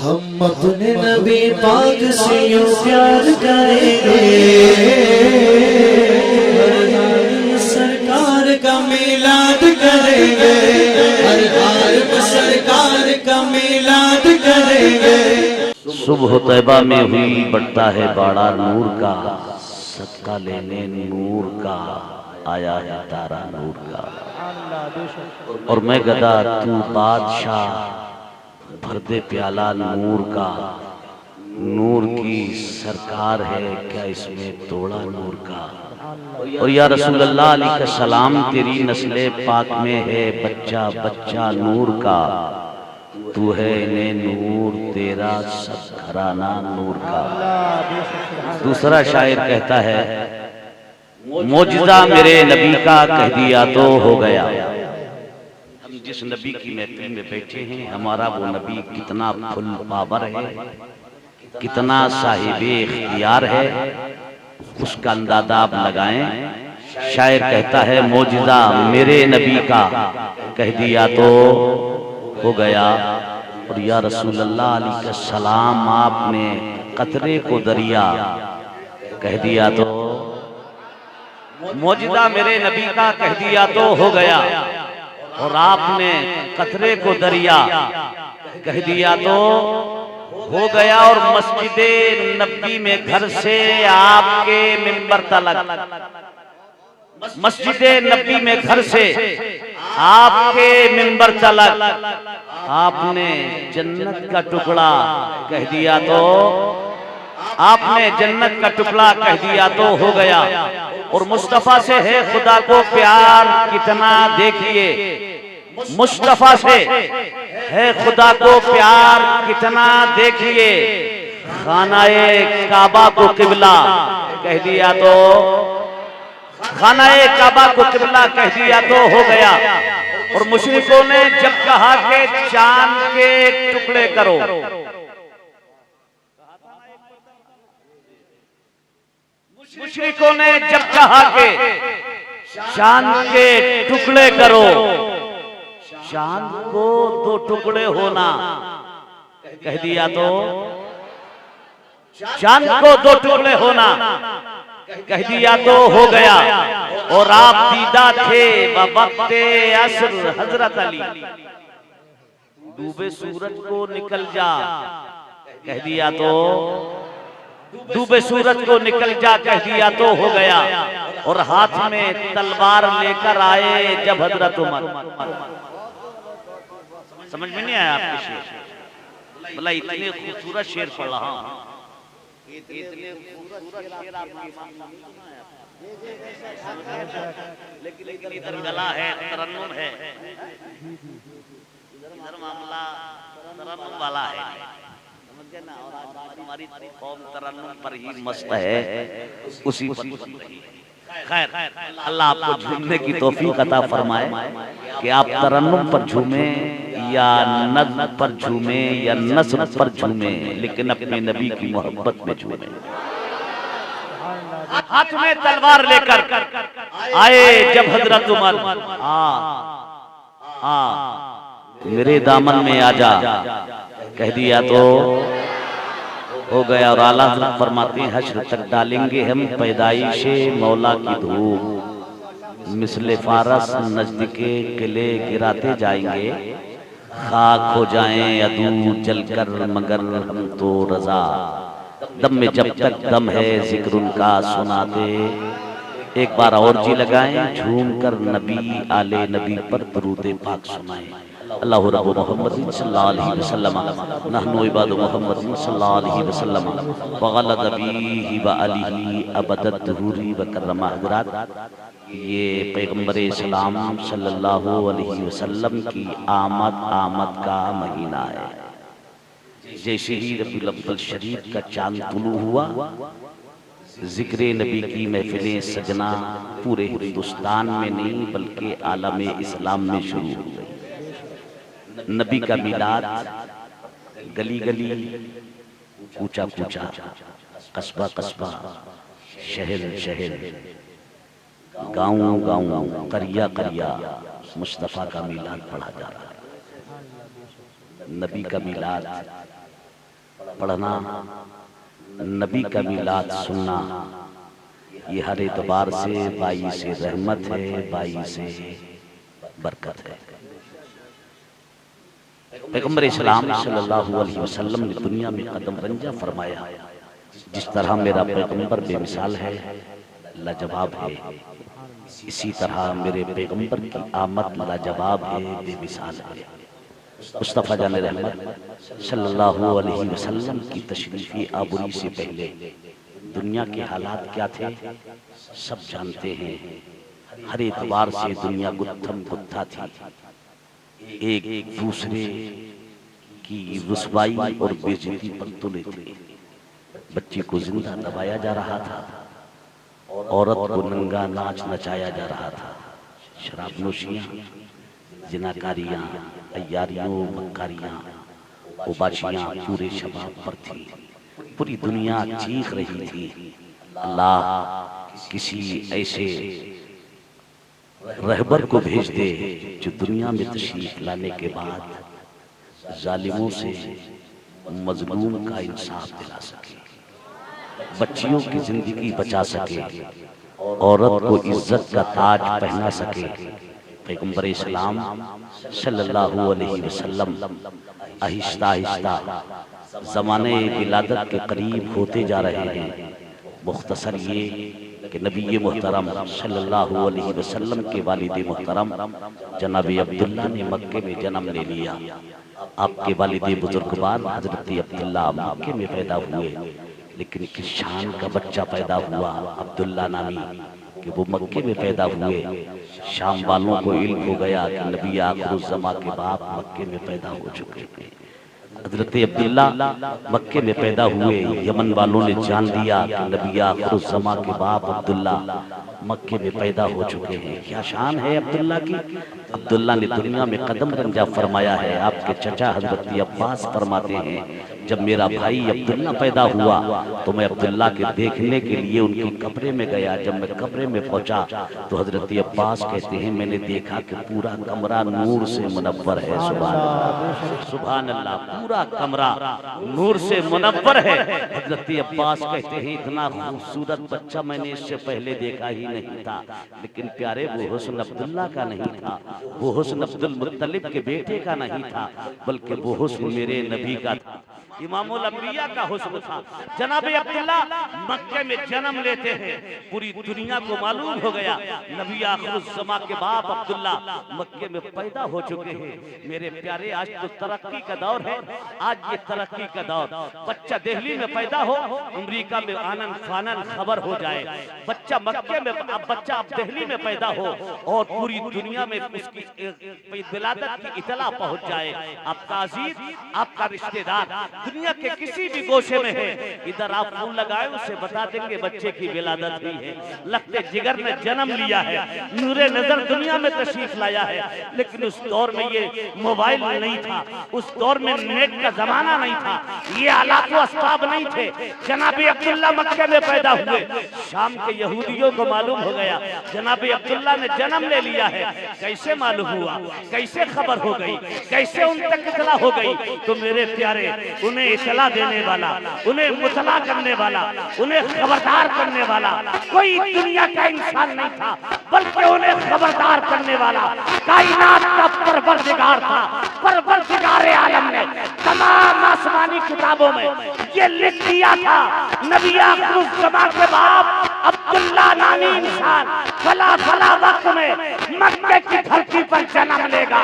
हम अपने नबी पाक से यूं प्यार करेंगे, सरकार का मिलाद करेंगे, हर हाल में सरकार का मिलाद करेंगे। सुबह तैबा में हुई बढ़ता है बाड़ा नूर का, सदका लेने नूर का आया है तारा नूर का। और मैं गदा तू बादशाह, भर दे प्याला नूर का। नूर की सरकार है क्या इसमें तोड़ा नूर का। और या रसूल अल्लाह अलैहि सलाम तेरी नस्ले पाक में है बच्चा बच्चा नूर का। तू है इन्हें नूर तेरा सब घराना नूर का। दूसरा शायर कहता है मौजिज़ा मेरे नबी का कह दिया तो हो गया। हम जिस नबी की महफिल में बैठे हैं हमारा वो नबी कितना फुल पावर है, कितना साहिबे इख्तियार है, उसका अंदाजा आप लगाएं। शायर कहता है मौजिज़ा मेरे नबी का कह दिया तो हो गया। और या रसूल अल्लाह अलैहि सलाम आपने कतरे को दरिया कह दिया तो। मौजिज़ा मेरे नबी का कह दिया तो हो गया। और आपने कतरे को दरिया कह दिया तो हो गया। और मस्जिदे नबी में घर से आपके मिंबर तलक, मस्जिदे नबी में घर से आपके मिंबर तलक आपने जन्नत का टुकड़ा कह दिया तो। आपने जन्नत का टुकड़ा कह दिया तो हो गया। और मुस्तफा से है खुदा को प्यार कितना देखिए, मुस्तफा से है खुदा को प्यार कितना देखिए। खानाए काबा को किबला कह दिया तो, खानाए काबा को किबला कह दिया तो हो गया। और मुशरिकों ने जब कहा कि चांद के टुकड़े करो, मुशरिकों ने जब कहा कि चांद के टुकड़े करो, चांद को दो टुकड़े होना कह दिया तो। चांद को दो टुकड़े होना कह दिया तो हो गया। और आप दीदा थे बवक्ते असर हजरत अली, डूबे सूरज को निकल जा कह दिया तो। डूबे सूरज को निकल जा कह दिया तो हो गया। और हाथ में तलवार लेकर आए जब हजरत उमर। समझ में नहीं आया आपके शेर? बोला इतने खूबसूरत शेर पढ़ रहा हूं, इतने खूबसूरत शेर आपके सामने लेकिन इधर गला है, तरन्नुम है, इधर मामला तरन्नुम वाला है, समझ गए ना। और आज हमारी कौम तरन्नुम पर ही मस्त है, उसी पर बन रही है। खैर अल्लाह आपको झूमने की तौफीक अता फरमाए कि आप तरन्नुम पर झूमे या नज़्म पर झूमे या नस्र पर झूमे, लेकिन अपने नबी की मोहब्बत में झूमे। हाथ में तलवार लेकर आए जब हजरत उमर, मेरे दामन में आजा कह दिया तो हो गया। और आला हज़रत फरमाते हैं हश्र तक डालेंगे हम पैदाइशे मौला की धूप, मिसले फारस नजदीके किले गिराते जाएंगे, खाक हो जाएं अदू जलकर मगर हम तो रजा, दम में जब तक दम है जिक्र उनका सुनाते। एक बार और जी लगाएं झूम कर नबी आले नबी पर दरूद पाक सुनाएं। अल्लाहु रब्बु मुहम्मद सल्लल्लाहु अलैहि वसल्लम नहनु इबादु मुहम्मद सल्लल्लाहु अलैहि वसल्लम वगलद बिही व अलिही अबदत दुहूरी व कररमा। हज़रात ये पैगंबर इस्लाम सल्लल्लाहु अलैहि वसल्लम की आमद का महीना है। जैसे ही रबीउल अव्वल शरीफ का चांद तुलू हुआ, जिक्र नबी की महफिलें सजना पूरे हिंदुस्तान में नहीं बल्कि आलम इस्लाम में शुरू हो गई। नबी का मिलाद गली गली, कूचा कूचा, कस्बा कस्बा, शहर शहर, गाँव गाँव, करिया करिया मुस्तफ़ा का मिलाद पढ़ा जा रहा है। नबी का मिलाद पढ़ना, नबी का मिलाद सुनना, ये हर एतबार से बाई से रहमत है, बाई से बरकत है। पैगंबर इस्लाम सल्लल्लाहु अलैहि वसल्लम ने दुनिया में कदम रंजा फरमाया। जिस तरह मेरा पैगंबर बेमिसाल है, लाजवाब है, इसी तरह मेरे पैगंबर की आमद लाजवाब है, बेमिसाल है। मुस्तफ़ा जान रहमत सल्लल्लाहु अलैहि वसल्लम की तशरीफ़ी आबुरी से पहले दुनिया के हालात क्या थे सब जानते हैं। हर एतबार से दुनिया गुत्थम गुत्था थी। एक दूसरे की रुसवाई और बेइज्जती पर तुले थे। बच्ची को जिंदा दबाया जा रहा था, औरत को नंगा नाच नचाया जा रहा था। शराबनोशियां, जिनाकारियां, अय्यारियों, मक्कारियां, उबाशियां पूरे शबाब पर थी। पूरी दुनिया चीख रही थी, अल्लाह किसी ऐसे रहबर को भेज दे जो दुनिया में तशरीफ लाने के बाद जालिमों से मजलूम का इंसाफ दिला सके, बच्चियों की जिंदगी बचा सके, औरत को इज्जत का ताज पहना सके। पैगंबर इस्लाम सल्लल्लाहु अलैहि वसल्लम आहिस्ता आहिस्ता ज़माने विलादत के करीब होते जा रहे हैं। मुख्तसर ये कि नबी मोहतरम सल्लल्लाहु अलैहि वसल्लम के वालिद मोहतरम जनाब अब्दुल्ला ने मक्के में जन्म ले लिया। आपके वालिद बुजुर्गवार हजरत अब्दुल्ला मक्के में पैदा हुए, लेकिन किस शान का बच्चा पैदा हुआ अब्दुल्ला नामी कि वो मक्के में पैदा हुए। शाम वालों को इल्म हो गया कि नबी आखिरुज़्ज़मा के बाप मक्के में पैदा हो चुके हैं। हजरत अब्दुल्ला मक्के में पैदा हुए। यमन वालों ने जान दिया कि नबी आखिरुज़्ज़मा के बाप अब्दुल्ला मक्के में पैदा हो चुके हैं। क्या शान है अब्दुल्ला की। अब्दुल्ला ने दुनिया में कदम रंजा फरमाया है। आपके चचा हजरत अब्बास फरमाते हैं, जब मेरा भाई अब्दुल्ला पैदा हुआ तो मैं अब्दुल्ला के देखने के लिए उनकी कब्र में गया। जब मैं कब्र में पहुंचा तो हजरत अब्बास कहते हैं, मैंने देखा कि पूरा कमरा नूर से मुनव्वर है। सुभान अल्लाह, सुभान अल्लाह, पूरा कमरा नूर से मुनव्वर है। हजरत अब्बास कहते हैं, इतना खूबसूरत बच्चा मैंने इससे पहले देखा ही नहीं था। लेकिन प्यारे वो हुस्न अब्दुल्ला का नहीं था, वो हुस्न अब्दुल मुत्तलिब के बेटे का नहीं था, बल्कि वो हुस्न मेरे नबी का था, इमामुल अंबिया का हुस्न था। जनाब अब्दुल्ला मक्के में जन्म लेते हैं। पूरी दुनिया को मालूम हो गया नबी आखिरुज़्ज़मा के बाप अब्दुल्ला मक्के में पैदा हो चुके हैं। मेरे प्यारे, आज तो तरक्की का दौर है। आज ये तरक्की का दौर, बच्चा दिल्ली में पैदा हो, अमेरिका में आनन फानन खबर हो जाए। बच्चा मक्के में, अब बच्चा अब दिल्ली में पैदा हो और पूरी दुनिया में उसकी विलादत की इतला पहुंच जाए। आपका अजीज, आपका रिश्तेदार दुनिया के किसी भी गोशे में है, इधर आप फोन लगाए उसे बता देंगे बच्चे की विलादत हुई है, लगते जिगर ने जन्म लिया है, नूरे नजर दुनिया में तशरीफ लाया है। लेकिन उस दौर में ये मोबाइल नहीं था, उस दौर में नेट का जमाना नहीं था, ये आलात व अस्बाब नहीं थे। जनाब अब्दुल्ला मक्के में पैदा हुए। शाम के यहूदियों को मालूम हो गया जनाब अब्दुल्ला ने जन्म ले लिया है। कैसे मालूम हुआ, कैसे खबर हो गई, कैसे उन तक इतला हो गई? तो मेरे प्यारे, उन्हें इतला देने वाला, उन्हें मुतला करने वाला, उन्हें खबरदार करने वाला कोई दुनिया का इंसान नहीं था, बल्कि उन्हें खबरदार करने वाला कायनात का परवरदिगार था। परवरदिगार आलम ने तमाम आसमानी किताबों में ये लिख दिया था, नबी आखिरुज़्ज़मा के बाप अब्दुल्ला नामी इंसान फला फला वक्त में मक्के की धरती पर जन्म लेगा।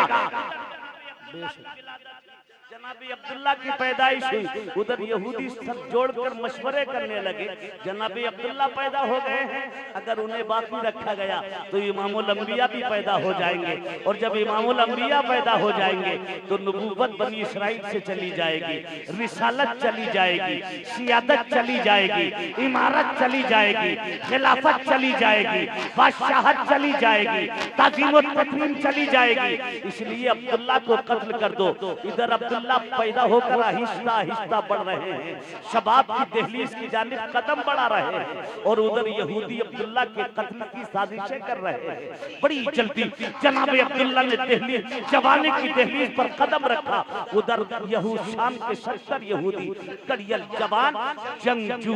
जनाबी अब्दुल्ला की पैदाइश हुई, उधर यहूदी सब जोड़कर मशवरे करने लगे, जनाबी अब्दुल्ला पैदा हो गए हैं, अगर उन्हें बाकी रखा गया तो इमामुल अंबिया भी पैदा हो जाएंगे, और जब इमामुल अंबिया पैदा हो जाएंगे तो नबूवत बनी इसराइल से चली जाएगी, रिसालत चली जाएगी, सियादत चली जाएगी, इमारत चली जाएगी, खिलाफत चली जाएगी, बादशाहत चली जाएगी, ताज़ीम व तकरीम चली जाएगी। इसलिए अब्दुल्ला को कत्ल कर दो। इधर अब्दुल्ला अब्दुल्ला पैदा होकर आहिस्ता आहिस्ता बढ़ रहे हैं, शबाब की दहलीज की जानिब कदम बढ़ा रहे हैं, और उधर यहूदी अब्दुल्ला के कत्ल की साजिशें कर रहे हैं। बड़ी जल्दी जनाब अब्दुल्ला ने दहलीज जवानी की दहलीज पर कदम रखा। उधर यहूद शाम के 70 यहूदी कड़ियल जवान जंगजू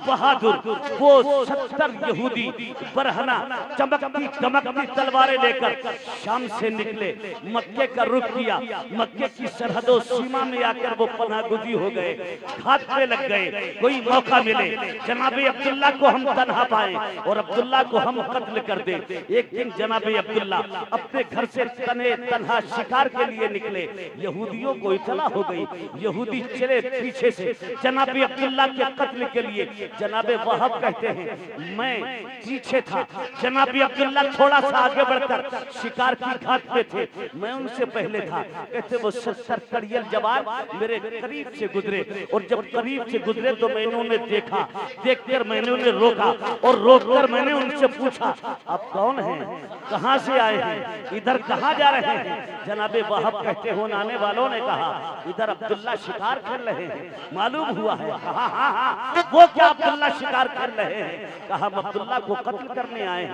बहादुर, वो 70 यहूदी बरहना चमकती चमकती तलवारें लेकर शाम से निकले, मक्के का रुख किया। मक्के की सरहदों सीमा में आकर वो पनाहगुजी हो गए, घात पे लग गए। कोई मौका मिले जनाबे अब्दुल्ला को हम तन्हा पाए और अब्दुल्ला को हम कत्ल कर दे। एक दिन जनाबे अब्दुल्ला अपने घर से तने तन्हा शिकार के लिए निकले। यहूदियों को इतला हो गई, यहूदी चले पीछे से जनाबे अब्दुल्ला के कत्ल के लिए। जनाबे वहाब कहते हैं मैं पीछे था, जनाबे अब्दुल्ला थोड़ा सा आगे बढ़कर शिकार की घाट पे थे, मैं उनसे पहले था। कहते वो 70 कड़ियल जवान मेरे करीब से गुजरे, और जब करीब से गुजरे तो मैंने उन्हें देखा। देखकर मैंने उन्हें रोका, और रोककर मैंने उनसे पूछा आप कौन हैं, कहां से आए हैं, इधर कहां जा रहे हैं। जनाबे वहाब कहते हो आने वालों ने कहा इधर अब्दुल्ला शिकार कर रहे हैं, मालूम हुआ है। हाँ हाँ हाँ, वो क्या अब्दुल्ला शिकार कर रहे हैं। कहा हम अब्दुल्ला को कत्ल करने आए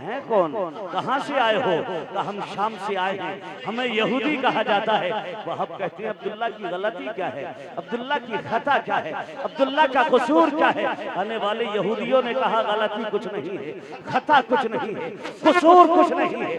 हैं कौन, कहां से आए हो। कहा हम शाम से आए हैं, हमें यहूदी कहा जाता है। वहाब कहते हैं अब्दुल्ला की गलती क्या है, अब्दुल्ला की खता क्या है, अब्दुल्ला का कसूर क्या है। आने वाले यहूदियों ने कहा गलती कुछ नहीं है, खता कुछ नहीं है, कसूर कुछ नहीं है,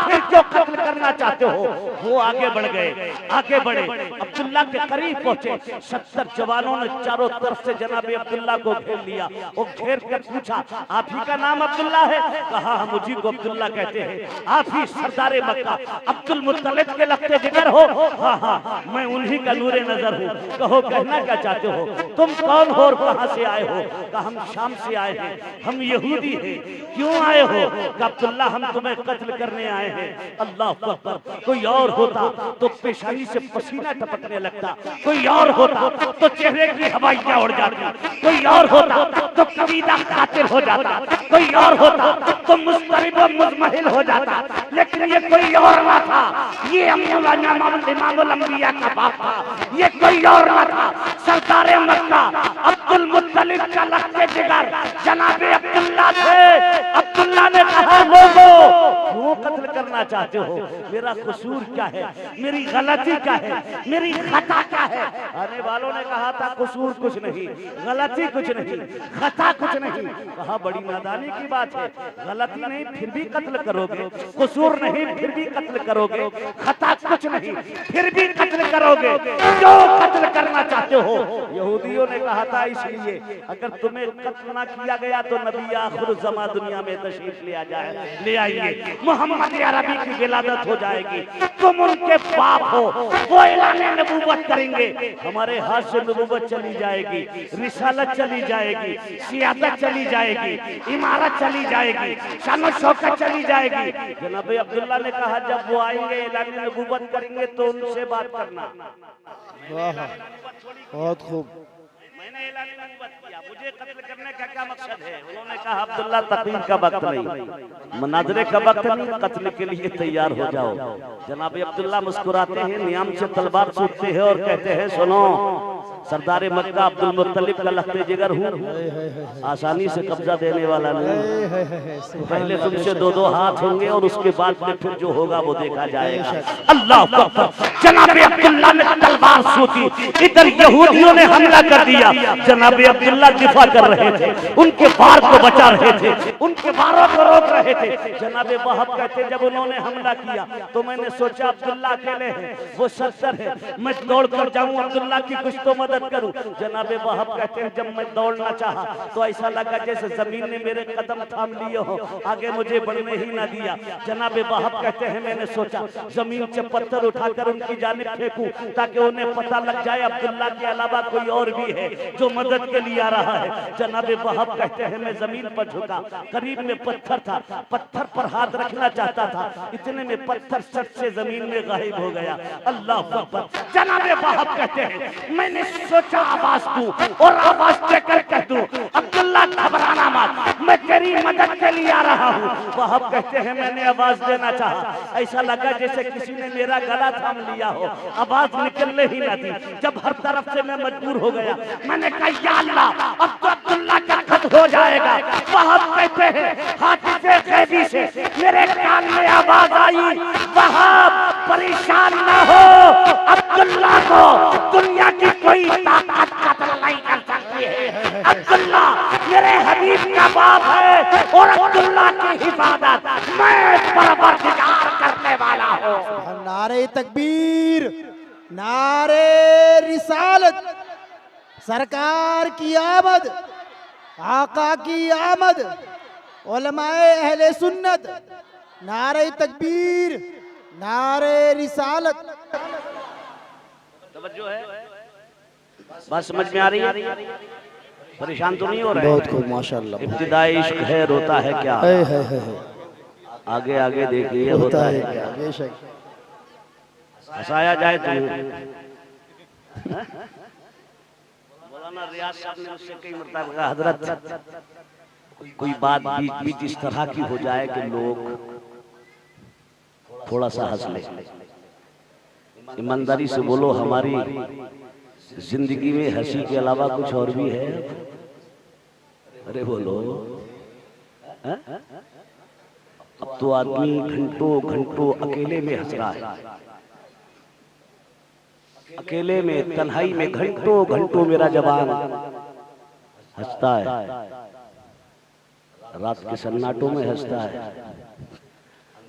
फिर क्यों कत्ल करना चाहते हो। वो आगे बढ़ गए, आगे बढ़े, अब्दुल्ला के करीब पहुंचे। 70 जवानों ने चारों तरफ से जनाबे अब्दुल्ला को घेर लिया और घेर कर पूछा आप ही का नाम अब्दुल्ला है। कहा हम मुझी को अब्दुल्ला कहते हैं, आप ही सरदारे मक्का अब्दुल मुत्तलिब के लगते जिगर हो। हाँ हाँ मैं उन्हीं का नूरे नजर हूँ। कहो कहना क्या चाहते हो, तुम कौन हो और कहां से आए हो। कहा हम शाम से आए हैं, हम यहूदी हैं। क्यों आए हो। कहा अब्दुल्ला हम तुम्हें कत्ल करने आए हैं। अल्लाह अकबर, कोई और होता तो पेशानी से पसीना टपकने लगता, कोई और होता तो चेहरे की हवाइयां उड़ जाती, कोई और होता तो कबीला कातिल हो जाता, कोई और होता तो मुस्तरिब और मुजमहिल हो जाता। लेकिन ये कोई और ना था, ये इमामुल अंबिया का बाप था, ये कोई और ना था। सरदारे मक्का अब्दुल मुत्तलिब का लगते जिगर जनाबे अब्दुल्ला थे। अब्दुल्ला ने कहा लोगों क्यों कत्ल करना चाहते हो, मेरा कसूर क्या है, मेरी गलती क्या है, मेरी खता क्या है। आने वालों ने कहा था कसूर कुछ नहीं, गलती कुछ नहीं, खता कुछ नहीं। कहा बड़ी नादानी की बात है, गलती नहीं फिर भी कत्ल करोगे, कसूर नहीं फिर भी कत्ल करोगे, खता कुछ नहीं फिर भी कत्ल करोगे, क्यों कत्ल करना चाहते हो। यहूदियों ने कहा था इसलिए अगर तुम्हें कत्ल ना किया गया तो नबी आखिर ज़मा दुनिया में तशरीफ ले आएंगे, मोहम्मद अरबी की विलादत हो जाएगी, तुम उनके बाप हो, वो ऐलान नबूवत करेंगे, हमारे हाथ से नबूवत चली जाएगी, रिसालत चली जाएगी, सियासत चली जाएगी, इमारत चली जाएगी, शान शौकत चली जाएगी। जनाब अब्दुल्ला ने कहा जब वो आएंगे ऐलान नबूवत करेंगे तो उनसे बात करना। बहुत खूब, मैंने ऐलान नबूवत किया, मुझे कत्ल करने का क्या मकसद है। उन्होंने कहा अब्दुल्ला तकलीफ का वक्त नहीं, मनाजरे का वक्त नहीं, कत्ल के लिए तैयार हो जाओ। जनाब अब्दुल्ला मुस्कुराते हैं, नियाम से तलवार सूखते हैं और कहते हैं सुनो सरदारे मक्का अब्दुल मुत्तलिब का लखते जिगर हूँ, आसानी से कब्जा देने वाला नहीं। पहले तुमसे 2-2 हाथ होंगे और उसके बाद में फिर जो होगा वो देखा जाएगा। अल्लाह अकबर, जनाब अब्दुल्ला ने तलवार सूखी, इधर यहूदियों ने हमला कर दिया। जनाब अब्दुल्ला दिफा कर रहे थे, उनके वार को बचा रहे थे, उनके वारों को रोक रहे थे। जनाब वहाब कहते जब उन्होंने हमला किया तो मैंने सोचा अब्दुल्ला अकेले हैं, वो 70 है, मैं दौड़ कर जाऊं अब्दुल्ला की कुछ तो मदद करूं। जनाब वहाब कहते हैं जब मैं दौड़ना चाहा तो ऐसा लगा जैसे जमीन ने मेरे कदम थाम लिए हो, आगे मुझे बढ़ने ही ना दिया। जनाब वहाब कहते हैं मैंने सोचा जमीन से पत्थर उठाकर उनकी जानिब फेंकूं ताकि उन्हें पता लग जाए अब्दुल्ला के अलावा कोई और भी है जो मदद के लिए आ रहा है। जनाब वहाब कहते हैं मैं जमीन पर झुका, करीब में पत्थर था, पत्थर पर हाथ रखना चाहता था, इतने में पत्थर सट से जमीन में गायब हो गया। अल्लाह अकबर, जनाब वहाब कहते हैं मैंने सोचा आवाज दूं और आवाज देकर कह दूं, अब्दुल्ला घबराना मत, मैं तेरी मदद के लिए आ रहा हूँ। वहाब कहते हैं मैंने आवाज देना चाहा, ऐसा लगा जैसे किसी ने मेरा गला थाम लिया हो, आवाज निकलने ही न दी। जब हर तरफ से मैं मजबूर हो गया, मैंने कहा या अल्लाह अब तो अब्दुल्ला का खत हो जाएगा। वहाब कहते हैं हाफिज़े गैबी से मेरे कान में आवाज आई, वहाब परेशान ना हो, अब्दुल्ला को दुनिया की कोई ताकत कत्ल नहीं कर सकती है। अब्दुल्ला मेरे हबीब का बाप है और अब्दुल्ला की हिफाजत मैं परवरदिगार करने वाला हूँ। नारे तकबीर, नारे रिसालत, सरकार की आमद, आका की आमद, उलमाए अहले सुन्नत, नारे तकबीर, नारे रिसालत। तवज्जो है, बात समझ में आ रही है? परेशान तो नहीं हो रहे? बहुत खूब माशाअल्लाह। इब्तिदाई इश्क है, रोता है क्या? है। आगे आगे देखिए, होता है क्या? बेशक। हंसाया जाए तो मौलाना रियाज साहब ने उससे कई मरतबा कहा, हजरत कोई बात बीच बीच इस तरह की हो जाए कि लोग थोड़ा सा हंस ले। ईमानदारी से बोलो, हमारी जिंदगी में हंसी के अलावा कुछ और भी है? अरे बोलो। अब तो आदमी घंटों घंटों अकेले में हंस रहा है, अकेले में तन्हाई में घंटों घंटों मेरा जवान हंसता है, रात के सन्नाटों में हंसता है,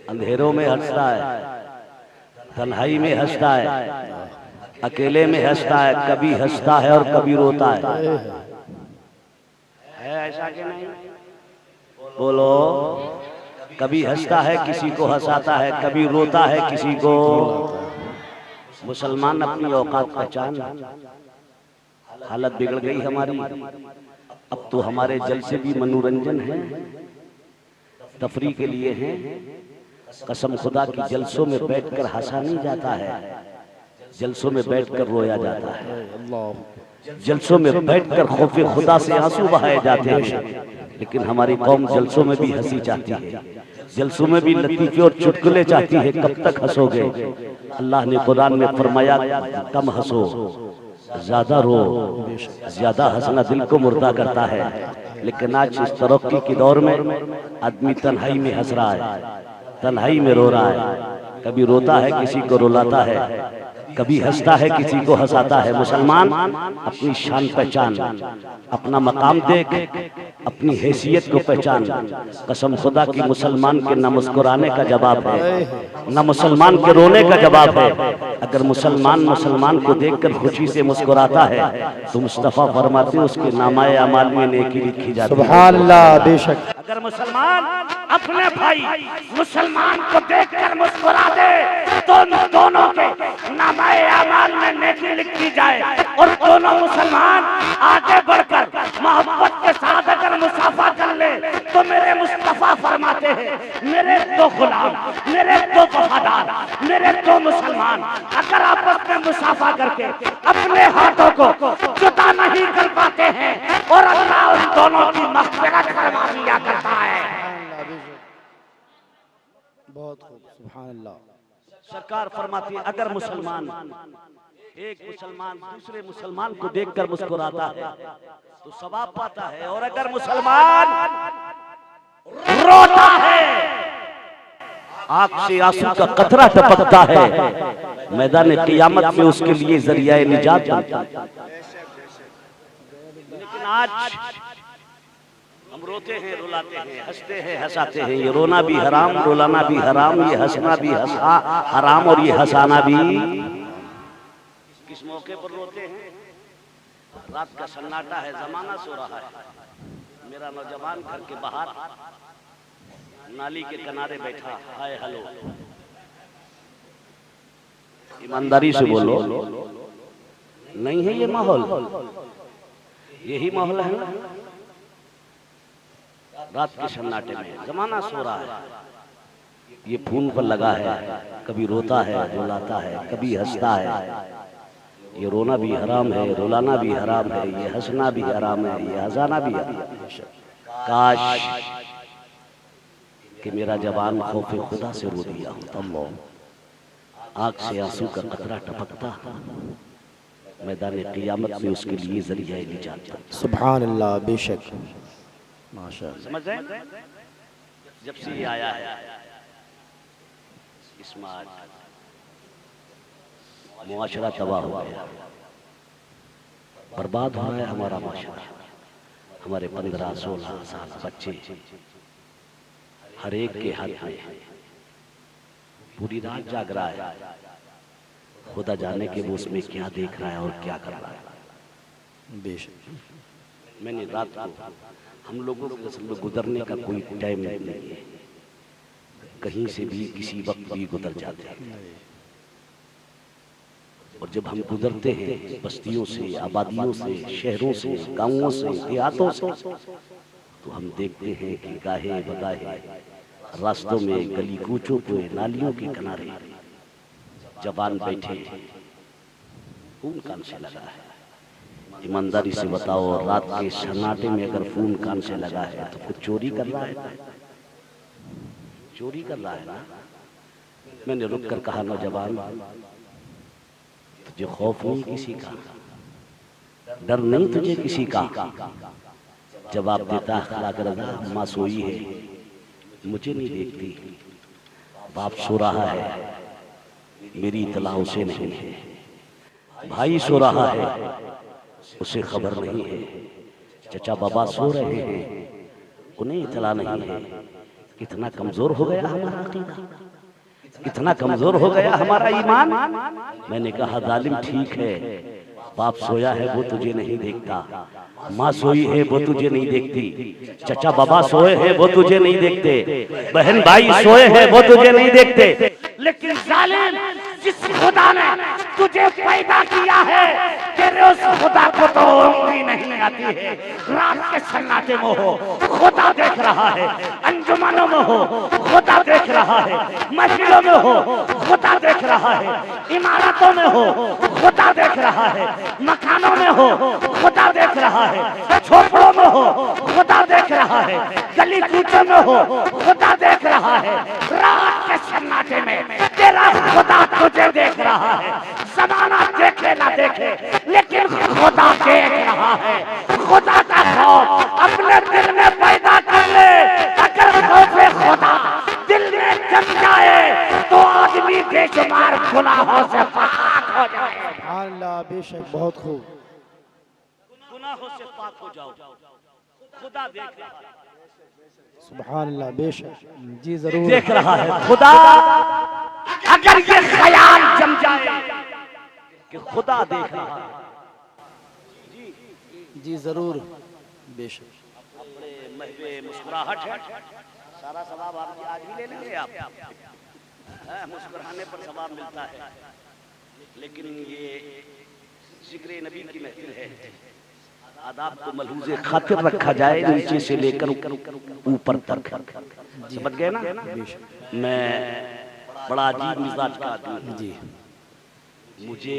अंधेरों में हंसता है, तन्हाई में हंसता है, अकेले में हंसता है, कभी हंसता है और कभी रोता है ऐसा कि नहीं? बोलो। कभी हंसता है, किसी को हंसाता है, कभी रोता है, किसी को। मुसलमान अपनी औकात पहचान, हालत बिगड़ गई हमारी। अब तो हमारे जलसे भी मनोरंजन है, तफरी के लिए हैं। कसम खुदा की जलसों में बैठकर हंसा नहीं जाता है, जलसों में बैठकर रोया जाता है। जलसों में बैठकर खौफे खुदा से आंसू बहाए जाते हैं। लेकिन हमारी कौम जलसों में भी हंसी चाहती है, जलसों में भी लतीफे और चुटकुले चाहती है। कब तक हंसोगे? अल्लाह ने कुरान में फरमाया कम हंसो, ज्यादा रो। ज्यादा हंसना दिल को मुर्दा करता है। लेकिन आज इस तरक्की के दौर में आदमी तन्हाई में हंस रहा है, तन्हाई में रो रहा है। कभी रोता है, किसी को रुलाता है, कभी हंसता है, किसी को हंसाता है। मुसलमान अपनी शान पहचान, अपना मकाम देख, अपनी हैसियत को पहचान। कसम खुदा की मुसलमान के न मुस्कुराने का जवाब है, न मुसलमान के रोने का जवाब है। अगर मुसलमान मुसलमान को देखकर खुशी से मुस्कुराता है तो मुस्तफा फरमाते उसके नामाए अमाल में नेकी लिखी जाती है। सुभान अल्लाह। बेशक। अगर मुसलमान अपने भाई मुसलमान को देखकर मुस्कुरा दे तो दोनों के नामाए अमाल में नेकी लिखी जाए। और दोनों मुसलमान आगे बढ़कर मोहब्बत के साथ अगर मुसाफा कर ले तो मेरे मुस्तफा फरमाते हैं मेरे दो गुलाम, मेरे दो वफादार, मेरे दो मुसलमान अगर आपस में मुसाफा करके अपने हाथों को जुदा नहीं कर पाते हैं और अल्लाह उन दोनों की मग़फ़िरत फरमा दिया करता है। बहुत खूब। सुभान अल्लाह। सरकार फरमाती है अगर मुसलमान, एक मुसलमान दूसरे मुसलमान को देखकर मुस्कुराता है तो सवाब पाता है। और अगर मुसलमान रोता है, आंख से आंसू का कतरा टपकता है, मैदान क़ियामत में उसके लिए जरिया निजात बनता है। लेकिन आज हम रोते हैं, रुलाते हैं, हंसते हैं, हंसाते हैं। ये रोना भी हराम, रुलाना भी हराम, ये हंसना भी हराम और ये हंसाना भी। किस मौके पर रोते हैं? रात का सन्नाटा है, जमाना सो रहा है, मेरा नौजवान घर के बाहर नाली के किनारे बैठा, हाय हेलो। ईमानदारी से बोलो, नहीं है ये माहौल? यही माहौल है ना? रात के सन्नाटे में जमाना सो रहा है, ये फोन पर लगा है, कभी रोता है, रुलाता है, कभी हंसता है। ये रोना भी हराम है, रुलाना भी हराम है, ये हंसना भी हराम है, ये हंसाना भी हराम है। काश कि मेरा जवान खौफे खुदा से रो दिया होता, आंख से आंसू का कतरा टपकता, मैदान क़ियामत में उसके लिए जरिया निजात था। सुभान अल्लाह, बेशक माशाअल्लाह। समझ रहे? जब से ये आया है इसमें मुआशरा तबाह हो गया, बर्बाद हो रहा है हमारा मुआशरा। हमारे 15-16 साल बच्चे हर एक के हाथ में पूरी रात जाग रहा है, खुदा जाने के वो उसमें क्या देख रहा है और क्या कर रहा है। बेशक मैंने रात को हम लोगों के असल में गुजरने का कोई टाइम नहीं है, कहीं से भी किसी वक्त भी गुजर जाते हैं। और जब हम गुजरते हैं बस्तियों से, आबादियों से, शहरों से, गांवों से, देहातों से, तो हम देखते हैं कि गाहे बगाहे रास्तों में, गली कूचों पे, नालियों के किनारे जवान बैठे, खून कान से लगा है। ईमानदारी से बताओ, रात के सन्नाटे में अगर खून कान से लगा है तो कुछ चोरी कर रहा है, चोरी कर रहा है ना। मैंने रुक कर कहा, नौजवान तुझे खौफ नहीं किसी का, डर नहीं तुझे किसी का। जवाब देता, खलाक रजा माँ सोई है, मुझे नहीं देखती, बाप सो रहा है, मेरी इतला उसे नहीं है, भाई सो रहा है, उसे खबर नहीं है, चचा बाबा सो रहे हैं, उन्हें इतला नहीं है। कितना कमजोर हो गया हमारा अकीदा, कितना कमजोर हो गया हमारा ईमान। मैंने कहा, जालिम ठीक है, बाप सोया है वो तुझे नहीं देखता, माँ सोई है वो तुझे नहीं देखती, चचा बाबा सोए हैं वो तुझे नहीं देखते, बहन भाई सोए हैं वो तुझे नहीं देखते। लेकिन जालिम, जिस खुदा ने तुझे पैदा किया है, तेरे उस खुदा को तो उंगली नहीं आती है। रात के सन्नाटे में हो, खुदा देख रहा है, अंजुमनों में हो, खुदा देख रहा है, महफिलों में हो, खुदा देख रहा है, इमारतों में हो, खुदा देख रहा है, मकानों में हो, खुदा देख रहा है, झोपड़ों में हो, खुदा देख रहा है, गली कूचों में हो, खुदा देख रहा है। रात के सन्नाटे में तेरा खुदा तुझे देख रहा है। ज़माना देखे ना देखे, लेकिन खुदा देख रहा है। खुदा का खौफ अपने दिल में पैदा कर ले। अगर खौफे खुदा दिल में जम जाए तो आदमी बेशुमार गुनाहों से पाक हो जाए। सुभान अल्लाह, बेशक बहुत खूब। गुनाहों से पाक हो जाओ, खुदा देख रहा है। सुभान अल्लाह, बेशक जी जरूर देख रहा है खुदा। अगर ये ख्याल जम जाए कि खुदा देख रहा है, जी जरूर, बेशक अपने महवे मुस्कुराहट है, सारा सवाब आप आज भी ले लेंगे आप। मुस्कुराने पर सवाब मिलता है, लेकिन ये जिक्र नबी की महफिल है, आदाब को मलहूज़े खातिर रखा जाए, नीचे से लेकर ऊपर तक। समझ गए ना? मैं बड़ा अजीब मिजाज का आदमी जी, मुझे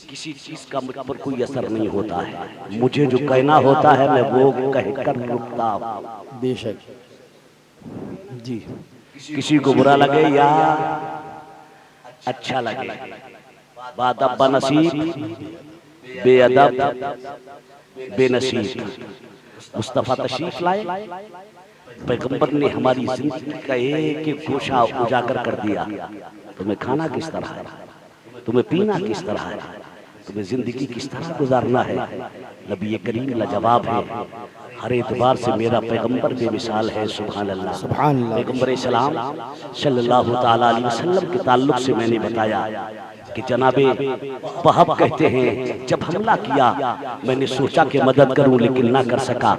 किसी चीज का मुझ पर कोई असर नहीं होता है। मुझे जो कहना होता है मैं वो कहकर रुकता हूं। बेशक जी, किसी को बुरा लगे या अच्छा लगे, बादब बनसीब बेअदब बेनसीब। मुस्तफा तशरीफ लाए, पैगंबर ने हमारी जिंदगी का एक एक गोशा उजागर कर दिया। तुम्हें खाना किस तरह है, तुम्हें पीना किस तरह है, तुम्हें जिंदगी किस तरह गुजारना है। नबी करीम लाजवाब है, हर एतबार से मेरा पैगंबर बेमिसाल है। सुभान अल्लाह, सुभान अल्लाह। पैगंबर सलाम सल्लल्लाहु ताला अलैहि वसल्लम के ताल्लुक से मैंने बताया कि जनाबे वहाब कहते हैं जब हमला किया मैंने सोचा कि मदद करूं लेकिन ना कर सका।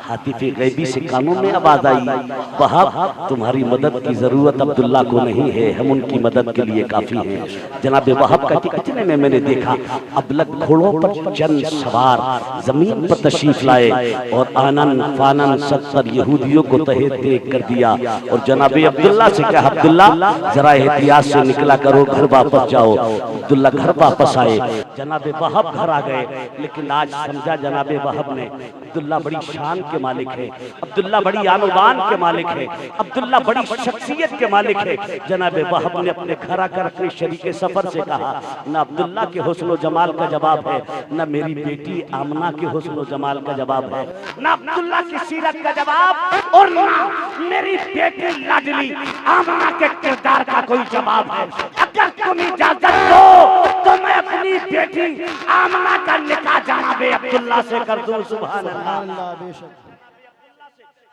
हातिफ गैबी से कानों में आवाज आई, वहाब तुम्हारी मदद की जरूरत अब्दुल्ला को नहीं है, हम उनकी मदद के लिए काफी हैं। जनाबे वहाब कहते इतने में मैंने देखा अबलग घोड़ों पर चंद सवार जमीन पर तशरीफ लाए और आनन फानन 70 यहूदियों को तहे तेग कर दिया और जनाबे अब्दुल्ला से कहा अब्दुल्ला जरा एहतियात से निकला करो, घर वापस जाओ। अब्दुल्ला घर वापस आए, जनाबे वहाब घर आ गए। लेकिन आज समझा जनाबे वहाब ने अब्दुल्ला बड़ी शान के मालिक है, अब्दुल्ला बड़ी आनुबान के मालिक है, अब्दुल्ला बड़ी शख्सियत के मालिक है। जनाबे वहाब ने अपने घर आकर अपने शरीके सफर से कहा न अब्दुल्ला के हुस्न जमाल का जवाब है, न मेरी बेटी आमना के हुस्न जमाल का जवाब है, न अब्दुल्ला की सीरत का जवाब और न मेरी बेटी लाडली आमना के किरदार का कोई जवाब है। अगर तुम इजाजत दो तो मैं अपनी बेटी आमना का निकाह जनाबे अब्दुल्ला से कर दूं। सुभान अल्लाह। बेशक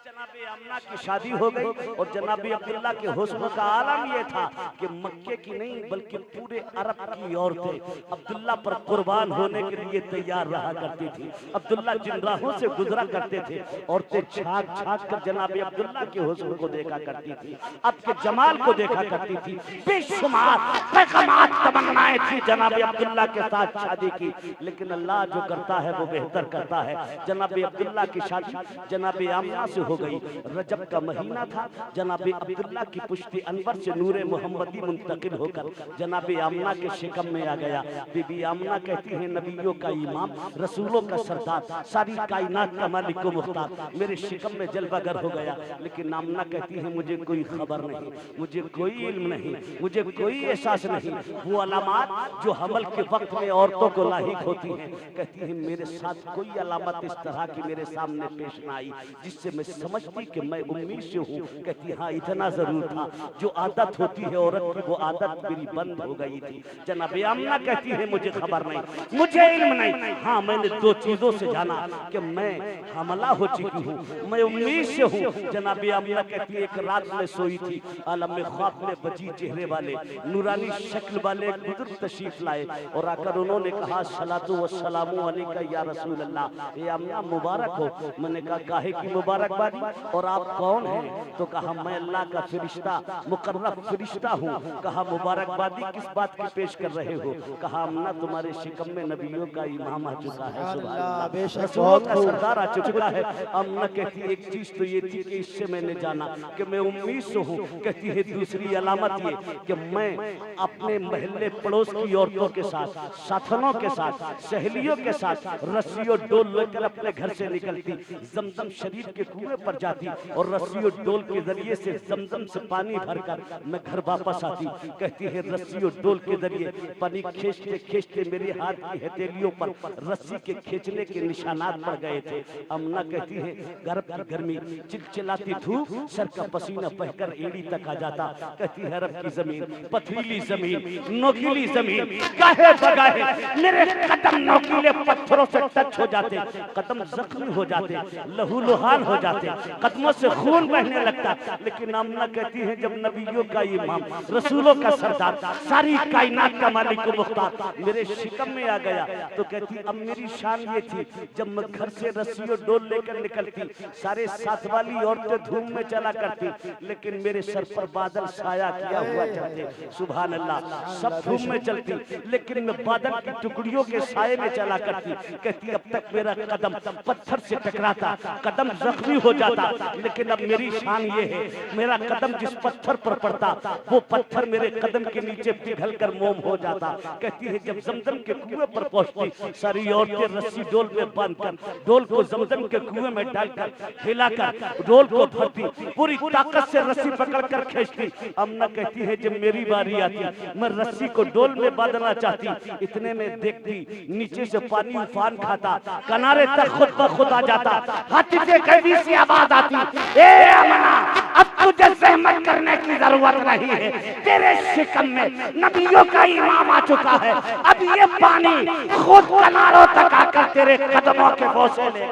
जनाबे आमना की शादी हो गई और जनाबे अब्दुल्ला के हुस्न का आलम ये था कि मक्के की नहीं बल्कि पूरे अरब की औरतें अब्दुल्ला पर कुर्बान होने के लिए तैयार रहा करती थी। अब्दुल्ला जिन राहों से गुजरा करते थे औरतें झांक झांक कर जनाबे अब्दुल्ला के हुस्न को देखा करती थी, आपके जमाल को देखा करती थी। बेशुमार पैगामात तमन्नाएं थी जनाबे अब्दुल्ला के साथ शादी की, लेकिन अल्लाह जो करता है वो बेहतर करता है। जनाबे अब्दुल्ला की शादी जनाबे आमना से हो गई। रजब का महीना था, जनाबे अब्दुल्ला की पुश्ती अनवर से नूरे मोहम्मदी मुंतकिल होकर जनाबे आमना के शिकम में आ गया। बीबी आमना कहती है नबियों का इमाम, रसूलों का सरदार, सारी कायनात का मालिक व मुख्तार मेरे शिकम में जलवागर हो गया। लेकिन आमना कहती है मुझे कोई खबर नहीं, मुझे कोई इल्म नहीं, मुझे कोई एहसास नहीं। वो अलामात जो हमल के वक्त में औरतों को लाहिक होती हैं, कहती है मेरे साथ कोई अलामत इस तरह की मेरे सामने पेश ना आई जिससे मैं समझती कि मैं उम्मीद से हूँ। कहती हाँ इतना जरूर था, जो आदत होती है औरत की वो आदत मेरी बंद हो गई थी। जनाबे आमना कहती है मुझे खबर नहीं, मुझे इल्म नहीं। हाँ मैंने दो चीजों से जाना कि मैं हमला हो चुकी हूँ, मैं उम्मीद से हूँ। जनाबे आमना कहती है एक रात में सोई थी, आलम में ख्वाब में बजी चेहरे वाले नूरानी शक्ल वाले बुजुर्ग तशरीफ लाए और आकर उन्होंने कहा सलातु व सलामु अलैका या रसूल अल्लाह। ये आमना मुबारक हो। मैंने कहा काहे की मुबारकबादी और आप कौन हैं? तो कहा मैं अल्लाह का फरिश्ता मुकर्रब फरिश्ता हूँ। कहा मुबारकबादी किस बात की पेश कर रहे हो? कहा आमना तुम्हारे शिकम में नबियों का इमाम आ चुका है, सुभान अल्लाह, रसूलों का सरदार आ चुका है। आमना कहती है एक चीज तो ये थी कि इससे मैंने जाना कि मैं उम्मीद से हूँ। कहती है दूसरी अलामत ये कि मैं अपने महल्ले पड़ोस की औरतों के साथ, साथनों के साथ, सहेलियों के साथ रस्सी और डोल लेकर अपने घर से निकलती, जमजम शरीफ के कुएं पर जाती और रस्सी और डोल के जरिए से जमजम से पानी भरकर मैं घर वापस आती। कहती है रस्सी और डोल के जरिए पानी खींचते खींचते मेरे हाथ की हथेलियों पर रस्सी के खींचने के निशानात पड़ गए थे। अमना कहती है गर्भ की गर्मी, चिलचिलाती धूप, सर का पसीना बहकर एड़ी तक आ जाता। कहती है अरब की जमीन, पथरीली जमीन, नोकीली जमीन, काहे बगाहे मेरे कदम नोकीले पत्थरों से टच हो जाते, कदम जख्मी हो जाते, लहूलुहान हो जाते, कदमों से खून बहने लगता। लेकिन आमना कहती है जब नबियों का इमाम, रसूलों का सरदार, सारी कायनात का मालिक व मुख्तार मेरे शिकम में आ गया तो कहती अब मेरी शान ये थी जब मैं घर से रस्सी और डोल लेकर निकलती, सारे साथ वाली औरतें धूम में चला करती, लेकिन मेरे सर पर बादल साया किया हुआ चलते। सुभान अल्लाह, सब धूम में चलती लेकिन मैं बादल की टुकड़ियों के साये में चला करती। कहती अब तक मेरा कदम पत्थर से टकराता, कदम जख्मी हो जाता, लेकिन अब मेरी शान ये है मेरा कदम जिस पत्थर पर पड़ता वो पत्थर मेरे कदम के नीचे पिघल कर मोम हो जाता। कहती है जब जमजम के कुएं पर पहुंचती, सारी औरतें रस्सी डोल में बांधकर डोल को जमजम के कुएं में डालकर हिलाकर डोल को भरती, पूरी ताकत से रस्सी पकड़कर खींचती। अमना कहती है जब मेरी बारी आती मैं रस्सी को डोल में बांधना चाहती, इतने में देखती नीचे से पानी उफान खाता, किनारे तक खुद ब खुद आ जाता। हाथी से गैबी सी आवाज आती, ए अमना अब तुझे सहमत करने की जरूरत नहीं है, तेरे शिकम में नबियों का इमाम आ चुका है। अब ये पानी खुद किनारों तक आकर तेरे कदमों के बोसे ले।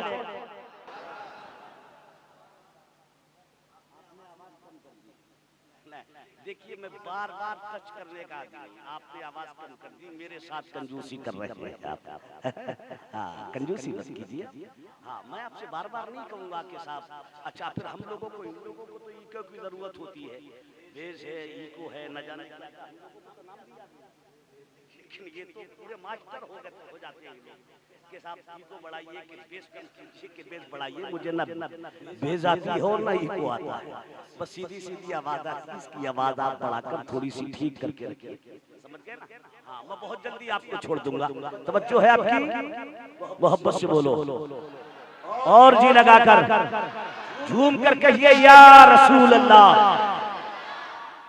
देखिए मैं बार बार टच करने का आदमी, आपने आवाज कम कर दी, मेरे साथ कंजूसी कर रहे हैं आप। हाँ, कंजूसी मत कीजिए। हाँ, मैं आपसे बार बार नहीं कहूंगा कि साहब अच्छा, फिर हम लोगों को, इन लोगों को तो इको की जरूरत होती है, बेस है, इको है, न जाने क्या क्या, लेकिन ये तो पूरे मास्टर हो जाते हैं कि साहब इको बढ़ाइए कि बेस कम कीजिए कि बेस बढ़ाइए, मुझे ना बेस आती हो ना इको आता है, बस सीधी सीधी आवाज आती है, इसकी आवाज आप बढ़ाकर थोड़ी सी ठीक करके रखिए, समझ गए ना? हाँ, मैं बहुत जल्दी आपको छोड़ दूंगा, तवज्जो है आपकी, मोहब्बत से बोलो और जी लगाकर झूम कर कहिए या रसूल अल्लाह।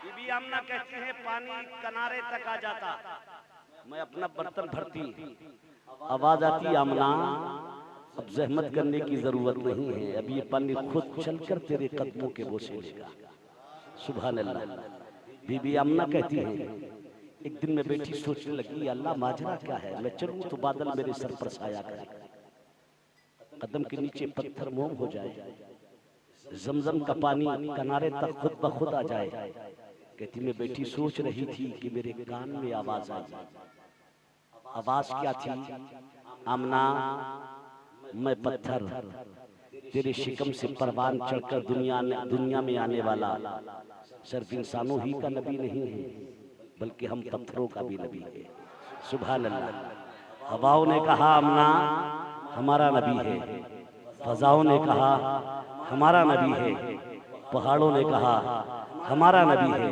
बीबी आमना कहती है पानी किनारे तक आ जाता, मैं अपना बर्तन भरती, आवाज आती आमना अब जहमत करने की जरूरत नहीं है, अब ये पानी खुद चलकर तेरे कदमों के बोसे लेगा। सुभान अल्लाह। बीबी आमना कहती है एक दिन मैं बैठी सोचने लगी, अल्लाह माजरा क्या है, मैं चलूं तो बादल मेरे सर पर साया करे, कदम के नीचे पत्थर मोम हो जाए, जमजम का पानी किनारे तक खुद ब खुद आ जाए। कहती मैं बैठी सोच रही थी कि मेरे कान में आवाज आई। आवाज क्या थी? आमना मैं पत्थर, तेरे शिकम से परवान चढ़कर दुनिया में आने वाला सिर्फ इंसानों ही का नबी नहीं है, बल्कि हम पत्थरों का भी नबी है। सुभान अल्लाह। हवाओं ने कहा आमना हमारा नबी है, फजाओं ने कहा हमारा नबी है, पहाड़ों ने कहा हमारा नबी है,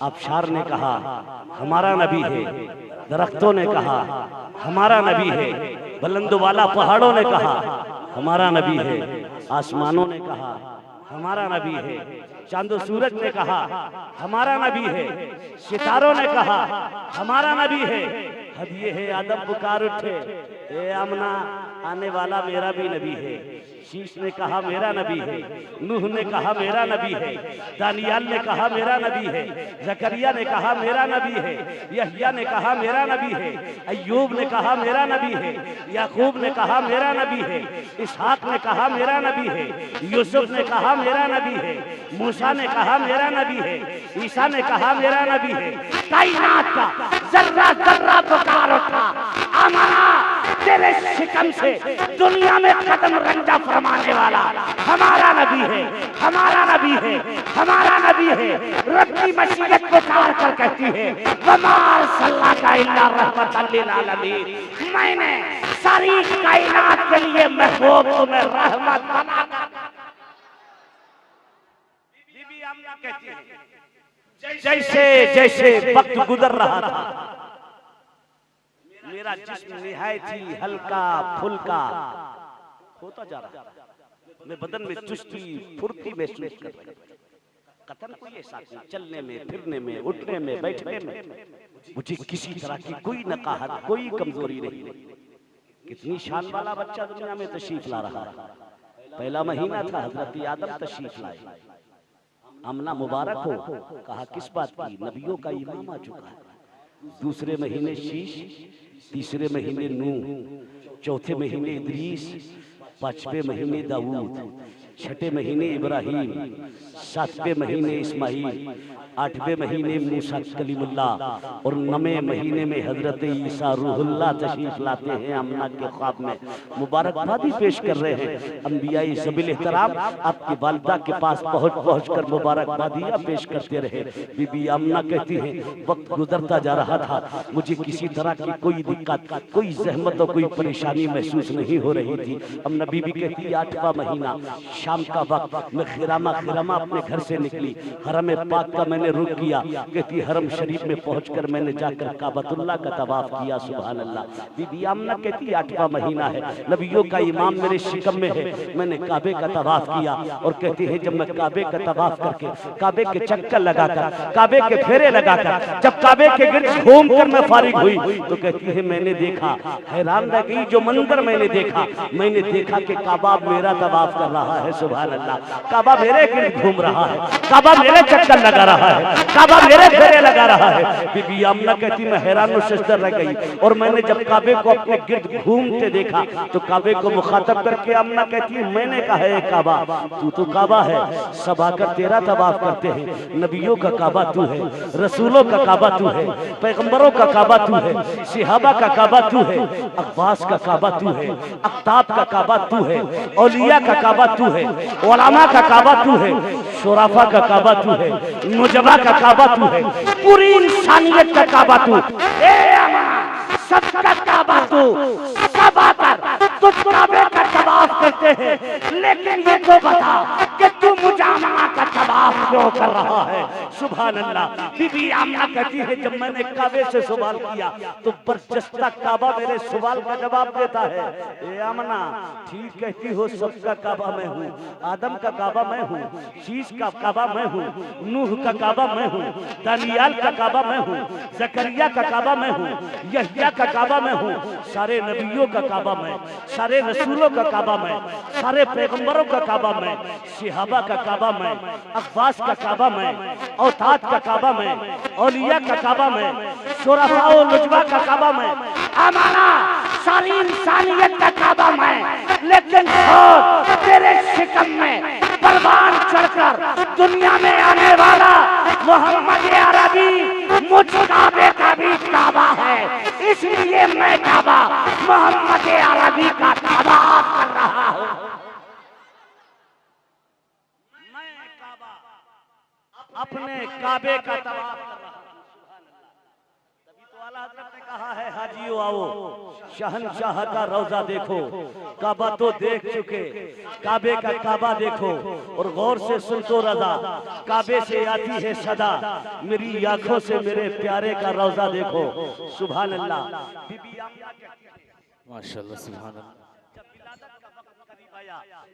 आबशार ने कहा हमारा नबी है, दरख्तों ने कहा हमारा नबी है, बुलंदों वाला पहाड़ों ने कहा हमारा नबी है, आसमानों ने कहा हमारा नबी है, चांदो सूरज ने कहा हमारा नबी है, सितारों ने कहा हमारा नबी है। अब ये है आदम पुकार उठे, ए आमना आने वाला मेरा भी नबी है। शीश ने कहा मेरा नबी है, नूह ने कहा मेरा नबी है, दानियाल ने कहा मेरा नबी है, जकरिया ने कहा मेरा नबी है, यहया ने कहा मेरा नबी है, अय्यूब ने कहा मेरा नबी है, याकूब ने कहा मेरा नबी है, इसहाक ने कहा मेरा नबी है, यूसुफ ने कहा मेरा नबी है, मूसा ने कहा मेरा नबी है, ईसा ने कहा मेरा नबी है। कायनात का जर्रा जर्रा पुकार उठा, आमना तेरे शिकम से दुनिया में कदम रंजा फरमाने वाला हमारा नबी है, हमारा नबी है, हमारा नबी है। रब्बी मसीहत पुकार कर कहती है वमार सल्ला का इल्ला रहमतल लिल आलमीन, मैंने सारी कायनात के लिए महबूब तुम्हें रहमत बनाकर। बीबी आमना कहती है जैसे जैसे वक्त गुजर रहा था मेरा जिस्म निहायत ही हल्का फुल्का होता जा रहा, मैं बदन में चुस्ती फुर्ती महसूस कर रहा, कतन कोई ऐसा नहीं, चलने में, फिरने में, उठने में, बैठने में मुझे किसी तरह की कोई नकाहत, कोई कमजोरी नहीं। कितनी शान वाला बच्चा दुनिया में तशरीफ ला रहा है। पहला महीना था, हजरत आदम तशरीफ लाए। आमना मुबारक हो, कहा किस बात की? नबियों का इमाम आ चुका है। दूसरे महीने शीश, तीसरे महीने नूह, चौथे महीने इदरीस, पांचवें महीने दाऊद, छठे महीने इब्राहिम, सातवें महीने इस्माइल, आठवें महीने मूसा कलीमुल्लाह और 9वें महीने में हजरत ईसा रूहुल्लाह तशरीफ लाते हैं। आमना के ख्वाब में मुबारकबादी पेश कर रहे हैं। अंबियाई ज़बील एहतराम आपकी वालिदा के पास पहुँच कर मुबारकबादियाँ पेश करते रहे। बीबी आमना कहती हैं वक्त गुजरता जा रहा था, मुझे किसी तरह की कोई दिक्कत, कोई जहमत और कोई परेशानी महसूस नहीं हो रही थी। अम्ना बीबी कहती है 8वां महीना शाम का वक्त, मैं खिरामा अपने घर से निकली, हरम पाक का मैंने रुख किया। कहती हरम शरीफ में पहुंचकर मैंने जाकर काबतुल्लाह का तवाफ किया। सुभान अल्लाह। बीबी आमना कहती 8वां महीना है, नबियों का इमाम मेरे शिकम में है, मैंने काबे का तवाफ किया। और कहती है जब मैं काबे का तवाफ करके, काबे के चक्कर लगाकर, काबे के फेरे लगाकर, जब काबे के गिर्द घूम कर मैं फारिग हुई तो कहती है मैंने देखा, हैरान रह गई जो मंजर मैंने देखा कि काबा मेरा तवाफ कर रहा है। सुभान अल्लाह। काबा मेरे गिर्द घूम रहा है, काबा मेरे चक्कर लगा रहा है, काबा मेरे फेरे लगा रहा है। बीबी आमना कहती मैं हैरान और शर्मसार रह गई, और मैंने जब काबे को अपने गिर्द घूमते देखा तो काबे को मुखातब करके आमना कहती है मैंने कहा है काबा तू तो काबा है, सब आकर तेरा तवाफ करते हैं। नबियों का काबा तू है, रसूलों का काबा तू है, पैगंबरों का काबा तू है, सिहाबा का काबा तू है, अब्बास का काबा तू है, अख्ताब का काबा तू है, औलिया का काबा तू है, उलमा का काबा तू है, शुराफा का काबा तू है, नुजबा का काबा तू है, पूरी इंसानियत का काबा तू। ए अमा सबका काबा तू, सब आकर तो काबे का तवाफ करते हैं, लेकिन ये तो बता कि तू मुजामा का तवाफ क्यों कर रहा है? सुभान अल्लाह। बीबी आमना कहती है जब मैंने काबे से सवाल किया तो बरजस्ता काबा मेरे सवाल का जवाब देता है। ए आमना ठीक कहती हो, सबका काबा मैं हूँ, आदम का काबा मैं हूँ, शीश का काबा मैं हूँ, नूह का काबा मैं हूँ, दानियाल का काबा मैं हूँ, जकरिया का काबा मैं हूँ, यहया का काबा मैं हूँ, सारे नबियों का काबा मैं, सारे रसूलों का काबा मैं, सारे पैगंबरों का काबा मैं, सिहाबा का काबा मैं, अब्बास का काबा मैं, औताद का काबा मैं, औलिया का काबा मैं, शुराफा और नुजबा का काबा मैं, हमारा सारी इंसानियत का काबा मैं। लेकिन तेरे शिकम में परवान चढ़कर दुनिया में आने वाला मोहम्मद अरबी मुझ काबे का भी काबा है, इसलिए मैं काबा मोहम्मद अरबी का काबा कर रहा हूँ। मैं काबा अपने काबे का तवाफ कर रहा हूँ। तभी तो आला हज़रत ने कहा है हाजियो आओ शहनशाह का रोजा देखो, काबा तो देख चुके, काबे का काबा देखो और गौर से सुन तो रजा, काबे से आती है सदा, मेरी आंखों से मेरे प्यारे का रोजा देखो। सुभान अल्लाह। बीबी आमना कहती है माशाअल्लाह सुभान अल्लाह।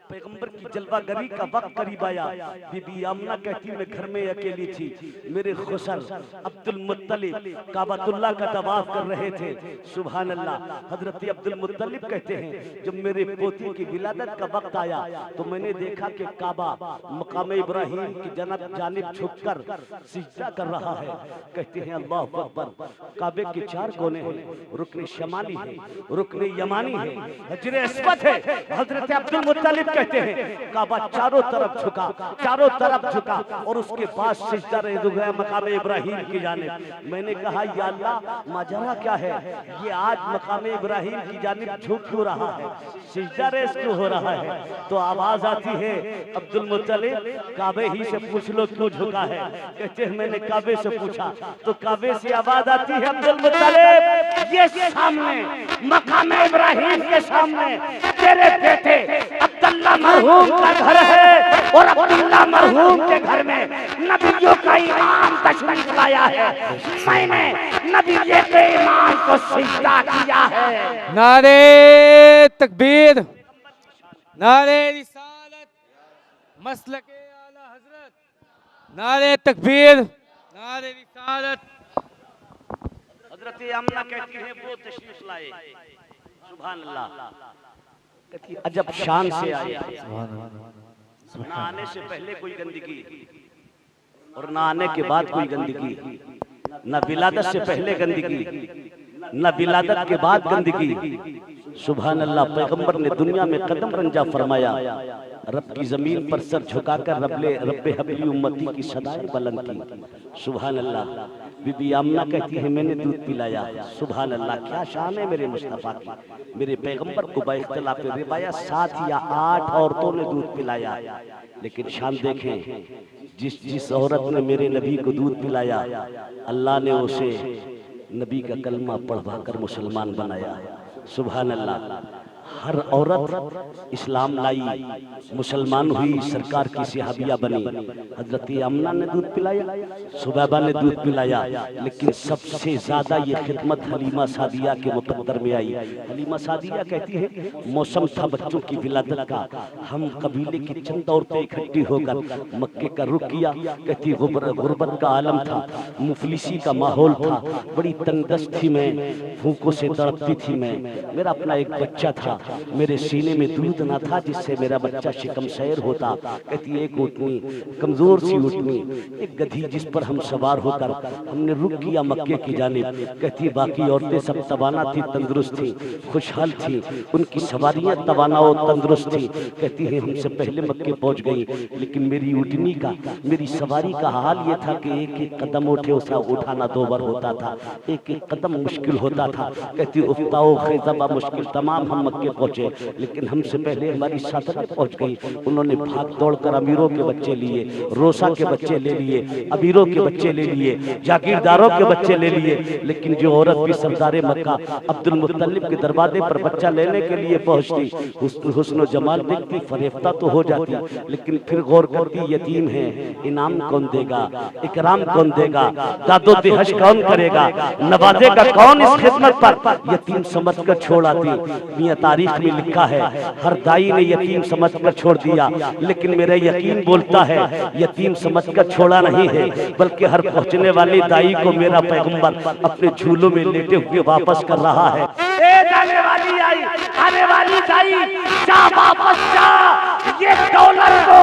पैगंबर की जलवागरी का वक्त करीब आया। बीबी आमना कहती मैं घर में अकेली थी, मेरे खुसर अब्दुल मुत्तलिब काबतुल्लाह का तवाफ कर रहे थे। सुभान अल्लाह। हजरत अब्दुल मुत्तलिब कहते हैं जब मेरे पोती की विलादत का वक्त आया तो मैंने देखा कि काबा मकाम इब्राहिम की जानिब झुककर सिजदा कर रहा है। कहते हैं अल्लाह अकबर। काबे के चार कोने हैं, रुकने शमाली है, रुकने यमानी है, हजरे अस्वद है। हजरत अब्दुल मुत्तलिब कहते हैं काबा चारों तरफ झुका, चारों तरफ झुका और उसके बाद सिजदा रह मकाम इब्राहिम की जानिब। मैंने कहा या अल्लाह माजरा क्या है, ये आज मकाम इब्राहिम की जानिब झुक क्यों रहा है, सिजदा रेस क्यों हो रहा है? तो आवाज आती है अब्दुल मुत्तलिब काबे ही से पूछ लो क्यों झुका है। कहते हैं मैंने काबे से पूछा तो काबे से आवाज आती है अब्दुल मुत्तलिब ये सामने मकाम इब्राहिम के सामने तेरे बेटे अब्दुल्ला मरहूम का घर है और अब्दुल्ला मरहूम के घर में नबियों का इमाम तशरीफ लाया है। मैंने नबी के इमाम को सिजदा किया है। नारे तकबीर, नारे रिसालत, मसलके आला हजरत, नारे तकबीर, नारे रिसालत। हजरत आमना कहती है वो तशरीफ लाए। सुभान अल्लाह। अजब शान से आए, ना आने से पहले कोई गंदगी और ना आने के बाद कोई गंदगी, ना विलादत से पहले गंदगी, ना विलादत के बाद गंदगी। सुभान अल्लाह। पैगंबर ने दुनिया में कदम रंजा फरमाया, रब की जमीन पर सर झुकाकर रब्बे हबली उम्मती की सदाएं बुलंद की। सुभान अल्लाह। बीबी आमना कहती है मैंने दूध पिलाया। सुभान अल्लाह। क्या शान है मेरे मुस्तफा की। मेरे पैगंबर को बाइख्तिलाफ रिवायत 7 या 8 औरतों ने दूध पिलाया, लेकिन शान देखें जिस औरत ने मेरे नबी को दूध पिलाया अल्लाह ने उसे नबी का कलमा पढ़वा कर मुसलमान बनाया। सुभान अल्लाह। हर औरत इस्लाम लाई, मुसलमान हुई, सरकार की सिहाबिया बनी। हजरत आमना ने दूध पिलाया, सुबैबा ने दूध पिलाया, लेकिन सबसे ज्यादा ये खिदमत हलीमा सादिया के मुकद्दर में आई। हलीमा सादिया कहती है मौसम था बच्चों की विलादत का, हम कबीले की चंद औरतें इकट्ठी होकर मक्के का रुख किया। कहती गुर्बत का आलम था, मुफलिसी का माहौल था, बड़ी तंगदस्त थी मैं, भूखों से तड़पती थी मैं। मेरा अपना एक बच्चा था, मेरे सीने में दूध ना था जिससे मेरा बच्चा शिकम शैर होता। कहती एक ऊँटनी, कमजोर सी ऊँटनी, एक गधी जिस पर हम सवार होकर हमने रुक किया मक्के की जानिब। कहती बाकी औरतें सब तवाना थी, तंदुरुस्त थी, खुशहाल थी, उनकी सवारियां तवाना और तंदुरुस्त थी। कहती है हमसे पहले मक्के पहुंच गई, लेकिन मेरी ऊँटनी का, मेरी सवारी का हाल ये था कि एक एक कदम उठे उसे उठाना 2 बार होता था, एक एक कदम मुश्किल होता था। कहती उफ्ताओ खैज़बा मुश्किल तमाम हम मक्के पहुंचे, लेकिन हमसे पहले हमारी साथने पहुंच गई। उन्होंने भाग दौड़ कर अमीरों के बच्चे लिए, रोसा के बच्चे ले लिए, अमीरों के बच्चे ले लिए, जागीरदारों के बच्चे ले लिए। लेकिन जो औरत भी सरदारे मक्का अब्दुल मुत्तलिब के दरवाजे पर बच्चा लेने के लिए पहुंचती, हुस्न जमाल देखती, फरेफ्ता तो हो जाती, लेकिन फिर गौर करती यतीम है, इनाम कौन देगा, इकराम कौन देगा, दादो दिहश कौन करेगा, नवाजेगा कौन इस खिदमत पर। यतीम समझ कर छोड़ आती। मियां तारीख में लिखा है हर दाई ने यतीम समझ कर छोड़ दिया, लेकिन मेरा यकीन बोलता है यतीम समझ कर छोड़ा नहीं है, बल्कि हर पहुंचने वाली दाई को मेरा पैगंबर अपने झूलों में लेटे हुए वापस कर रहा है। जाने वाली आई, आने वाली दाई, जा वापस जा, ये डॉलर को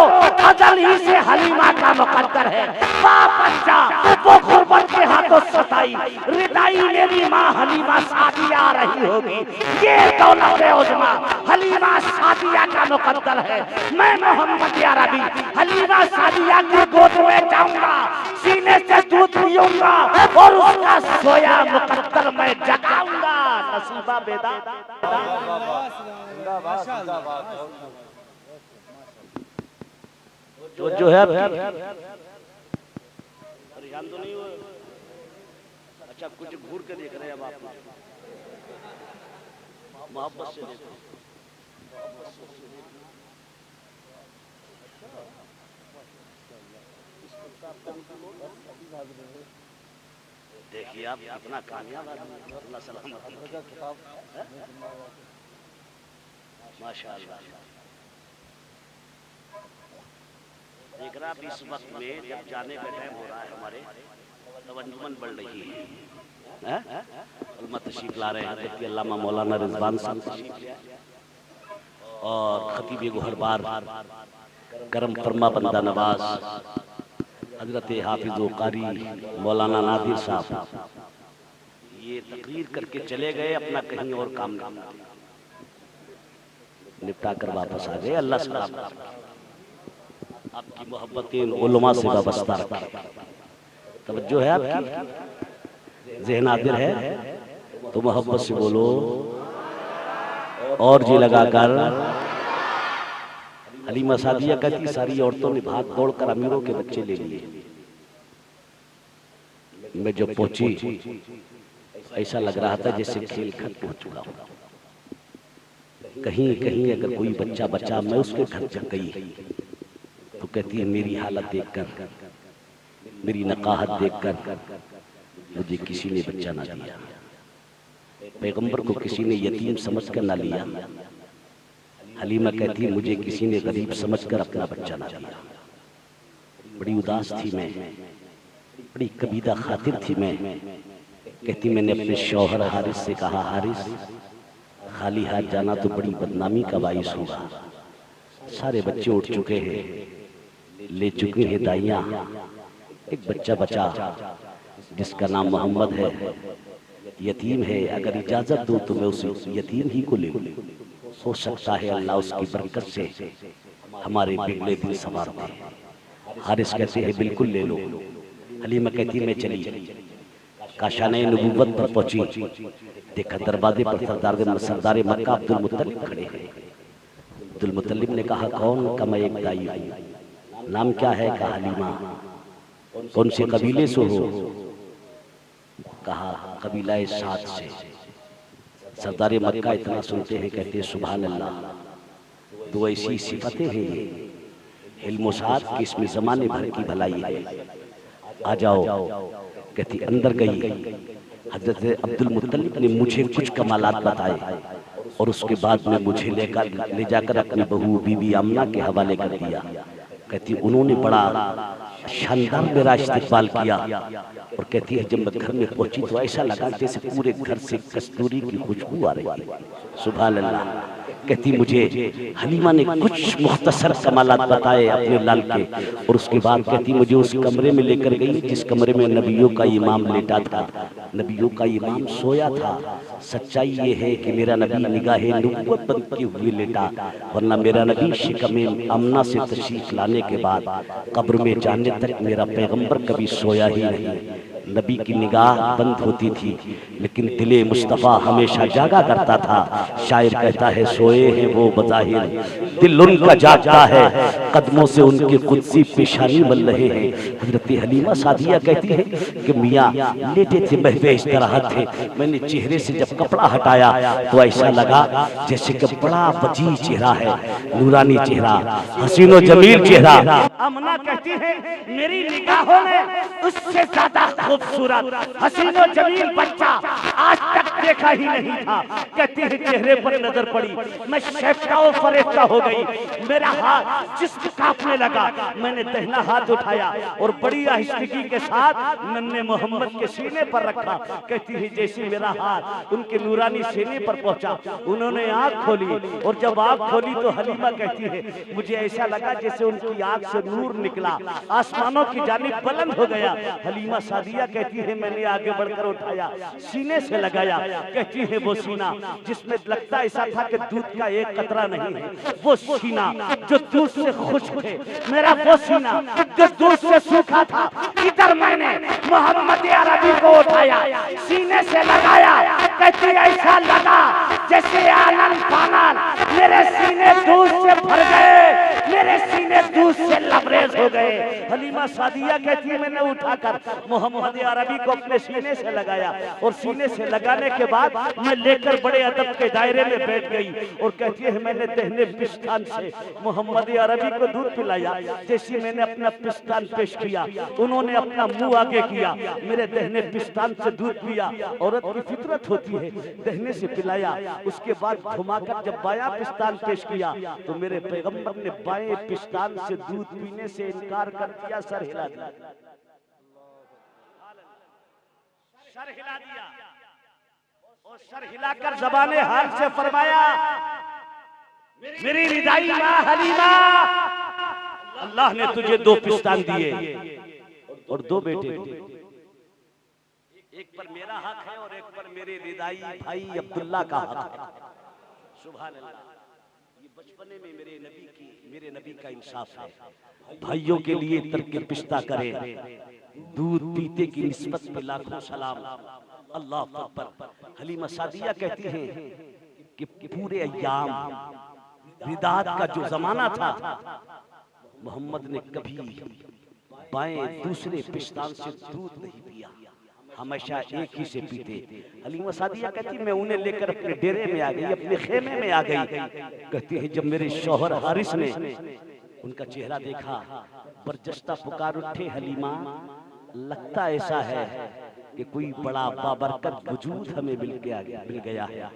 अजल ही से हलीमा का मुकद्दर है, वापस जा। वो गुर्बत के हाथों सताई रिदाई मेरी माँ हलीमा सादिया आ रही होगी, ये दौलत उजमा हलीमा सादिया का मुकद्दर है। मैं मोहम्मद अरबी हलीमा सादिया की गोद में जाऊंगा, सीने से दूध पीऊंगा और उसका सोया मुकद्दर मैं जगाऊंगा। नसीबा बेदा तो जो है अच्छा कुछ घूर के देख रहे हैं अब आप मोहब्बत से देखो। देखिए आप कितना कामयाब आदमी, अल्लाह सलामत माशाअल्लाह। देख रहा आप इस वक्त में जब जाने का टाइम हो रहा है हमारे, तब अंजुमन बढ़ रही है, उलमा तशरीफ ला रहे हैं, जबकि अल्लामा मौलाना रिजवान साहब तशरीफ ले आए और खतीब गोहरबार करम फरमा बंदा नवाज हजरत हाफिज कारी मौलाना नादिर साहब ये तकरीर करके चले गए, अपना कहीं और काम निपटा कर वापस आ गए। अल्लाह से आपकी मोहब्बतें उलमा से वाबस्ता रखे। तवज्जो है आपकी, ज़हन हाजिर है तो मोहब्बत से बोलो और जी लगाकर। हलीमा सादिया कहती सारी औरतों ने भाग दौड़ कर अमीरों के बच्चे ले लिए। मैं जब पहुंची ऐसा लग रहा था जैसे खेल खत्म हो चुका हो। कहीं कहीं अगर कोई बच्चा बचा, मैं उसके घर जग गई तो कहती है मेरी हालत देखकर, मेरी नकाहत देखकर मुझे किसी ने बच्चा ना दिया, पैगंबर को किसी ने यतीम समझकर ना लिया। हलीमा कहती है मुझे किसी ने गरीब समझकर अपना बच्चा ना दिया। बड़ी उदास थी मैं, बड़ी कबीदा खातिर थी मैं। कहती मैंने अपने शौहर हारिस से कहा, हारिस खाली हाथ जाना तो बड़ी बदनामी का बाइस होगा। सारे बच्चे उठ चुके हैं, ले चुकी हैं दाइयाँ, एक बच्चा बचा जिसका नाम मोहम्मद है, यतीम है। अगर इजाजत दो तो मैं उस यतीम ही को ले लूं। हो सकता है अल्लाह उसकी बरकत से हमारे बिगड़े दिन संवार दे। हारिस कहते हैं बिल्कुल ले लो। हलीमा कहती मैं चली, काशाने नबूवत पर पहुंची, देखा दरवाजे पर सरदार मक्का अब्दुल मुत्तलिब खड़े हैं। अब्दुल मुत्तलिब ने कहा कौन? का मैं एक दाई हूं। नाम क्या है? कहा हलीमा। कौन से कबीले से हो? कहा कबीला साद से। सरदार मक्का इतना सुनते हैं कहते सुभान अल्लाह। तो ऐसी सिफतें हैं हिल्मोसाद की, इसमें जमाने भर की भलाई है। आ जाओ। कहती अंदर गई। हजरत अब्दुल मुत्तलिब ने मुझे कुछ कमालात बताए और उसके बाद में मुझे ले जाकर अपनी बहू बीबी आमना के हवाले कर दिया। कहती उन्होंने बड़ा शानदार मेरा इस्तेकबाल किया। और कहती है जब मैं घर में पहुंची तो ऐसा लगा जैसे पूरे घर से कस्तूरी की खुशबू आ रही है। सुभान अल्लाह। कहती मुझे हलीमा ने कुछ मुख्तसर कमालात बताए अपने लाल के, और उसके बाद कहती मुझे उस कमरे में लेकर गई जिस कमरे में नबियों का इमाम लेटा था, नबियों का इमाम सोया था। सच्चाई ये है कि मेरा नबी निगाहे नुबुव्वत बंद किए हुए लेटा, वरना मेरा नबी शिकमे अमना से तशरीफ लाने के बाद कब्र में जाने तक मेरा पैगंबर कभी सोया ही नहीं। नबी की निगाह बंद होती थी लेकिन दिले मुस्तफ़ा हमेशा जागा करता था। शायर कहता है सोए हैं वो बज़ाहिर, दिल उनका जागता है, कदमों से उनके कुदसी पेशानी बन रहे हैं। हजरत हलीमा सादिया कहती है कि मियाँ लेटे थे, बहवे इस तरह थे, मैंने चेहरे से जब कपड़ा हटाया तो ऐसा लगा जैसे कि बड़ा वजी चेहरा है, नूरानी चेहरा, हसीनो जमील चेहरा। अमना कहती है मेरी निगाहों में उससे ज्यादा खूबसूरत हसीनो जमील बच्चा आज तक देखा ही नहीं था। कहती है चेहरे पर नजर पड़ी, मैं शेफ्ता और फरेफ्ता हो गई, मेरा हाथ जिस्म कांपने लगा। मैंने दहना हाथ उठाया और बड़ी आहिस्तगी के साथ नन्हे मोहम्मद के सीने पर रखा। कहती है जैसे मेरा हाथ उनके नूरानी सीने पर पहुंचा, उन्होंने आंख खोली, और जब आंख खोली तो हलीमा कहती है मुझे ऐसा लगा जैसे उनकी आंख से नूर निकला, आसमानों की जानिब बुलंद हो गया। हलीमा सादिया कहती है मैंने आगे बढ़कर उठाया, सीने से लगाया। कहती है वो सीना जिसमें लगता ऐसा था कि दूध का एक कतरा नहीं है, वो सीना जो दूध से खुश्क है, मेरा वो सीना जो दूध से सूखा था। इधर मैंने मोहम्मद अरबी को उठाया, सीने से लगाया। कहती ऐसा लगा जैसे आनन फानन मेरे सीने दूध से भर गए, मेरे सीने दूध से लबरेज हो गए। हलीमा सादिया कहती है मैंने उठाकर मोहम्मद अरबी को अपने सीने से लगाया, और सीने से लगाने के बाद मैं लेकर बड़े अदब के दायरे में बैठ गई, और कहती है मैंने दहने पिस्तान से मोहम्मद अरबी को दूध पिलाया। जैसे मैंने अपना पिस्तान पेश किया, उन्होंने अपना मुंह आगे किया, मेरे दहने पिस्तान से दूध पिया। औरत की फितरत होती है, दहने से पिलाया। उसके बाद घुमाकर जब बायां पिस्तान पेश किया तो मेरे पैगंबर ने बाएं पिस्तान से दूध पीने से इनकार कर दिया, सर हिला दिया, सर हिला दिया, और सर हिलाकर ज़बाने हाल से फरमाया मेरी रिदाई माँ हलीमा, अल्लाह ने तुझे दो पिस्तान दिए और दो बेटे दिए, एक पर मेरा हक है और एक पर मेरे रिदाई भाई अब्दुल्ला का हक है। सुभान अल्लाह। ये बचपने में मेरे नबी का इंसाफ है। भाइयों के लिए तर्क पिस्ता करें, दूध पीते की निस्बत पे लाखों सलाम, अल्लाह अकबर। हलीमा सादिया कहती हैं कि पूरे अय्याम रिदात का जो जमाना था, मोहम्मद ने कभी बाएं दूसरे पिस्तान से दूध नहीं पिया, हमेशा एक ही से पीते। हलीमा सादिया कहती मैं उन्हें लेकर अपने डेरे में आ गई, अपने खेमे में आ गई। कहती है जब मेरे शौहर हारिस ने उनका चेहरा देखा, बरजस्ता पुकार उठे हलीमा, लगता ऐसा है कि कोई बड़ा बाबरकत वजूद हमें मिल गया है,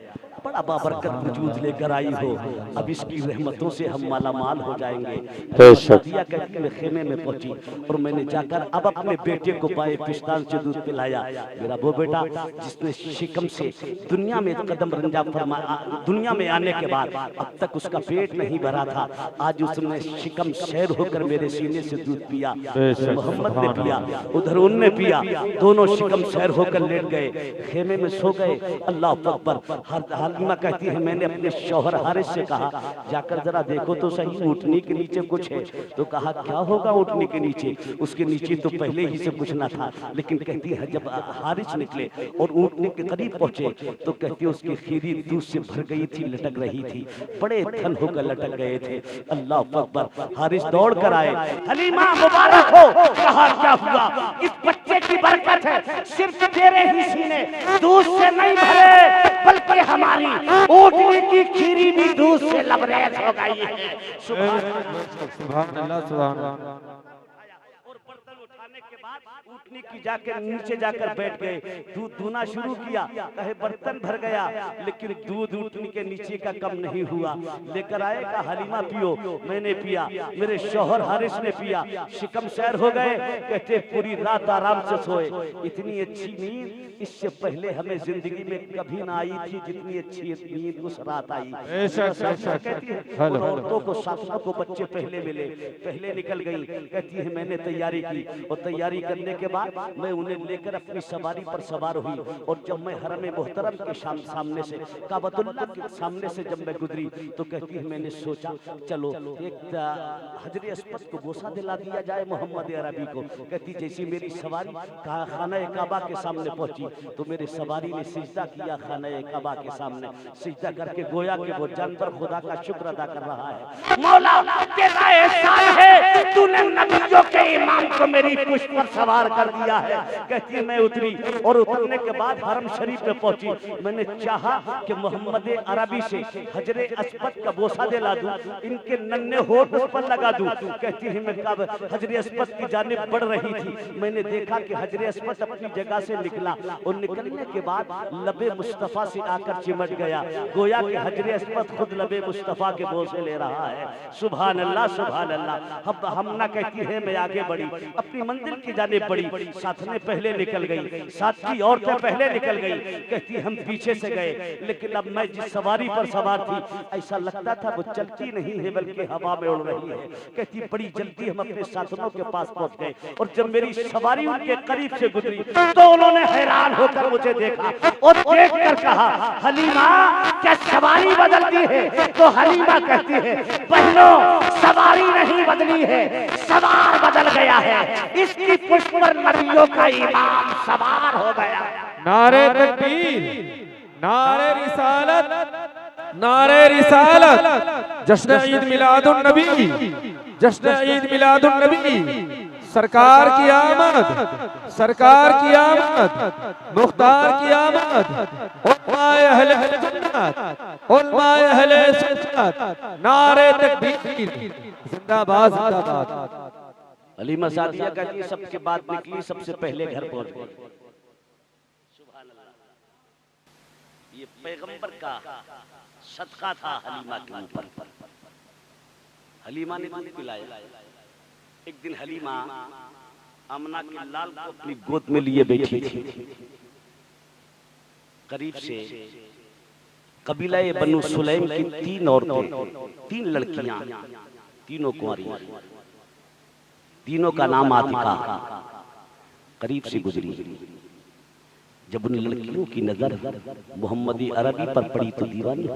बड़ा बाबरकत वजूद लेकर आई हो, अब इसकी रहमतों से हम मालामाल हो जाएंगे। सादिया कहती मैं खेमे में पहुंची और मैंने जाकर अब अपने बेटे को बाएं पिस्तान से दूध पिलाया। मेरा वो बेटा जिसने शिकम से दुनिया में कदम रंजा फरमाया, दुनिया में आने के बाद अब तक उसका पेट नहीं भरा था, आज उसने शिकम शहर होकर मेरे सीने से दूध पिया। मोहम्मद ने पिया, उधर उनने पिया, दोनों शिकम शहर होकर लेट गए, खेमे में सो गए। अल्लाह अकबर। हलीमा कहती है मैंने अपने शौहर हारिस से कहा जाकर जरा देखो तो सही ऊँटनी के नीचे कुछ है। तो कहा क्या होगा ऊँटनी के नीचे, उसके नीचे तो पहले ही से कुछ ना था। लेकिन कहती है जब हारिस निकले और ऊँटनी के करीब पहुंचे तो कहती है उसकी खीरी दूध से भर गई थी, लटक रही थी, बड़े थन होकर लटक गए थे। अल्लाह अकबर। हारिस दौड़ कर आए, हलीमा मुबारक हो। कहा क्या हुआ? इस बच्चे की बरकत है, सिर्फ तेरे ही सीने दूध से नहीं भरे बल्कि हमारी ऊँटनी की खीरी भी दूध से लबरेज हो गई है। सुभान अल्लाह, सुभान अल्लाह। और बर्तन उठाने के ऊँटनी की जाकर नीचे जाकर बैठ गए, दूध दूना शुरू किया, कहे बर्तन भर गया, लेकिन दूध ऊँटनी के नीचे का कम नहीं हुआ। लेकर आए, कहा हलीमा पियो, मैंने पिया, मेरे शौहर हारिस ने पिया, शिकम सैर हो गए। कहते पूरी रात आराम से सोए। इतनी अच्छी नींद इससे पहले हमें जिंदगी में कभी ना आई थी जितनी अच्छी नींद उस रात आई। कहती है औरतों को, सासुओं को बच्चे पहले मिले, पहले निकल गई। कहती है मैंने तैयारी की और तैयारी करने के बाद मैं उन्हें लेकर अपनी सवारी पर सवार हुई। और जब मैं हरम मोहतरम के सामने से, काबतुल्लाह के सामने से जब मैं गुजरी, तो कहती है मैंने सोचा चलो एक हजरे अस्पत को गोसा दिला दिया जाए मोहम्मद अरबी को। कहती जैसी मेरी सवारी खाना काबा के सामने पहुंची, तो मेरे सवारी ने सिजदा किया खाना काबा के सामने। सिजदा करके गोया कि वो जानवर खुदा का शुक्र अदा कर रहा है। मौला तेरा एहसान है, तूने नबियों के इमाम को मेरी पुष्प पर सवार कर दिया है। कहती है मैं उतरी और उतरने के बाद हरम शरीफ में पहुंची। मैंने चाहा कि मोहम्मद अरबी से हजरे अस्पत का बोसा दिला दूं, इनके नन्हे होठ उस पर लगा दूं। कहती है मैं कब हजरे अस्पत की जानिब बढ़ रही थी, मैंने देखा कि हजरे अस्पत अपनी जगह से निकला और निकलने के बाद लबे मुस्तफा से आकर चिमट गया, गोया कि हजरे अस्पत खुद लबे मुस्तफा के बोसे ले रहा है। सुभान अल्लाह, सुभान अल्लाह। अब हम ना कहती है मैं आगे बढ़ी, अपनी मंजिल की जानिब बढ़ी, साथ में पहले निकल गई, साथ की औरतें पहले निकल गई। कहती हम पीछे से गए, लेकिन अब मैं जिस सवारी पर सवार थी ऐसा लगता था वो चलती नहीं है बल्कि हवा में उड़ रही है। कहती बड़ी जल्दी हम अपने साथियों के पास पहुंच गए और जब मेरी सवारी उनके करीब से गुजरी तो उन्होंने हैरान होकर मुझे देखा और देखकर कहा हलीमा क्या सवारी बदल दी है? तो हलीमा कहती है बहनों सवारी नहीं बदली है, सवार बदल गया है। इसकी पुष्प पर नबियों का इमाम सवार हो गया। नारे तकबीर, नारे रिसालत, नारे रिसालत, जश्न ईद मिलादुन नबी, जश्न ईद मिलादुन नबी। सरकार की आमद, सरकार की आमद, मुख्तार की आमद, उलमाए अहले सुन्नत, उलमाए अहले सुन्नत, नारे तकबीर, जिंदाबाद जिंदाबाद। हलीमा सादिया कहती है सबके बाद निकली, सबसे पहले घर पहुंच गई। ये पैगंबर का सदका था हलीमा के ऊपर। हलीमा ने दूध पिलाया। एक दिन हलीमा आमना के लाल को अपनी गोद में लिए बैठी थी। करीब से कबीला बनु सुलैम की 3 औरतें, 3 लड़कियां, तीनों कुंवारी, तीनों का नाम आतिका, करीब से गुजरी। जब उन लड़कियों की नजर मोहम्मदी अरबी पर पड़ी तो दीवानी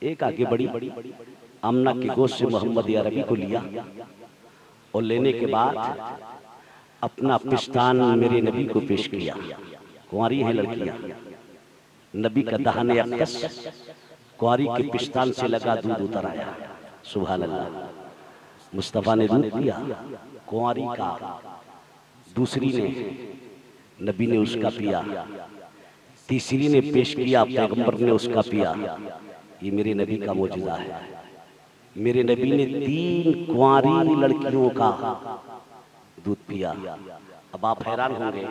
एक आगे बढ़ी, आमना की गोद से मोहम्मदी अरबी को लिया और लेने के बाद अपना पिस्तान मेरे नबी को पेश किया। कुंवारी है लड़कियां, नबी का दहाने अक्कस कुंवारी के पिस्तान से लगा दूध उतर आया। सुभान अल्लाह। मुस्तफा ने दूध पिया, कुंवारी का, दूसरी ने, नबी ने उसका पिया, तीसरी ने पेश किया, पैगंबर ने उसका पिया। ये मेरे नबी का मौजूदा है। मेरे नबी ने 3 कुंवारी लड़कियों का दूध पिया। अब आप हैरान होंगे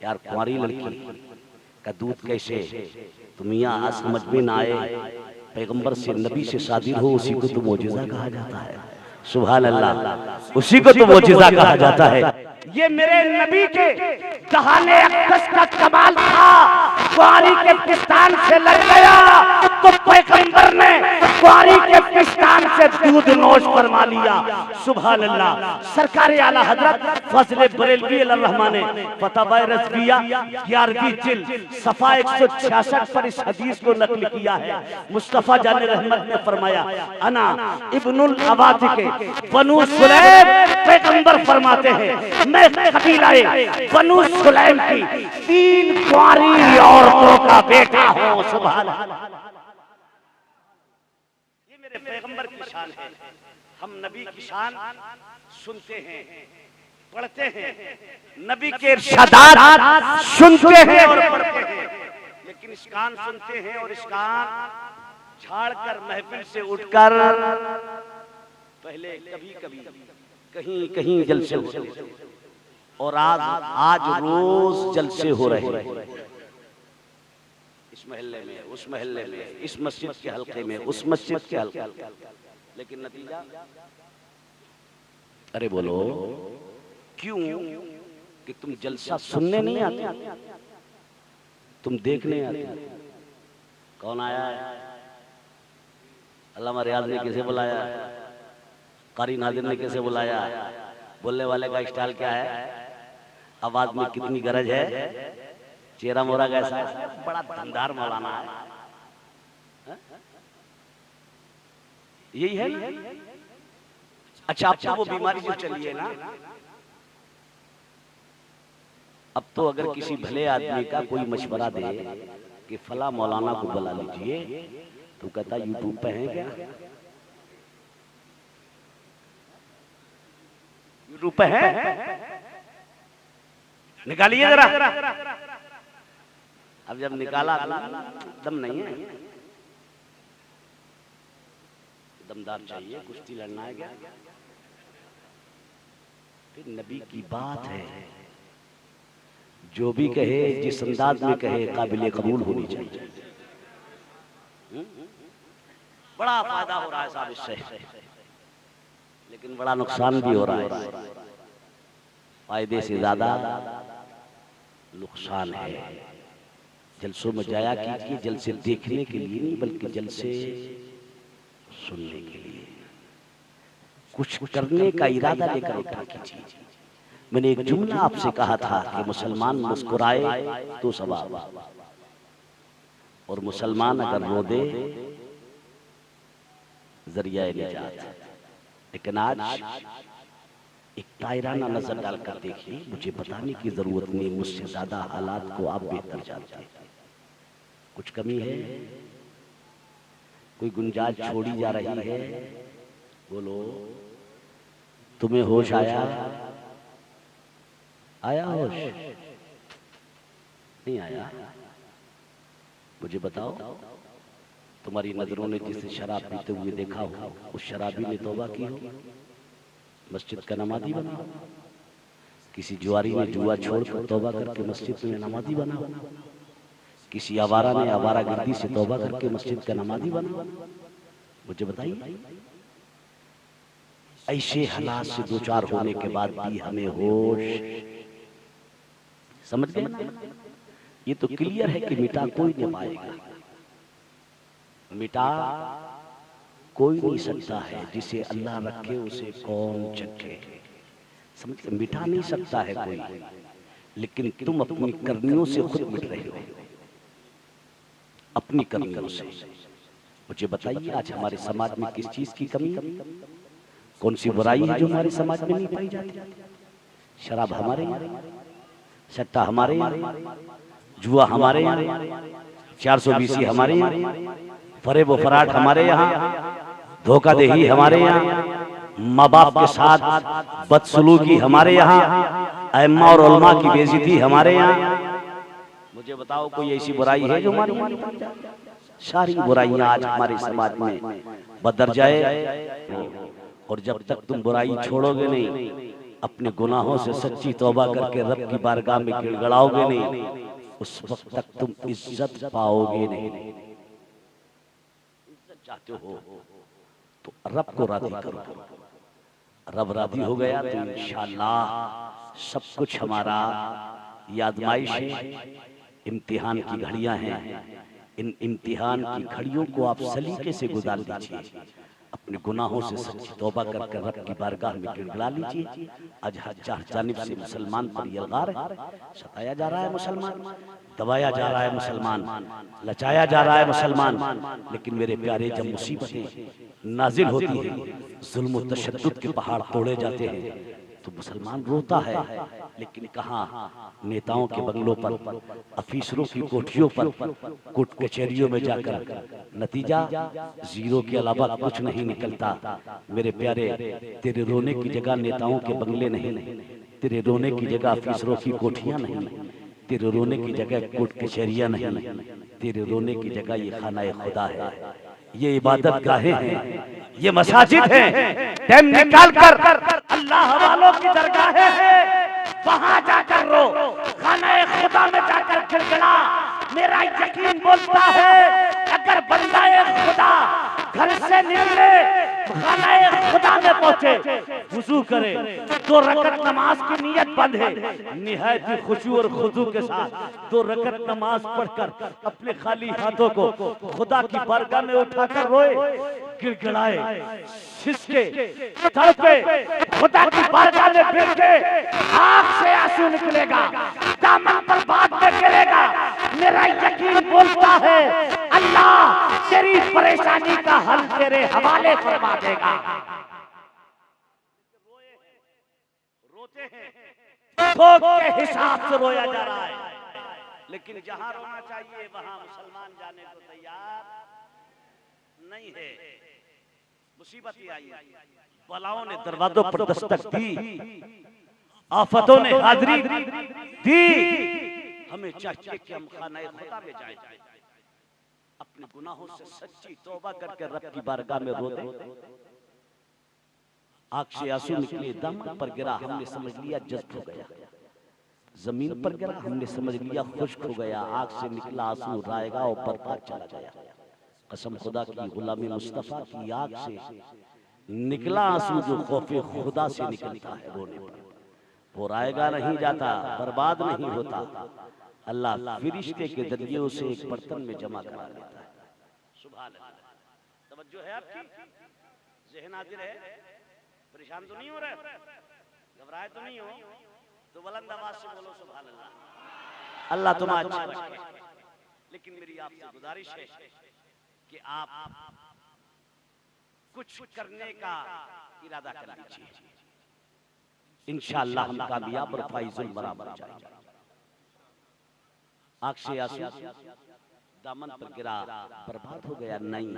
यार कुंवारी लड़की का दूध कैसे? तो मियां आज समझ में ना आए, पैगंबर से, नबी से शादी हो उसी को तो मौजूदा कहा जाता है। सुभान अल्लाह, उसी को तो मौजूदा कहा जाता है। ये मेरे नबी के दहाने अक्कस का कमाल था। कुंवारी के पिस्तान से लग गया तो पैगंबर ने कुंवारी के पिस्तान से दूध नोश फरमा लिया। सुभान अल्लाह। सरकार आला हजरत फजले बरेलवी अलरहमान ने फतवा रज़विया 11वीं जिल्द सफा 166 पर इस हदीस को नकल किया है। मुस्तफा जान रहमत ने फरमाया अना इब्नुल अवाद के बनु सुलैम, पैगंबर फरमाते हैं मैं कबीलाए बनु सुलैम की 3 कुंवारी औरतों का बेटा हूं। सुभान अल्लाह। ये मेरे पैगंबर की शान है। हम नबी की शान सुनते हैं, पढ़ते हैं, नबी के इरशादात सुनते हैं और पढ़ते हैं, लेकिन इस कान सुनते हैं और इस कान झाड़कर महफिल से उठकर पहले कभी कभी कहीं कहीं जलसे होते, और आज रोज जलसे हो रहे हैं, इस महल्ले में, उस महल्ले में, इस मस्जिद के हल्के में, उस मस्जिद के हल्के में, लेकिन नतीजा, अरे बोलो क्यों? कि तुम जलसा सुनने नहीं आते, तुम देखने आते। कौन आया है? अल्लामा रियाज ने कैसे बुलाया, कारी नादिर ने कैसे बुलाया, बोलने वाले का स्टाइल क्या है, आवाज में कितनी गरज है, चेहरा मोरा कैसा है, बड़ा दमदार मौलाना है। यही है ना? अच्छा, अब तो वो बीमारी जो चली है ना, अब तो अगर किसी भले आदमी का कोई मशवरा दे कि फला मौलाना को बुला लीजिए, तो कहता यूट्यूब पे है क्या, यूट्यूब पे है, निकालिए जरा। अब जब निकाला दम नहीं है, दमदार चाहिए, कुश्ती लड़ना है क्या? फिर नबी की बात है, जो भी कहे जिस अंदाज में कहे काबिल कबूल होनी चाहिए। बड़ा फायदा हो रहा है साहब इससे, लेकिन बड़ा नुकसान भी हो रहा है। फायदे से ज्यादा नुकसान है। जलसों में जाया कीजिए, जलसे देखने के लिए नहीं बल्कि जलसे सुनने के लिए, कुछ करने का इरादा लेकर उठा कीजिए। मैंने एक जुमला आपसे कहा था कि मुसलमान मुस्कुराए तो सवाब, और मुसलमान अगर रो दे जरिया निजात। लेकिन आज एक तायराना नजर डालकर देखिए, मुझे बताने की जरूरत नहीं, मुझसे ज्यादा हालात को आप बेहतर जानते हैं। कुछ कमी है, कोई गुंजाइश छोड़ी जा रही है, बोलो तुम्हें होश आया? आया होश? नहीं आया? मुझे बताओ, तुम्हारी नजरों ने जिसे शराब पीते हुए देखा हो, उस शराबी ने तौबा की हो, मस्जिद का नमाजी बना? किसी जुआरी ने जुआ छोड़कर तौबा करके मस्जिद में नमाजी बना? किसी आवारा ने आवारागर्दी से तौबा करके मस्जिद का नमाजी बना? मुझे बताइए। ऐसे हालात से दो चार होने के बाद भी हमें होश, समझ गए ना? ये तो क्लियर है कि मिटा कोई नहीं पाएगा, मिटा कोई नहीं सकता है, जिसे अल्लाह रखे उसे कौन चखे। समझ, मिटा नहीं सकता है कोई, लेकिन तुम अपनी करनियों से खुद मिट रहे हो, अपनी करनियों से। मुझे बताइए, आज हमारे समाज में किस चीज की कमी है? कौन सी बुराई है जो हमारे समाज में नहीं पाई जाती? शराब हमारे यहाँ, सट्टा हमारे यहाँ, जुआ हमारे यहाँ, 420 हमारे यहाँ, फरेब फराट हमारे यहाँ, धोखाधड़ी हमारे यहाँ, माँ बाप के साथ बदसलूकी हमारे यहाँ, अइम्मा और उलमा की बेइज्जती हमारे यहाँ। मुझे बताओ, कोई ऐसी बुराई है जो हमारे यहाँ? सारी बुराइयां आज हमारे समाज में बदरजाए। और जब तक तुम बुराई छोड़ोगे नहीं, अपने गुनाहों से सच्ची तौबा करके रब की बारगाह में गिड़गड़ाओगे नहीं, उस वक्त तक तुम इज्जत पाओगे नहीं। इज्जत चाहते हो तो रब को राजी करो, रब राजी हो गया तो इंशाअल्लाह सब कुछ हमारा। ये आजमाइश है, इम्तिहान की घड़ियां हैं, इन इम्तिहान की घड़ियों को आप सलीके से गुजार दीजिए, अपने गुनाहों से सच्ची तौबा करके रब की बारगाह में गिड़गिड़ा लीजिए। आज हर जानिब से मुसलमान पर यलगार है, सताया जा रहा है मुसलमान, दबाया जा रहा है मुसलमान, लचाया जा रहा है मुसलमान। लेकिन मेरे प्यारे, जब मुसीबतें नाजिल होती हैं, जुल्म और तशद्दुद के पहाड़ तोड़े जाते हैं, तो मुसलमान रोता है। लेकिन कहाँ, नेताओं के बंगलों पर, अफीसरों की कोठियों पर, कोर्ट कचहरियों में जाकर नतीजा जीरो के अलावा कुछ नहीं निकलता। मेरे प्यारे, तेरे रोने की जगह नेताओं के बंगले नहीं, तेरे रोने की जगह अफीसरों की कोठियां नहीं, तेरे रोने की जगह कोर्ट कचहरियां नहीं, तेरे रोने की जगह ये खाना खुदा है, ये इबादत गाहें हैं, ये मसाजिद हैं। टाइम निकाल कर अल्लाह वालों की दरगाहें हैं, वहां जाकर रो, खाना खुदा में जाकर गिड़गिड़ा। मेरा यकीन बोलता है अगर बंदा खुदा घर से निकले, खाना खुदा में पहुंचे, वुजू करे, 2 रकत नमाज की नियत बंधे, निहायत ही खुशू और खुजू के साथ 2 रकत नमाज पढ़कर अपने खाली हाथों को खुदा की बारगाह में उठाकर रोए, गिड़गिड़ाए, सिसके, तड़पे, खुदा की बारगाह में बिलके, आंख से आंसू निकलेगा, दामन पर बात में गिरेगा। मेरा यकीन बोलता है अल्लाह तेरी परेशानी का हल तेरे हवाले फरमा देगा। रोते हैं भोग के हिसाब से रोया जा रहा है, लेकिन जहां रोना चाहिए वहां मुसलमान जाने को तैयार नहीं है। मुसीबत ही आई, बलाओं ने दरवाजों पर दस्तक दी, आफतों ने हाजिरी दी। हमें चाहिए कि हम खाना खुदा में जाएं, अपने गुनाहों से सच्ची तौबा करके रब की बारगाह में रो दें। आंख से आंसू निकले, दामन पर गिरा, हमने समझ लिया जज्ब हो गया। जमीन पर गिरा, हमने समझ लिया खुश्क हो गया। आंख से निकला आंसू रायगा और बर्बाद चला गया। कसम खुदा की, गुलामी मुस्तफा की आंख से निकला आंसू जो खौफे खुदा से निकलता है रोने पर, वो रायगा नहीं जाता, बर्बाद नहीं होता। अल्लाह फरिश्ते के जरिए उसे एक बर्तन में जमा करा लेता है। सुभान अल्लाह। तवज्जो है आपकी, ज़हन हाजिर है, परेशान तो नहीं हो रहे, घबराए तो नहीं हो, तो बुलंद आवाज से बोलो सुभान अल्लाह। अल्लाह तुम्हारा अच्छा रखे। लेकिन मेरी आपसे गुजारिश है कि आप कुछ करने का इरादा कर लीजिए, इंशाअल्लाह हम कामयाब और फाइजुल बराबर जाएंगे। आंख से आंसू दामन पर गिरा, बर्बाद हो गया नहीं।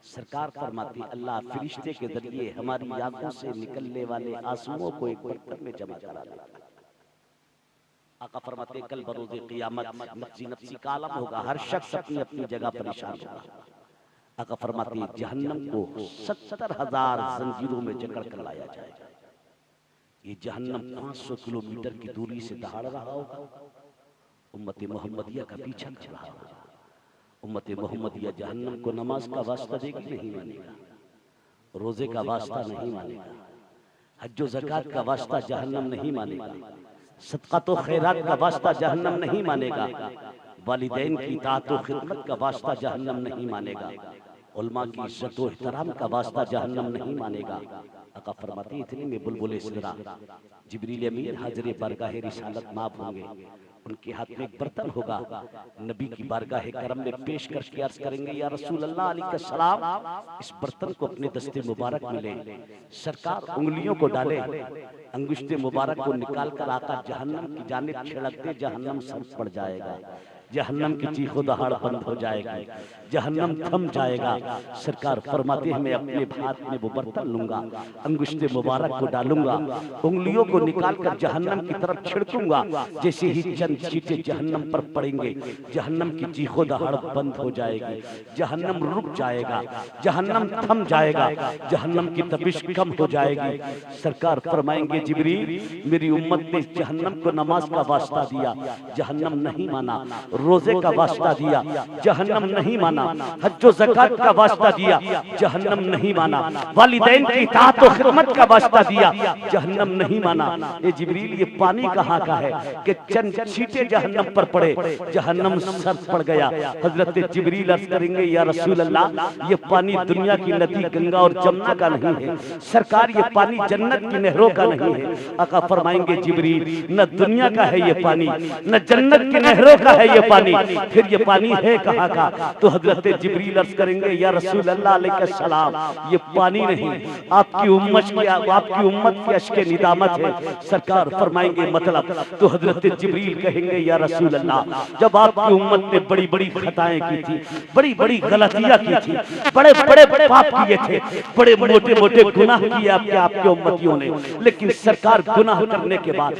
सरकार फरमाती अल्लाह फरिश्ते के जरिए हमारी आंखों से निकलने वाले आंसुओं को एक बर्तन में जमा करा लेता है। आका फरमाते कल बरोज़े क़ियामत नफ्सी नफ्सी का आलम होगा, हर शख्स अपनी अपनी जगह परेशान होगा। आका फरमाते जहन्नम को 70,000 जंजीरों में जकड़ कर लाया जाएगा। ये जहन्नम 500 किलोमीटर की दूरी से दहाड़ रहा होगा, उम्मत मोहम्मदिया का पीछा कर रहा होगा। उम्मत मोहम्मदिया जहन्नम को नमाज का वास्ता देगी नहीं मानेगा, रोजे का वास्ता नहीं मानेगा, हज्जो ज़कात का वास्ता जहन्नम नहीं मानेगा, सदका तो खैरात का वास्ता जहन्नम नहीं मानेगा, वालिदैन की इताअत व खिदमत का वास्ता जहन्नम नहीं मानेगा, उलमा की इज्जत व एहतराम का वास्ता जहन्नम नहीं मानेगा। आका फरमाते इतने में बुलबुल सिदरा जिब्रील अमीन हाज़िर बारगाह रिसालत माफ होंगे, उनके हाथ में एक बर्तन होगा, नबी की बारगाह करम में पेश करके अर्ज करेंगे या रसूल अल्लाह अलैहिस्सलाम, इस बर्तन को अपने दस्ते मुबारक में लें। सरकार उंगलियों को डाले, अंगुष्ठे मुबारक को निकाल कर आका जहन्नम की जानिब छिड़क दे, जहन्नम सर पड़ जाएगा, जहन्नम की चीखो दहाड़ बंद हो जाएगी, जहन्नम थम जाएगा। सरकार फरमाते हैं मैं अपने हाथ में वो बर्तन लूंगा, अंगुष्ठे मुबारक को डालूंगा, उंगलियों को निकाल कर जहन्नम की तरफ छिड़कूंगा। जैसे ही चंद छींटे जहन्नम पर पड़ेंगे, जहन्नम की चीखो दहाड़ बंद हो जाएगी, जहन्नम रुक जाएगा, जहन्नम थम जाएगा, जहन्नम की तपिश कम हो जाएगी। सरकार फरमाएंगे जिब्रील मेरी उम्मत ने जहन्नम को नमाज का वास्ता दिया, जहन्नम नहीं माना, रोजे का वास्ता दिया, जहन्नम नहीं माना, हज्जो ज़कात का वास्ता दिया, जहन्नम नहीं माना, वालिदैन की इताअत व खिदमत का वास्ता दिया, जहन्नम नहीं माना। ये जिब्रील ये पानी कहाँ का है कि चंद छींटे जहन्नम पर पड़े, जहन्नम सर पड़ गया। हजरत जिब्रील अर्ज़ करेंगे या रसूल अल्लाह ये पानी दुनिया की नदी गंगा और जमुना का नहीं है, सरकार ये पानी जन्नत की नहरों का नहीं है। आका फरमाएंगे जिब्रील न दुनिया का है ये पानी, न जन्नत की नहरों का है ये पानी, फिर ये पानी है कहाँ का? तो हजरत जिब्रील अर्ज़ करेंगे या रसूल अल्लाह अलैहिस्सलाम ये पानी नहीं, आपकी उम्मत की अश्के निदामत है। सरकार फरमाएंगे मतलब? तो हजरत जिब्रील कहेंगे या रसूल अल्लाह जब आपकी उम्मत ने बड़ी बड़ी खताएं की थी, बड़ी बड़ी गलतियां की थी, बड़े बड़े पाप किए थे, बड़े मोटे मोटे गुनाह किए आपके उम्मतियों ने, लेकिन सरकार गुनाह करने के बाद,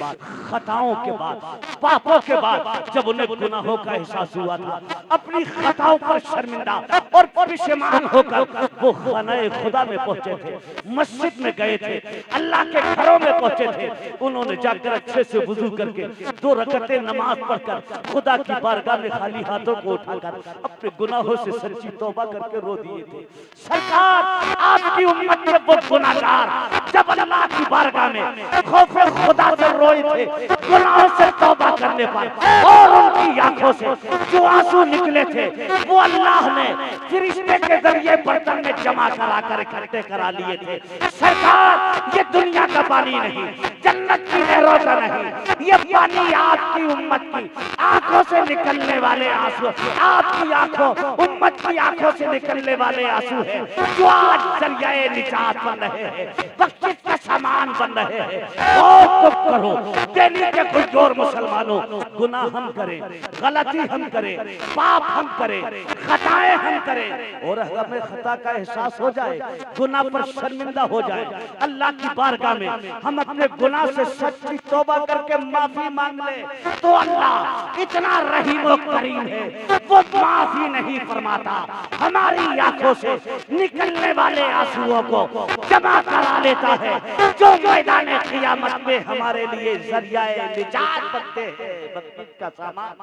खताओं के बाद, पापों के बाद जब उन्हें गुनाहों गुनाहों का एहसास हुआ था, अपनी खताओं पर शर्मिंदा और परेशान होकर वो खाने खुदा में पहुंचे थे, मस्जिद में गए थे, अल्लाह के घरों में पहुंचे थे। उन्होंने जाकर अच्छे से वुजू करके 2 रकअतें नमाज पढ़कर खुदा की बारगाह में खाली हाथों को उठाकर अपने गुनाहों से सच्ची तौबा करके रो दिए थे। सरकार, आपकी उम्मत के वो गुनाहगार जब अल्लाह की बारगाह में खौफे खुदा से रोए थे गुनाहों से तौबा करने पर, और उनकी आंखों से जो आंसू निकले थे वो अल्लाह ने फरिश्ते के जरिए बर्तन में जमा करा कर इकट्ठे करा लिए थे। सरकार, ये दुनिया का पानी नहीं, जन्नत की नहरों का नहीं, ये पानी आपकी उम्मत की आंखों से निकलने वाले आंसू, आपकी आंखों, उम्मत की आंखों से निकलने वाले आंसू है जो आज जरिए निजात बन रहे हैं, बख्शिश का सामान बन रहे हैं। और तुम करो, दिल्ली के खुजोर मुसलमानों, गुनाह हम करें, गलती हम करें, पाप हम करें, खताएं हम करें, और हमें खता का एहसास हो जाए, गुनाह पर शर्मिंदा हो जाए, अल्लाह की बारगाह में हम अपने गुनाह से सच्ची तौबा करके माफी मांग ले, तो अल्लाह इतना रहीम और करीम है, वो माफी नहीं फरमाता, हमारी आंखों से निकलने वाले आंसुओं को जमा करा लेता है, जो मैदान क़ियामत में हमारे लिए जरिया निजात बनते हैं, बख्शिश का सामान।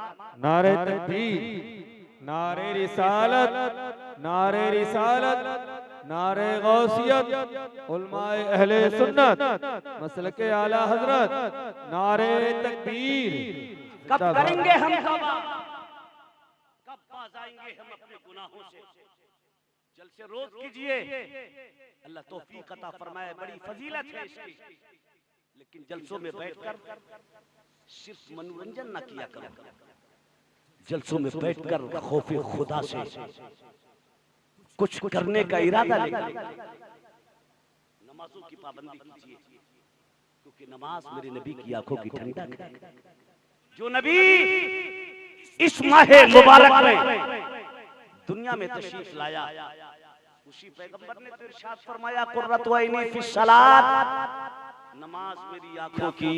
नारे तकबीर, नारे रिसालत, नारे रिसालत, नारे गौसियत, उलमाए अहले सुन्नत, मसलके आला हजरत, नारे तकबीर। कब करेंगे हम तौबा? कब बाज आएंगे हम अपने गुनाहों से? जल से रोज कीजिए, अल्लाह तौफीक अता फरमाए, बड़ी फजीलत है इसकी। लेकिन जलसों में बैठकर सिर्फ मनोरंजन न किया करो, जलसों में बैठकर खौफे खुदा से कुछ करने का इरादा लेकर नमाजों की पाबंदी कीजिए, क्योंकि नमाज मेरे नबी की आंखों की ठंडक है। जो नबी इस माह मुबारक में दुनिया में तशरीफ लाया, उसी पैगंबर ने तो इरशाद फरमाया, कुर्रतु ऐनी फी सलात, नमाज मेरी आंखों की।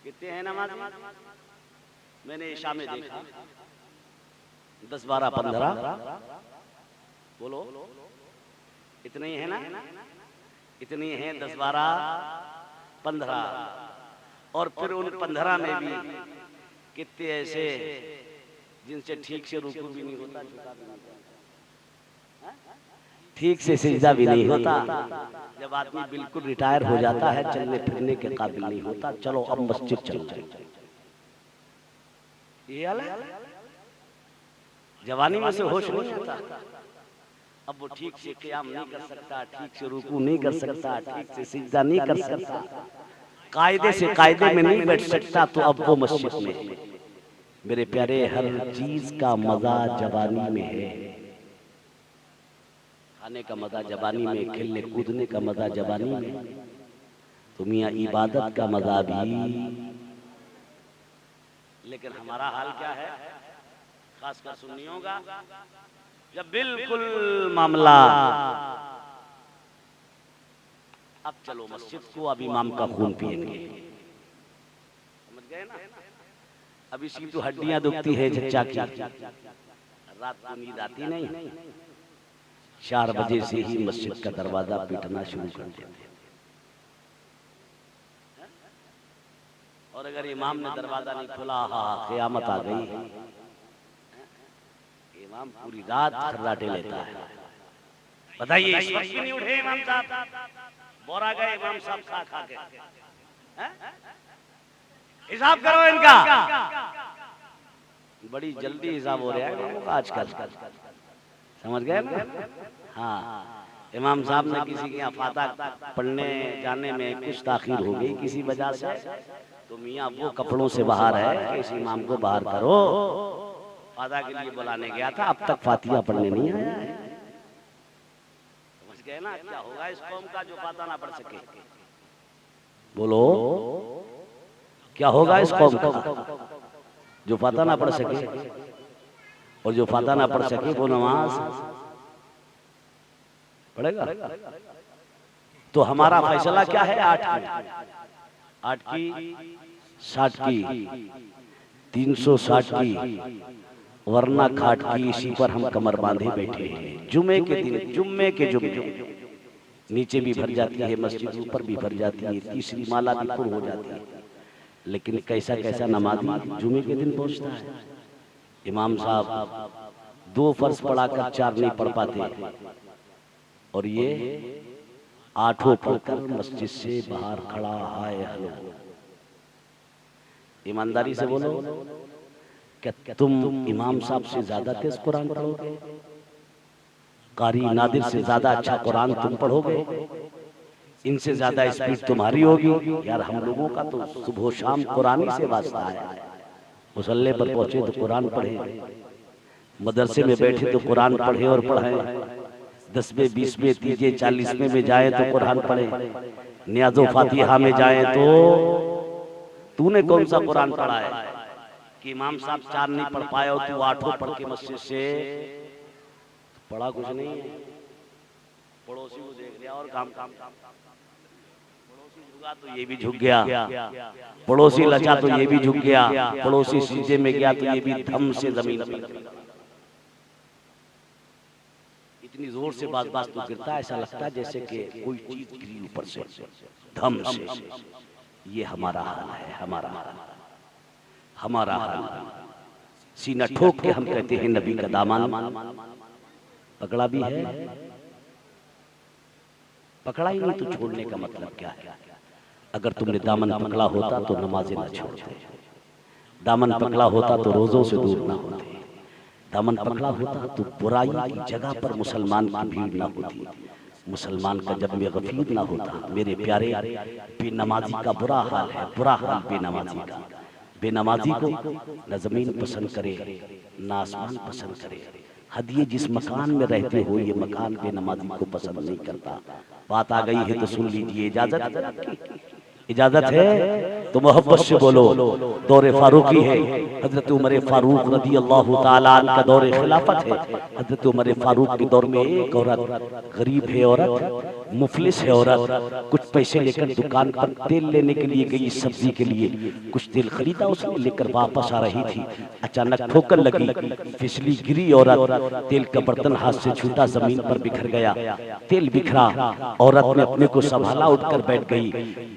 कितने हैं नमाज? मैंने इशा में देखा 10, 12, 15, बोलो इतने ही है ना? इतनी हैं 10, 12, 15, और फिर उन 15 में भी कितने ऐसे जिनसे ठीक से रुकू भी नहीं होता, ठीक से सिजदा भी नहीं होता। जब आदमी बिल्कुल रिटायर हो जाता है, चलने फिरने के काबिल नहीं होता, चलो अब मस्जिद चलो, ये हाल है। जवानी में से होश नहीं आता, अब वो ठीक से क़याम नहीं कर सकता, ठीक से रुकू नहीं कर सकता, ठीक से सिजदा नहीं कर सकता, कायदे से कायदे में नहीं बैठ सकता, तो अब वो मस्जिद में। मेरे प्यारे, हर चीज का मजा जवानी में है, खाने का मजा जवानी में, खेलने कूदने का मजा जवानी में, तो मियां इबादत का मजा भी। लेकिन हमारा हाल क्या है, खासकर सुन्नियों का, जब बिल्कुल मामला अब चलो मस्जिद को, अब इमाम का खून पिएंगे, समझ गए ना? अब इसकी तो हड्डियां दुखती है चच्चा की, रात को नींद आती नहीं, 4 बजे से ही मस्जिद का दरवाजा पीटना शुरू कर देते, और अगर इमाम ने दरवाजा नहीं खोला, हाँ क़यामत आ गई। इमाम पूरी रात खर्राटे लेता है। बताइए, इस वक्त नहीं उठे इमाम साहब? बोरा गए इमाम साहब खा खा के। हिसाब करो इनका, बड़ी जल्दी हिसाब हो रहा है आजकल, समझ गए ना? हाँ, इमाम साहब ने किसी के यहाँ फातिहा पढ़ने जाने में कुछ ताखीर हो गई किसी वजह से, तो मियाँ वो कपड़ों से बाहर है कि इस इमाम को बाहर करो। फातिहा के लिए बुलाने गया था, अब तक फातिहा पढ़ने नहीं आया है। समझ गए ना? क्या होगा इस कौम का जो फातिहा ना पढ़ सके? बोलो, क्या होगा इस कौम का जो फातिहा ना पढ़ सके? और जो फातिहा ना पढ़ सके वो नमाज पढ़ेगा? तो हमारा फैसला क्या है? 8 की 60 की 360 की वरना घाट की इसी पर हम कमर बांधे बैठे हैं। जुमे के दिन, जुम्मे के जुम्मे नीचे भी भर जाती है मस्जिद, ऊपर भी भर जाती है, तीसरी माला भी पुर हो जाती है, लेकिन कैसा कैसा नमाजी जुमे के दिन पहुंचता है। इमाम साहब 2 फर्ज पढ़ाकर 4 नहीं पढ़ पाते और ये 8 पढ़कर मस्जिद से बाहर खड़ा है। हलो, ईमानदारी से बोलो, क्या तुम इमाम साहब से ज्यादा तेज कुरान पढ़ोगे? कारी नादिर से ज्यादा अच्छा कुरान तुम पढ़ोगे? इनसे ज्यादा स्पीड तुम्हारी होगी? यार हम लोगों का तो सुबह शाम कुरानी से वास्ता है। मुसल्ले पर पहुंचे तो कुरान पढ़े, मदरसे में बैठे तो कुरान पढ़े और पढ़ाएं, 10वें 20वें 30वें 40वें में जाए तो कुरान पढ़े, नियाज़ो फातिहा में जाए तो तूने कौन सा कुरान पढ़ा है कि इमाम साहब 4 नहीं पढ़ पाए और तू 8 पढ़ के मस्जिद से पढ़ा? कुछ नहीं है। पड़ोसी को देख लिया और काम काम काम, पड़ोसी झुका तो ये भी झुक गया, पड़ोसी लचा तो ये भी झुक गया, पड़ोसी सीधे में गया तो ये भी धम से जमीन पर। इतनी जोर से बात बात तो गिरता है, ऐसा लगता है जैसे कि कोई चीज गिरी ऊपर से धम से। ये हमारा हाल है, हमारा हाल। सीना ठोक के हम कहते हैं नबी का दामन पकड़ा भी है, पकड़ा ही नहीं तो छोड़ने का मतलब क्या है? अगर तुमने दामन पकड़ा होता तो नमाजें न छोड़ते, दामन पकड़ा होता तो रोजों से दूर ना होते, दामन पकड़ा होता तो बुराई की जगह पर मुसलमान की भीड़ ना होती, मुसलमान का जब में गफीर ना होता। मेरे प्यारे, बेनमाजी का बुरा हाल है, बुरा हाल बेनमाजी का। बेनमाजी को न जमीन पसंद करे न आसमान पसंद करे। हदिये जिस मकान में रहते हो ये मकान बेनमाजी को पसंद नहीं करता। बात आ गई है तो सुन लीजिए, इजाजत है तो मोहब्बत से बोलो। दौरे फारूकी है, हजरत उमर फारूक रदी अल्लाह ताला अन्हु का दौरे खिलाफत है। हजरत उमर फारूक के दौर में एक औरत, गरीब है औरत, मुफलिस है औरत, कुछ पैसे लेकर दुकान पर तेल लेने के लिए गई, सब्जी के लिए कुछ तेल खरीदा, उसने लेकर वापस आ रही थी, अचानक ठोकर लगी, फिसली गिरी औरत, तेल का बर्तन हाथ से छूटा, जमीन पर बिखर गया, तेल बिखरा। औरत ने अपने को संभाला, उठकर बैठ गई,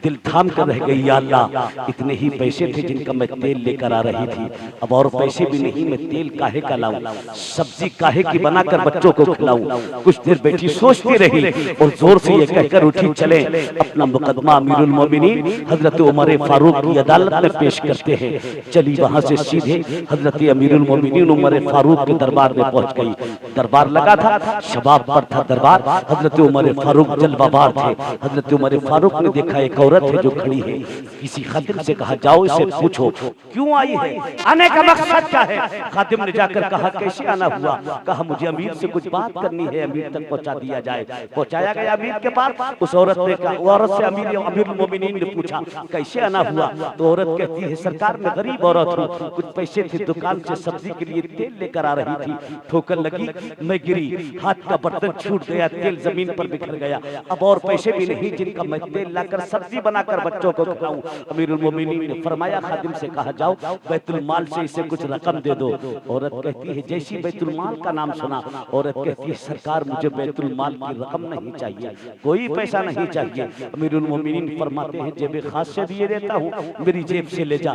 दिल थाम कर रह गई, या अल्लाह इतने ही पैसे थे जिनका मैं तेल लेकर आ रही थी, अब और पैसे भी नहीं, मैं तेल काहे का लाऊं, सब्जी काहे की बनाकर बच्चों को खिलाऊं। कुछ देर बैठी सोचती रही और जोर से ये कहकर उठी, चले अपना मुकदमा अमीरुल मोमिनीन हजरत उमर फारूक की अदालत में पेश करते हैं। चली वहां से सीधे हजरत अमीरुल मोमिनीन उमर फारूक के दरबार में पहुंच गई। दरबार लगा था, शबाब पर था दरबार, हजरत उमर फारूक जलवाबार थे। हजरत उमर फारूक ने देखा एक औरत है जो खड़ी है, किसी खादिम से कहा जाओ इसे पूछो क्यों आई है, आने का मकसद क्या है। खादिम ने जाकर कहा कैसे आना हुआ, कहा मुझे अमीर से कुछ बात करनी है, अमीर तक पहुंचा दिया जाए। पहुंचाया गया अमीर के पास, उस औरत ने कहा, औरत से अमीरुल मोमिनीन ने पूछा कैसे आना हुआ, तो औरत कहती है सरकार मैं गरीब औरत हूँ, कुछ पैसे थे दुकान से सब्जी के लिए तेल लेकर आ रही थी, ठोकर लगी, मैं गिरी, हाथ का बर्तन छूट गया, तेल जमीन पर बिखर गया, अब और पैसे भी नहीं जिनका मैं तेल लाकर सब्जी बनाकर बच्चों को खिलाऊं। अमीरुल मोमिनीन ने फरमाया खादिम से कहा जाओ बैतुल माल से इसे कुछ रकम दे दो। औरत कहती है जैसी बैतुल माल का नाम सुना, औरत कहती है सरकार मुझे बैतुल माल की रकम नहीं चाहिए, कोई पैसा नहीं चाहिए। अमीरुल मोमिनीन फरमाते हैं जेब खास से दिए देता हूँ, मेरी जेब से ले जा।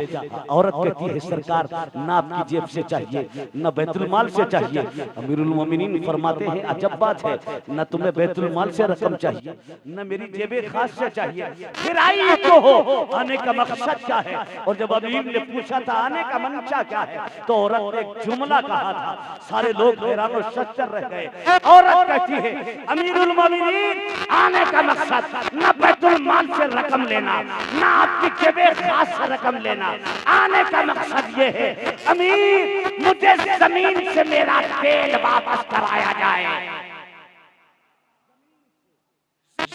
औरत कहती है सरकार ना आपकी जेब से चाहिए न बैतुल माल से चाहिए। अमीरुल मोमिनीन फरमाते हैं अजब बात है, न तुम्हें बैतुल माल से रकम चाहिए न मेरी जेब खास से चाहिए, फिर आई तो हो, आने का मकसद क्या है। और जब अमीर ने पूछा था आने का मंशा क्या है, तो औरत ने एक जुमला कहा था, सारे लोग हैरान और शक्कर रह गए। औरत कहती है अमीरुल मोमिनीन आने का मकसद न बैतुल माल से रकम लेना न आपकी जेबे खास से रकम लेना, आने का मकसद ये है अमीर मुझे जमीन से मेरा तेल वापस कराया जाए,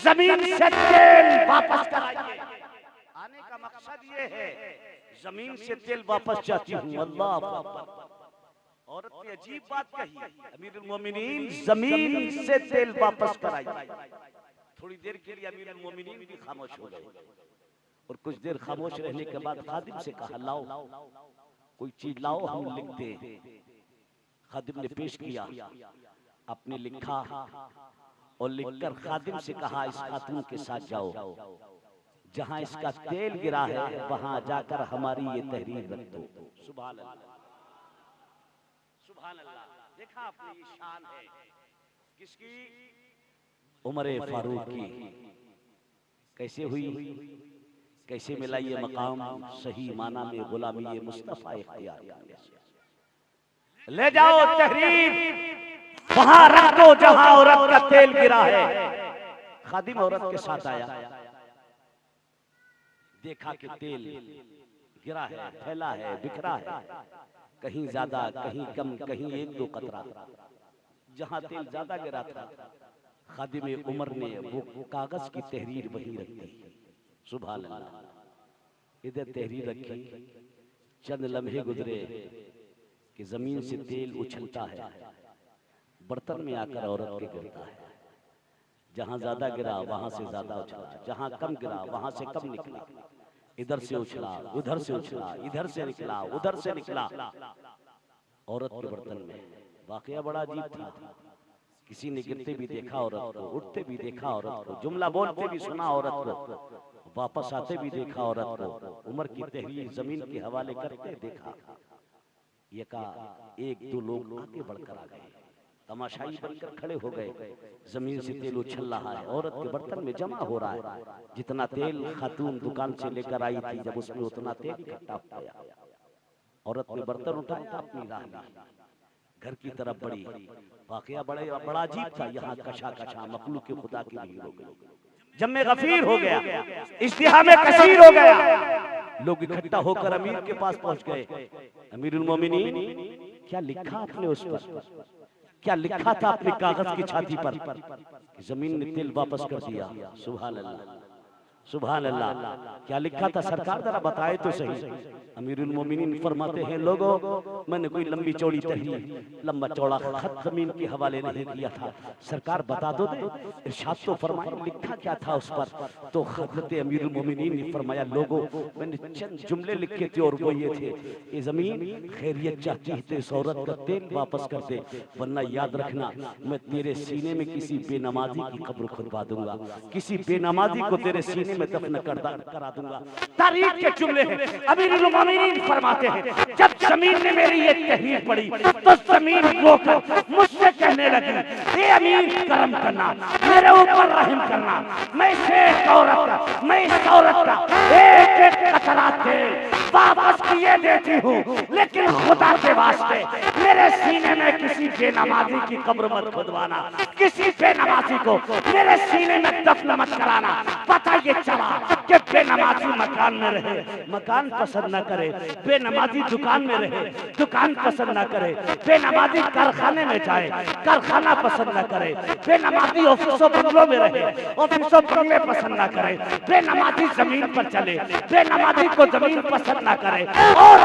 जमीन से तेल वापस कराइए, आने का मकसद ये है, जमीन से तेल वापस चाहती हूँ। अल्लाह औरत ने अजीब बात कही, अमीरुल मोमिनीन जमीन से तेल वापस कराइए। थोड़ी देर के लिए अमीरुल मोमिनीन भी खामोश हो गए और कुछ देर खामोश रहने के बाद खादिम से कहा लाओ कोई चीज लाओ हम लिख दें। खादिम ने पेश किया, आपने लिखा और लिखकर खादिम से कहा इस खातून के साथ जाओ, जहां इसका तेल गिरा है वहां जाकर हमारी ये तहरीर रख दो। सुभान अल्लाह, सुभान अल्लाह। देखा आपने, ये शान है किसकी? उमर फारूक की। कैसे हुई, कैसे मिला ये मकाम? सही माना में गुलामी ये मुस्तफा इख्तियार करने से। ले जाओ तहरीर वहां रख दो जहां औरत का तेल गिरा है। खादिम औरत के साथ आया, देखा कि तेल गिरा है, फैला है, बिखरा है, कहीं ज्यादा कहीं कम, कहीं एक दो कतरा। जहां तेल ज्यादा गिरा था, खादिम उमर ने वो कागज की तहरीर वहीं रख दी। सुभान अल्लाह। इधर तहरीर रखी, चंद लम्हे गुजरे कि जमीन से तेल उछलता है, बर्तन में आकर औरत के गिरता है। जहां ज्यादा गिरा वहां से ज्यादा उछला, जहां कम गिरा वहां से कम निकला। इधर से उछला, उधर से उछला, इधर से निकला, उधर से निकला, औरत के बर्तन में। वाकया बड़ा अजीब था। किसी ने गिरते भी देखा औरत को, उठते भी देखा औरत को, जुमला बोलते भी सुना औरत को, वापस आते भी देखा औरत को। उमर की तहरीर जमीन के हवाले करते देखा। ये कहा, एक दो लोग आगे बढ़कर आ गए, तमाशाई बनकर खड़े हो गए। जमीन से तेल उछल रहा है, औरत के बर्तन में जमा हो रहा है। जितना तेल खातून दुकान से लेकर आई थी, जब उसमें उतना तेल इकट्ठा हो गया, औरत ने बर्तन उठाया, अपनी राह ली, घर की तरफ बढ़ी। वाकया बड़ा अजीब था। यहाँ कशा कशा मखलूक के खुदा की भीड़ हो गई, जम्मे गफीर हो गया, इस्तिहा में कसीर हो गया। लोग इकट्ठा होकर अमीर के पास पहुंच गए। अमीरुल मोमिनीन, क्या लिखा आपने उस पर? क्या लिखा था अपने कागज की छाती पर? जमीन ने तेल वापस कर दिया। सुभान अल्लाह, सुभान अल्लाह। क्या लिखा था सरकार, जरा बताए तो सही। अमीरुल मोमिनीन फरमाते हैं, लोगों मैंने कोई लंबी चौड़ी तहरीर, लंबा चौड़ा खत जमीन के हवाले नहीं किया था, सरकार बता दो दे। इरशाद तो फरमाया, लिखा क्या था उस पर? तो हजरत अमीरुल मोमिनीन ने फरमाया, लोगों मैंने चंद जुमले लिखे थे और वो ये थे, ये जमीन खैरियत चाहती है तो इस औरत का तेल वापस कर दे, वरना याद रखना मैं तेरे सीने में किसी बेनमाजी की कब्र खुदवा दूंगा, किसी बेनमाजी को तेरे सीने में दफन करा दूंगा। तारीख के जुमले हैं। अमीरुल मोमिनीन फरमाते हैं, जब जमीन ने मेरी ये तहरीर पढ़ी तो जमीन रोकर मुझसे कहने लगी, हे अमीर करम करना, मेरे ऊपर रहम करना, मैं इस औरत का, मैं इस औरत का एक एक कतरा तेल वापस किए देती हूँ, लेकिन खुदा के वास्ते मेरे सीने में किसी बेनमाजी की कब्र मत खुदवाना, किसी बेनमाजी को मेरे सीने में दफन मत कराना। पता ये चला कि बेनमाजी मकान में रहे, मकान पसंद न करे, बेनमाजी दुकान में रहे, दुकान पसंद न करे, बेनमाजी कारखाने में जाए, कारखाना पसंद न करे, बेनमाजी ऑफिसों बंगलों में रहे, ऑफिसों बंगले पसंद न करे, बेनमाजी जमीन पर चले, बेनमाजी को जमीन पसंद न करे। और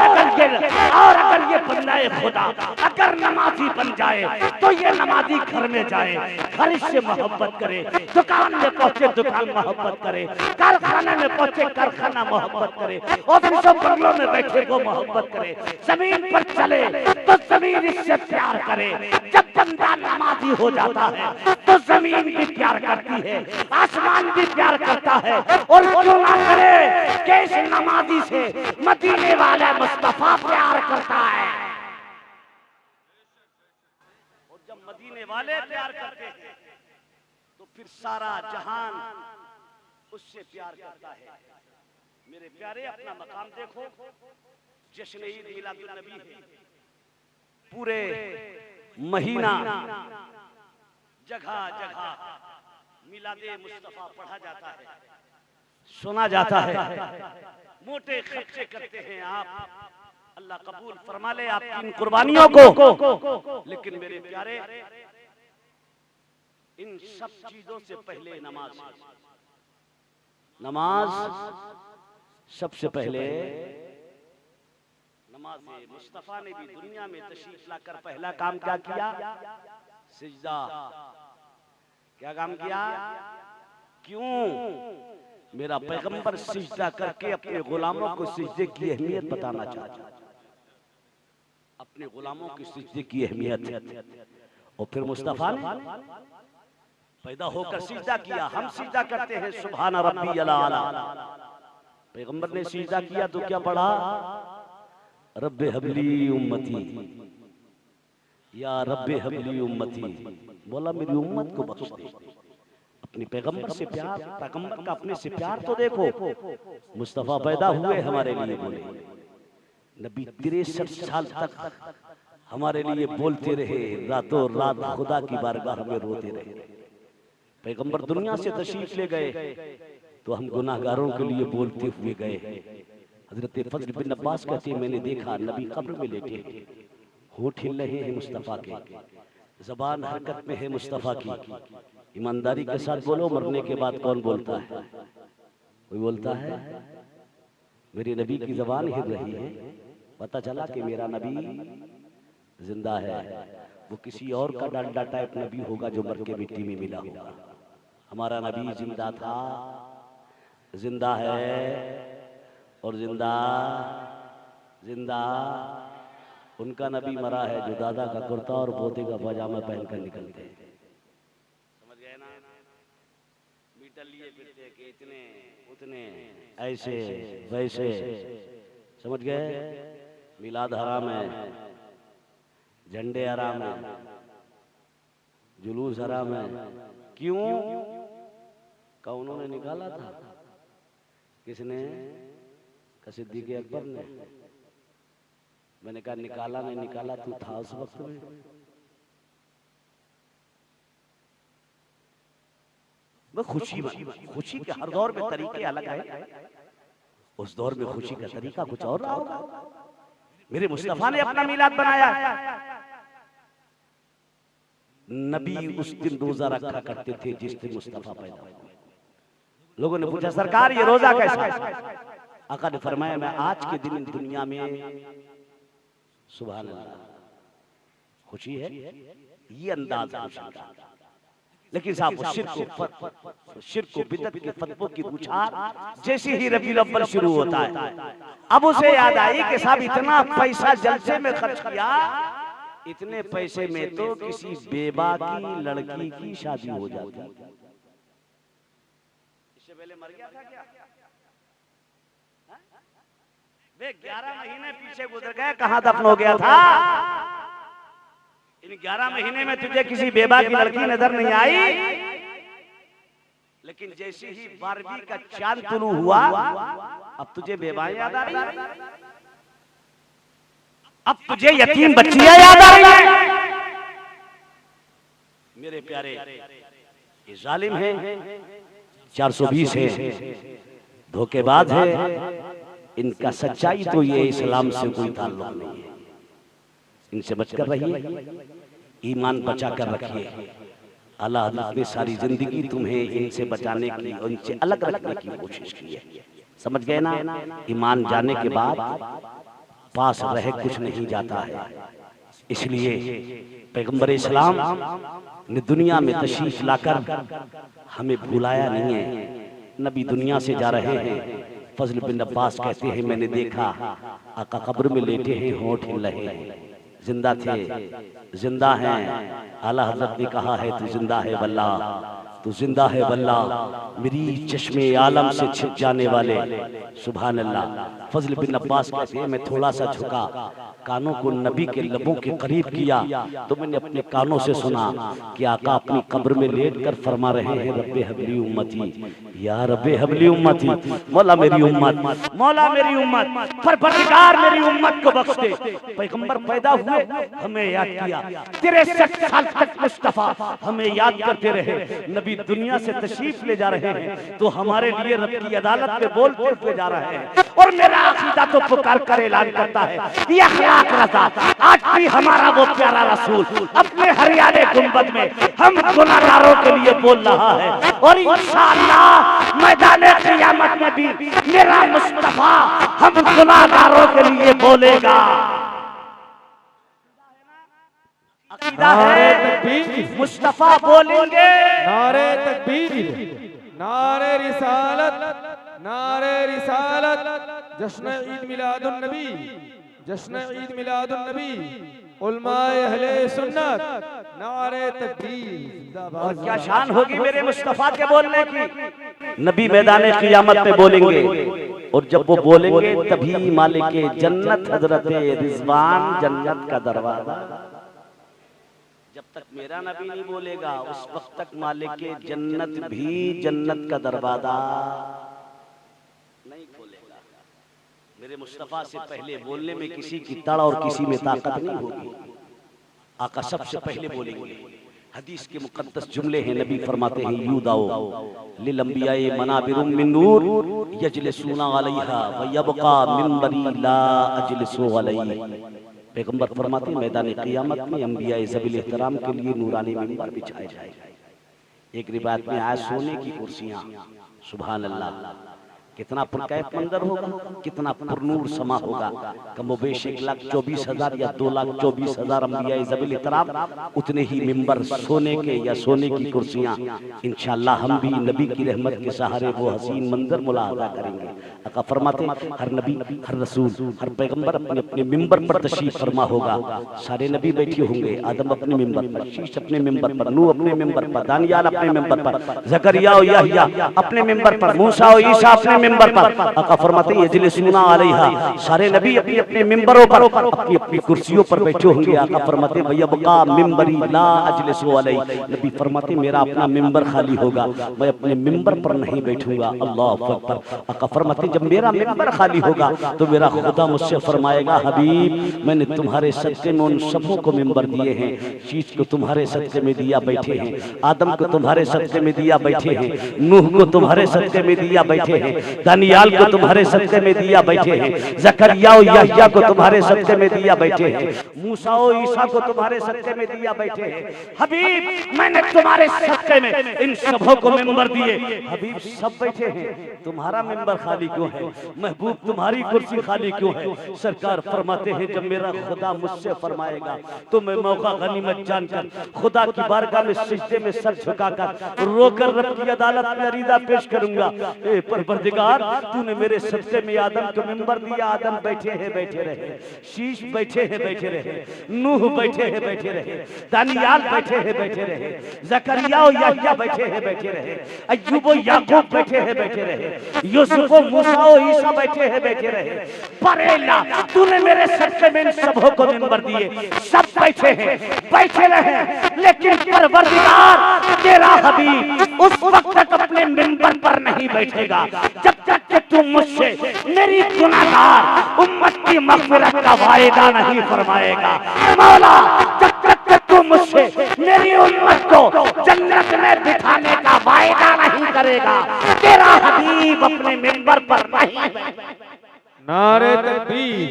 अगर ये बंदाए खुदा अगर नमाजी बन जाए तो ये नमाजी घर में जाए, घर से मोहब्बत करे, दुकान में पहुंचे दुकान मोहब्बत करे, कारखाने में पहुंचे कारखाना मोहब्बत करे, ऑफिसों बंगलों में बैठे को मोहब्बत करे, जमीन पर चले तो जमीन इससे प्यार करे। जब बंदा नमाजी हो जाता है तो जमीन भी प्यार करती है, आसमान भी प्यार करता है। और क्यों ना करे कि इस नमाजी से मदीने वाले मुस्तफा प्यार करता है। और जब मदीने वाले प्यार करते हैं तो फिर सारा जहान उससे प्यार करता है। मेरे प्यारे, अपना मकाम देखो, जश्न ईद मिलादुन नबी है, पूरे महीना जगह जगह मिलादे मुस्तफा पढ़ा जाता है, सुना जाता है, मोटे खर्चे करते हैं आप। अल्लाह कबूल फरमा ले आपकी इन कुर्बानियों को। लेकिन मेरे प्यारे, इन सब चीजों से पहले नमाज, नमाज सबसे पहले नमाज है। मुस्तफा ने भी दुनिया में तशरीफ लाकर पहला काम क्या किया? सिजदा। क्या काम किया? क्यों? मेरा पैगंबर सिजदा करके अपने गुलामों को सिजदे की अहमियत बताना चाहता। अपने गुलामों की सिजदे की अहमियत। और फिर मुस्तफा ने पैदा होकर सिजदा किया। हम सिजदा करते हैं सुभान रब्बियल आला। पैगंबर ने सिजदा किया तो क्या पढ़ा? रब्बे हबली उम्मती, या रब्बे हबली उम्मती। बोला मेरी उम्मत को बख्श दे। अपने पैगंबर से प्यार, पैगंबर का अपने से प्यार तो देखो। मुस्तफा पैदा हुए हमारे लिए बोले। नबी 63 साल तक हमारे लिए बोलते रहे, रातों रात खुदा की बारगाह में रोते रहे। पैगंबर दुनिया से तशरीफ ले गए तो हम गुनाहगारों के लिए बोलते हुए गए। हजरत फजल बिन अब्बास कहते हैं मैंने देखा नबी कब्र में लेटे हैं, होठ हिल रहे हैं मुस्तफा के, जबान हरकत में है मुस्तफा की। ईमानदारी के साथ बोलो, मरने के बाद कौन बोलता है? कोई बोलता है? मेरे नबी की जबान हिल रही है, पता चला कि मेरा नबी जिंदा है। वो किसी और का डांडा टाइप नबी होगा जो मर के मिट्टी में मिला होगा। हमारा नबी जिंदा था, जिंदा है और जिंदा जिंदा उनका नबी मरा है जो दादा का कुर्ता और पोते का पजामा पहनकर निकलते हैं। समझ गए ना? मीटर लिए फिरते कि इतने उतने ऐसे वैसे। समझ गए? मिलाद हराम है, झंडे हराम है, जुलूस हराम है। क्यों? का उन्होंने निकाला था? किसने? का सिद्दीक़ अकबर ने। मैंने कहा निकाला नहीं निकाला, तू था उस वक्त में। वो खुशी के हर दौर में तरीके अलग है। उस दौर में खुशी का तरीका कुछ और रहा होगा। मेरे मुस्तफा ने अपना मिलाद बनाया। नबी उस दिन रोजा रखा करते थे जिस दिन मुस्तफा पैदा हुए। लोगों ने पूछा सरकार ये रोजा कैसा है? आका ने फरमाया मैं आज के दिन दुनिया में सुभान अल्लाह खुशी है, ये अंदाज है खुशी का। लेकिन साहब वो शिर्क को बिदअत के फतवों की बौछार जैसे ही रबीउल अव्वल शुरू होता है, अब उसे याद आई कि साहब इतना पैसा जलसे में खर्च किया, इतने पैसे में तो किसी बेबा की लड़की की शादी हो जाती। इससे पहले मर गया था क्या? वे 11 महीने पीछे गुजर गए, कहां दफन हो गया था? इन 11 महीने में तुझे किसी बेबा की लड़की नजर नहीं आई। लेकिन जैसे ही 12वीं का चांद तुलू हुआ, अब तुझे बेबाएं याद आ रही है, अब तुझे यतीम बच्चियां याद आ रही हैं। मेरे प्यारे ये जालिम है, 420 है, धोखेबाज है। इनका सच्चाई तो ये इस्लाम से कोई ताल्लुक नहीं है। इनसे बचकर रहिए, ईमान बचा कर रखिए। अल्लाह हज़रत ने सारी जिंदगी तुम्हें इनसे बचाने की और इनसे अलग रखने की कोशिश की है। समझ गए ना? ईमान जाने के बाद पास रह कुछ नहीं जाता है। इसलिए पैगंबर इस्लाम ने दुनिया में तशरीफ लाकर हमें भुलाया नहीं है। नबी दुनिया से जा रहे हैं। फजल बिन अब्बास कहते हैं मैंने देखा आका कब्र में लेटे हैं, होठ हिल रहे हैं, जिंदा थे, जिंदा हैं। आला हज़रत ने कहा है तू जिंदा है वल्ला, तू जिंदा है वल्ला, मेरी चश्मे आलम से छिप जाने वाले सुभान अल्लाह। फजल बिन अब्बास कहते हैं मैं थोड़ा सा झुका, कानों को नबी के लबों के करीब किया तो मैंने अपने कानों से सुना कि आका अपनी कब्र में लेटकर फरमा रहे हैं रब्बे हबली उम्मती, या रब्बे हबली उम्मती, मौला मेरी उम्मत, मौला मेरी उम्मत, परवरदिगार मेरी उम्मत को बख्श दे। पैगंबर पैदा हुए हमें याद किया, 63 साल तक मुस्तफा हमें याद करते रहे। नबी दुनिया से तशरीफ ले जा रहे हैं तो हमारे लिए रब की अदालत में बोलते हुए जा रहे हैं। और मेरा अकीदा तो पुकार कर ऐलान करता है ये अखलाक रज़ा, आज भी हमारा वो प्यारा रसूल अपने हरियाणे गुंबद में हम गुनाहगारों के लिए बोल रहा है। और इंशाअल्लाह मैदाने क़ियामत में भी मेरा मुस्तफा हम गुनाहगारों के लिए बोलेगा। अकीदा है मुस्तफा बोलेंगे। नारे तकबीर, नारे रिसालत, नारे रिसालत, जश्न ईद मिलादुन नबी, जश्न ईद मिलादुन नबी उलमाए अहले सुन्नत नारे तकबीर जिंदाबाद। और क्या शान होगी मेरे मुस्तफा के बोलने की। नबी मैदान क़ियामत में बोलेंगे और जब वो बोलेंगे तभी मालिक जन्नत हजरत रिजवान जन्नत का दरवाजा। जब तक मेरा नबी नहीं बोलेगा उस वक्त तक मालिक जन्नत भी जन्नत का दरवाजा नहीं खोलेगा। मेरे मुस्तफा से पहले बोलने में किसी की तड़ और किसी में ताकत नहीं होगी। आका सबसे पहले बोलेंगे। हदीस के मुकद्दस जुमले हैं, नबी फरमाते हैं यूदाओ लिल अंबियाए मनाबिरुम मिन नूर यजलिसूना अलैहा व यबका मिंबरी ला अजलिसु अलैहि। पैगंबर फरमाते हैं मैदान क़ियामत में अंबियाए ज़बील एहतराम के लिए नूरानी मिंबर बिछाए जाएंगे। एक रिवायत में आया सोने की कुर्सियां। सुभान अल्लाह, कितना पुरकैफ मंजर होगा, कितना पुरनूर समा होगा। कमोबेश 1,24,000 या 2,24,000 अंबियाए ज़बील एहतराम, उतने ही मिंबर सोने के या सोने की कुर्सियां। इंशाअल्लाह हम भी नबी की रहमत के सहारे वो हसीन मंजर मुलाहजा करेंगे। आका फरमाते हर नबी, हर रसूल, हर पैगंबर अपने अपने मिंबर पर तशरीफ फरमा होगा। सारे नबी बैठे होंगे, आदम अपने मिंबर पर, शीश अपने मिंबर पर, नूह अपने मिंबर पर, दानियाल अपने मिंबर पर, ज़करिया और याहया अपने मिंबर पर, मूसा और ईसा अपने मिंबर पर। आका फरमाते हैं यजलिसूना अलैहा, सारे नबी अपने अपने मिंबरों पर अपनी अपनी कुर्सियों पर बैठे होंगे। आका फरमाते हैं वयबका मिंबरी ला अजलिसु अलैहि। नबी फरमाते मेरा अपना मिंबर खाली होगा, मैं अपने मिंबर पर नहीं बैठूंगा। अल्लाहु अकबर। आका फरमाते जब मेरा मिंबर खाली होगा तो मेरा खुदा मुझसे फरमाएगा हबीब मैंने तुम्हारे सदके में उन सबों को मिंबर दिए हैं। शीश को तुम्हारे सदके में दिया बैठे हैं, आदम को तुम्हारे सदके में दिया बैठे हैं, नूह को तुम्हारे सदके में दिया बैठे हैं, दानियाल को तुम्हारे सदके में दिया बैठे हैं, ज़करिया और याहया को तुम्हारे सदके में दिया बैठे हैं, मूसा और ईसा को तुम्हारे सदके में दिया बैठे हैं। हबीब मैंने तुम्हारे सदके में इन सबों को मिंबर दिए। हबीब सब बैठे हैं, तुम्हारा मिंबर खाली क्यों है? महबूब तुम्हारी कुर्सी खाली क्यों है? सरकार फरमाते हैं जब मेरा खुदा मुझसे फरमाएगा तो मैं मौका गनीमत जानकर खुदा की बारगाह में सिजदे में सर झुकाकर रोकर रब की अदालत में अरीदा पेश करूंगा। ए परवरदिगार तूने मेरे सदके में आदम को मिंबर दिया, आदम बैठे हैं बैठे रहे, शीश बैठे हैं बैठे रहे, नूह बैठे हैं बैठे रहे, दानियाल बैठे हैं बैठे रहे, ज़करिया और याहया बैठे हैं बैठे रहे, अय्यूब और याकूब बैठे हैं बैठे रहे, यूसुफ और मूसा और ईसा बैठे हैं बैठे रहे। पर अल्लाह तूने मेरे सदके में इन सबों को मिंबर दिए, सब बैठे हैं बैठे रहे, लेकिन परवरदिगार तेरा हबीब उस वक्त तक अपने मिंबर पर नहीं बैठेगा जब तक कि तू मुझसे मेरी गुनाहगार उम्मत की मग़फ़िरत का वायदा नहीं फरमाएगा। मौला जब तक कि तू मुझसे मेरी उम्मत को जन्नत में बिठाने का वायदा नहीं करेगा तेरा हबीब अपने मिंबर पर नहीं। नारे तकबीर,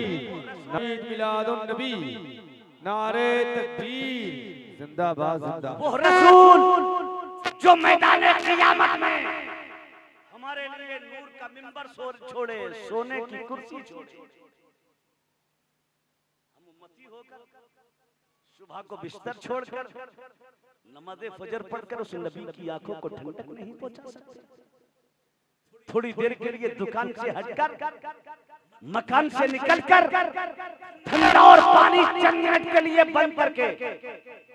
ईद मिलादुन नबी, नारे तकबीर जिंदाबाद जिंदाबाद। वो रसूल जो मैदान क़ियामत में हमारे लिए नूर का मिंबर छोड़े, सोने की कुर्सी छोड़े, हम उम्मती होकर सुबह को बिस्तर छोड़कर नमाज़े फजर पढ़कर उस नबी की आंखों को ठंडक नहीं पहुंचा सकते। थोड़ी देर के लिए दुकान से हटकर, मकान से निकलकर ठंडा और पानी चंद मिनट के लिए बंद करके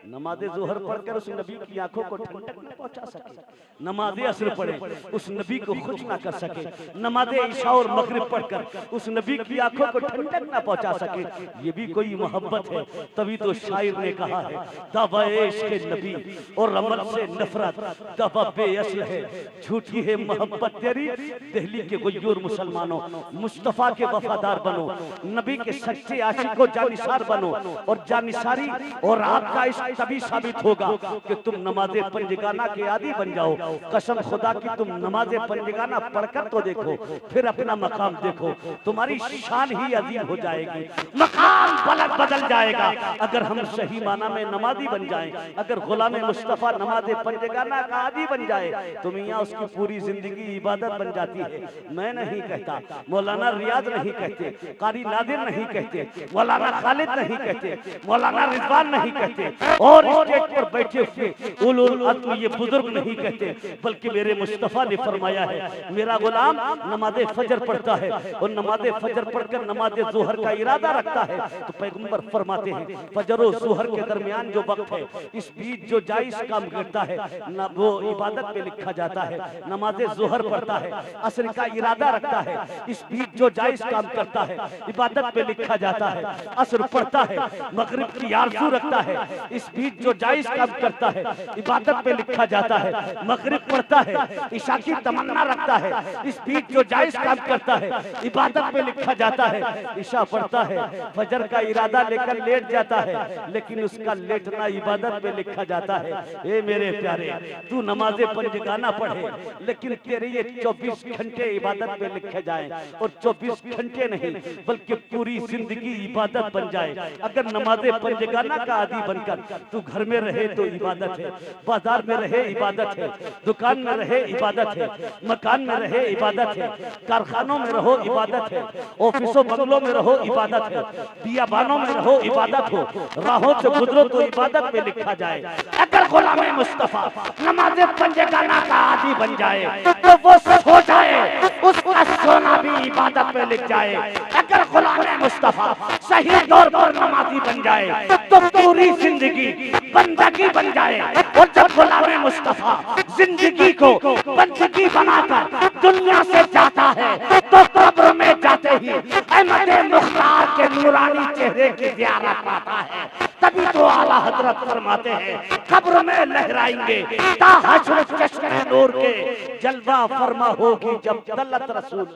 नमाज़े ज़ोहर पढ़कर उस नबी की आंखों को ठंडक न पहुंचा सके, नमाज़े असर पढ़े उस नबी को खुश ना कर सके, नमाज़े इशा और मगरिब पढ़कर उस नबी की आंखों को ठंडक ना पहुंचा सके, ये भी कोई मोहब्बत है? तभी तो शायर ने कहा है दावा इश्क़ नबी और अमल से नफरत दावा बेअसल है, झूठी है मोहब्बत तेरी। दिल्ली के गुय्यूर मुसलमानों मुस्तफ़ा के वफादार बनो, नबी के सच्चे आशिकों जानिसार बनो, और जानिसारी और आपका इश्क तभी साबित होगा कि तुम नमाज़े पंजगाना के आदी बन जाओ। कसम खुदा की तुम नमाज़े पंजगाना पढ़कर तो देखो, फिर अपना मकाम देखो, तुम्हारी शान ही अजीम हो जाएगी, मकाम बदल जाएगा। अगर हम सही माना में नमाजी बन जाएं, अगर गुलाम मुस्तफ़ा नमाज़े पंजगाना का आदी बन जाए तो मियां उसकी पूरी जिंदगी इबादत बन जाती है। मैं नहीं कहता, मौलाना रियाज नहीं नहीं कहते, कारी नादिर नहीं कहते, मौलाना खालिद नहीं कहते, मौलाना रिजवान नहीं कहते, और स्टेज पर बैठे हुए उलुल अज़्म ये बुजुर्ग नहीं कहते, बल्कि मेरे मुस्तफा ने फरमाया है मेरा गुलाम नमाज़े फजर पढ़ता है और नमाज़े फजर पढ़कर नमाज़े ज़ोहर का इरादा रखता है तो पैगंबर फरमाते हैं फजर और ज़ोहर के दरमियान जो वक्त है इस बीच जो जायज़ काम करता है न वो इबादत पे लिखा जाता है। नमाज़े ज़ोहर पढ़ता है, असर का इरादा रखता है, इस बीच जो जायज़ काम करता है इबादत पे लिखा जाता है। असर पढ़ता है, मगरिब की आरज़ू रखता है, इस बीच जो जायज़ काम करता है इबादत पे लिखा जाता है। मगरिब पढ़ता है, इशा की तमन्ना रखता है, इस बीच जो जायज़ काम करता है इबादत पे लिखा जाता है। इशा पढ़ता है, फजर का इरादा लेकर लेट जाता है, लेकिन उसका लेटना इबादत पे लिखा जाता है। ए मेरे प्यारे, तू नमाज़े पंजगाना पढ़े लेकिन तेरे ये 24 घंटे इबादत पे लिखे जाए और 24 घंटे नहीं बल्कि पूरी जिंदगी इबादत बन जाए। अगर नमाज़े पंजगाना का आदी बनकर तू घर में रहे तो इबादत है, बाजार में रहे इबादत है, दुकान में रहे इबादत है, मकान में रहे इबादत है, कारखानों में रहो इबादत है, ऑफिसों बंगलों में रहो इबादत है, बियाबानों में रहो इबादत हो, राहों से गुजरो तो इबादत में लिखा जाए। अगर गुलाम मुस्तफा नमाज़े पंजगाना का आदी बन जाए तो वो सो जाए, उसका सोना भी इबादत पे लिख जाए। अगर गुलाम मुस्तफा सही तौर पर नमाजी बन जाए तो पूरी जिंदगी बंदगी बन जाए। और जब गुलाम मुस्तफा जिंदगी को बंदगी बनाकर दुनिया से जाता है तो कब्र में जाते ही अहमद मुख्तार के नूरानी चेहरे की ज़ियारत पाता है। तभी तो आला हजरत फरमाते हैं कब्र में लहराएंगे ता हश्र चश्मे नूर के जलवा फरमा होगी जब तलत रसूल।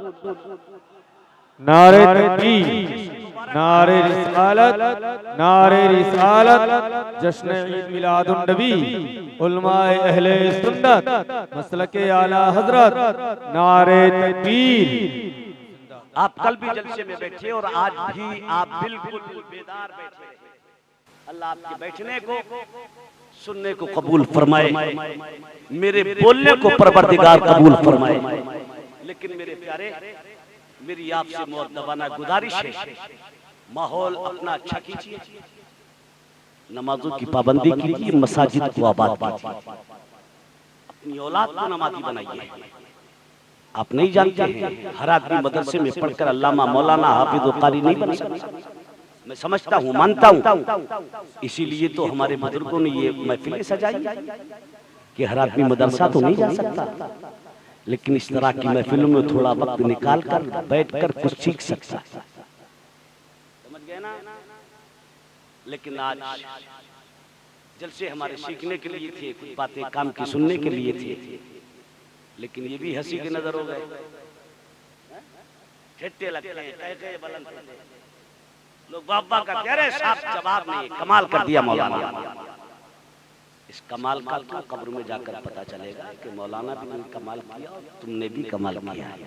नारे तकबीर, नारे रिसालत, नारे रिसालत, जश्न ईद मिलादुन नबी, उलमाए अहले सुन्नत, मसलके आला हजरत, नारे तकबीर। आप कल भी जलसे में बैठे और आज भी आप बिल्कुल बेदार बैठे। अल्लाह आपके बैठने को सुनने को कबूल फरमाए, मेरे बोलने को परवरदिगार कबूल फरमाए। लेकिन मेरे प्यारे, मेरी आपसे मुअद्दबाना गुजारिश है माहौल अपना अच्छा कीजिए, नमाजों की पाबंदी कीजिए, मसाजिद को आबाद कीजिए, अपनी औलाद को नमाजी बनाइए। आप नहीं जानते हैं हर आदमी मदरसे में पढ़कर अल्लामा मौलाना हाफिज व कारी नहीं बन सकता। मैं समझता हूँ, मानता हूँ, इसीलिए तो हमारे बुजुर्गों ने ये महफिलें सजाई कि हर आदमी मदरसा तो नहीं जा सकता, लेकिन इस तरह की महफिलों में थोड़ा वक्त निकाल कर बैठ कर कुछ सीख सकता है। समझ गए ना? लेकिन आज जलसे हमारे सीखने के लिए थे, कुछ बातें काम की सुनने के लिए थे, लेकिन ये भी हंसी के नजर हो गए। ठेठे लगते हैं, कह बुलंद लोग बाबा का कह रहे साफ जवाब नहीं, कमाल कर दिया मौलाना। इस कमाल का तो कब्र में जाकर पता चलेगा कि मौलाना भी ने कमाल किया और तुमने भी कमाल किया है।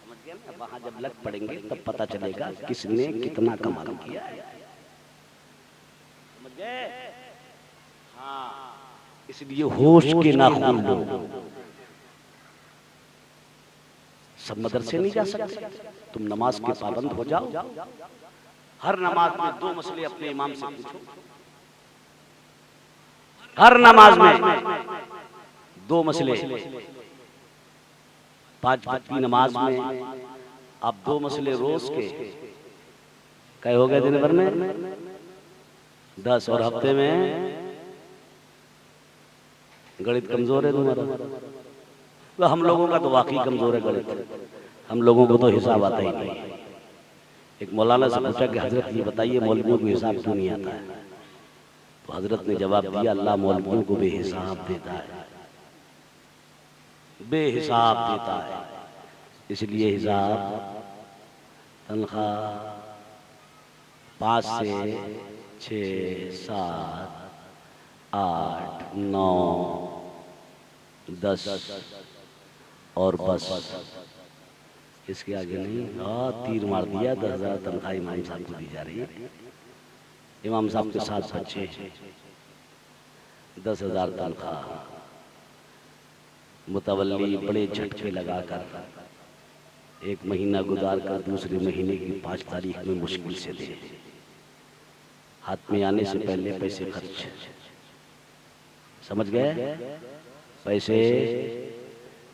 समझ गए ना? वहां जब लग पड़ेंगे तब पता चलेगा किसने कितना कमाल किया है। समझ गए? हाँ, इसलिए होश के नाखून लो। सब मदरसे नहीं जा सकते, तुम नमाज के पाबंद हो जाओ। हर नमाज में 2 मसले अपने इमाम से पूछो। हर नमाज में 2 मसले। 5 वक्त की नमाज में आप 2 मसले रोज के कई हो गए दिन भर में 10, और हफ्ते में गणित कमजोर है तुम्हारा। तो हम लोगों का तो वाकई कमजोर है गणित, हम लोगों को तो हिसाब आता ही नहीं। एक मौलाना से पूछा कि हजरत ये बताइए मौलवियों को हिसाब क्यों नहीं आता है? तो हजरत ने जवाब दिया अल्लाह मौलवियों को बेहिसाब देता है, बेहिसाब देता है, इसलिए हिसाब तनख्वाह 5 से 6, 7, 8, 9, 10 और बस, इसके आगे नहीं। तीर मार दिया। 10,000 तनख्वाह इमाम साहब को दी जा रही है। इमाम साहब के 7 बच्चे, 10,000 तनख्वाह। मुतवल्ली बड़े झटके लगाकर एक महीना गुजार कर दूसरे महीने की 5 तारीख में मुश्किल से दे, हाथ में आने से पहले पैसे खर्च। समझ गए? पैसे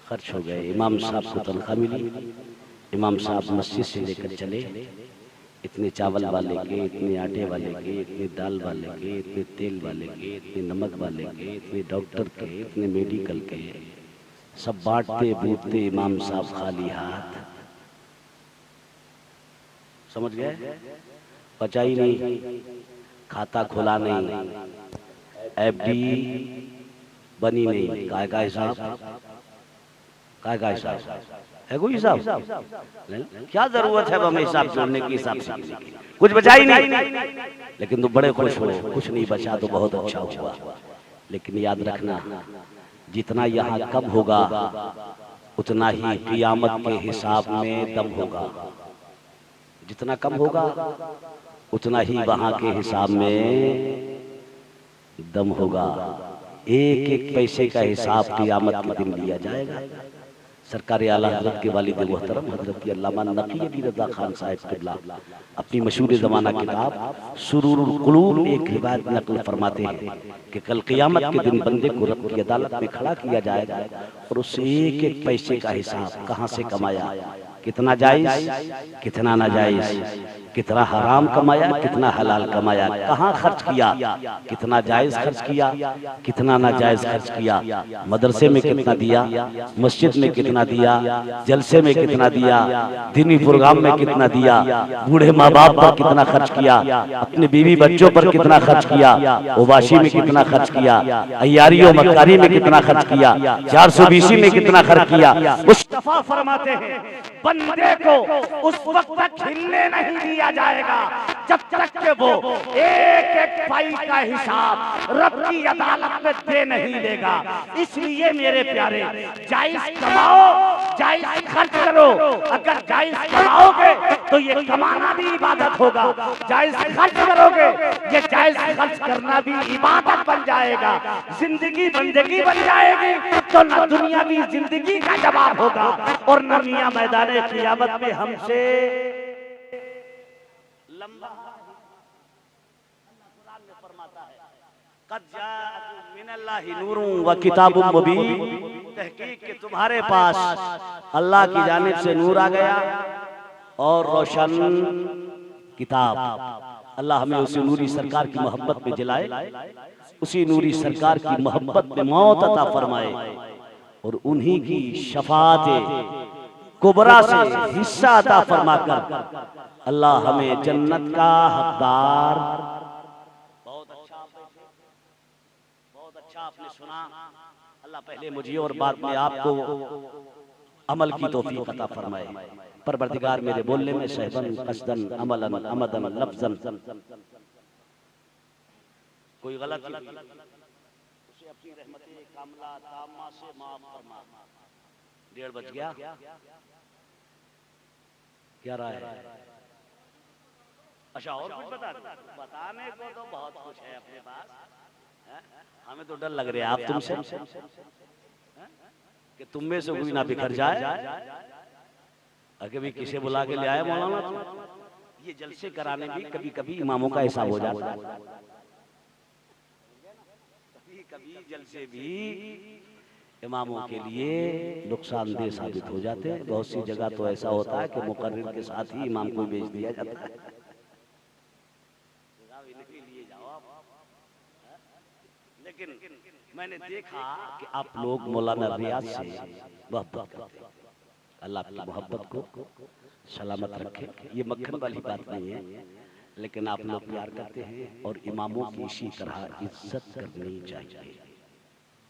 खर्च हो गए। इमाम साहब को तनख्वाह मिली, इमाम साहब मस्जिद से लेकर चले, इतने चावल वाले के, इतने आटे वाले के, इतने दाल वाले के, इतने तेल वाले के, इतने नमक वाले के, इतने डॉक्टर के, इतने मेडिकल के, सब बांटते बूटते इमाम साहब खाली हाथ। समझ गए? बचा ही नहीं, खाता खुला नहीं, एफडी बनी नहीं। काय का हिसाब, काय का हिसाब है? कोई हिसाब? क्या जरूरत है हमें हिसाब जोड़ने की? हिसाब से कुछ बचा ही नहीं। लेकिन तुम बड़े खुश हो, कुछ नहीं बचा तो बहुत अच्छा हुआ। लेकिन याद रखना, जितना यहाँ कम होगा उतना ही क़ियामत के हिसाब में दम होगा। जितना कम होगा उतना ही वहां के हिसाब में दम होगा। एक एक पैसे का हिसाब क़ियामत के दिन लिया जाएगा। सरकार आला हज़रत के वालिद मोहतरम हज़रत अल्लामा नकी अली रज़ा खान साहिब क़िबला अपनी मशहूर ज़माना किताब सुरूरुल क़ुलूब में एक रिवायत नक़ल फरमाते हैं कि कल क़ियामत के दिन बंदे को रब की अदालत में खड़ा किया जाएगा और उससे एक एक पैसे का हिसाब, कहाँ से कमाया, कितना जायज़, कितना नाजायज़, कितना हराम कमाया, कितना हलाल कमाया, कहाँ खर्च किया, कितना जायज़ खर्च किया, कितना नाजायज़ खर्च किया, मदरसे में कितना दिया, मस्जिद में कितना दिया, जलसे में कितना दिया, दीनी प्रोग्राम में कितना दिया, बूढ़े माँ बाप पर कितना खर्च किया, अपने बीवी बच्चों पर कितना खर्च किया, ओबाशी में कितना खर्च किया, अय्यारी और मक्कारी में कितना खर्च किया, 420 में कितना खर्च किया। मुस्तफा फरमाते हैं बंदे को उस वक्त तक हिलने नहीं दिया जाएगा जब तक के वो एक एक पाई का हिसाब रब की अदालत में दे नहीं देगा। इसलिए मेरे प्यारे, जायज कमाओ, जायज खर्च करो। अगर जायज कमाओगे तो ये कमाना भी इबादत होगा, जायज खर्च करोगे ये जायज खर्च करना भी इबादत बन जाएगा। जिंदगी बंदगी बन जाएगी तो न दुनियावी जिंदगी का जवाब होगा और न मियां मैदान क़ियामत में हमसे लंबा। कुरान में फरमाता है क़द जाअकुम मिनल्लाहि नूरुन व किताबुम मुबीन, तहकीक के तुम्हारे पास अल्लाह की जानिब से नूर आ गया और रोशन किताब। अल्लाह हमें उसी नूरी सरकार की मोहब्बत में जलाए, उसी नूरी सरकार की मोहब्बत में मौत अता फरमाए और उन्हीं की शफाअत कुबरा से हिस्सा अता फरमाकर अल्लाह हमें जन्नत का हकदार। बहुत अच्छा आपने सुना। अल्लाह पहले मुझे और बाद में आपको अमल की तौफीक अता फरमाए। परवरदिगार मेरे बोलने में सहबन कसदन अमलन अमदन लफ्जन कोई गलत उसे अपनी रहमते कामला तामा से माफ फरमा। 1:30 बज गया, क्या रहा है? अच्छा और कुछ बताने को तो बहुत कुछ है अपने पास, हमें तो डर लग रहा है आप तुमसे कि तुम में से कोई ना बिखर जाए। कभी किसे बुला के ले आए मौलाना, ये जलसे कराने भी कभी कभी इमामों का हिसाब हो जाता है। कभी जलसे भी इमामों के लिए नुकसानदेह साबित हो जाते हैं। बहुत सी जगह तो ऐसा होता है कि मुकर्रिर के साथ ही इमाम को भेज दिया जाता है। लेकिन मैंने देखा कि आप लोग मौलाना रियाज से मोहब्बत करते हैं। अल्लाह की मोहब्बत को सलामत रखे। ये मक्खन वाली बात नहीं है, लेकिन आप लोग प्यार करते हैं और इमामों की इसी तरह इज्जत करनी चाहिए।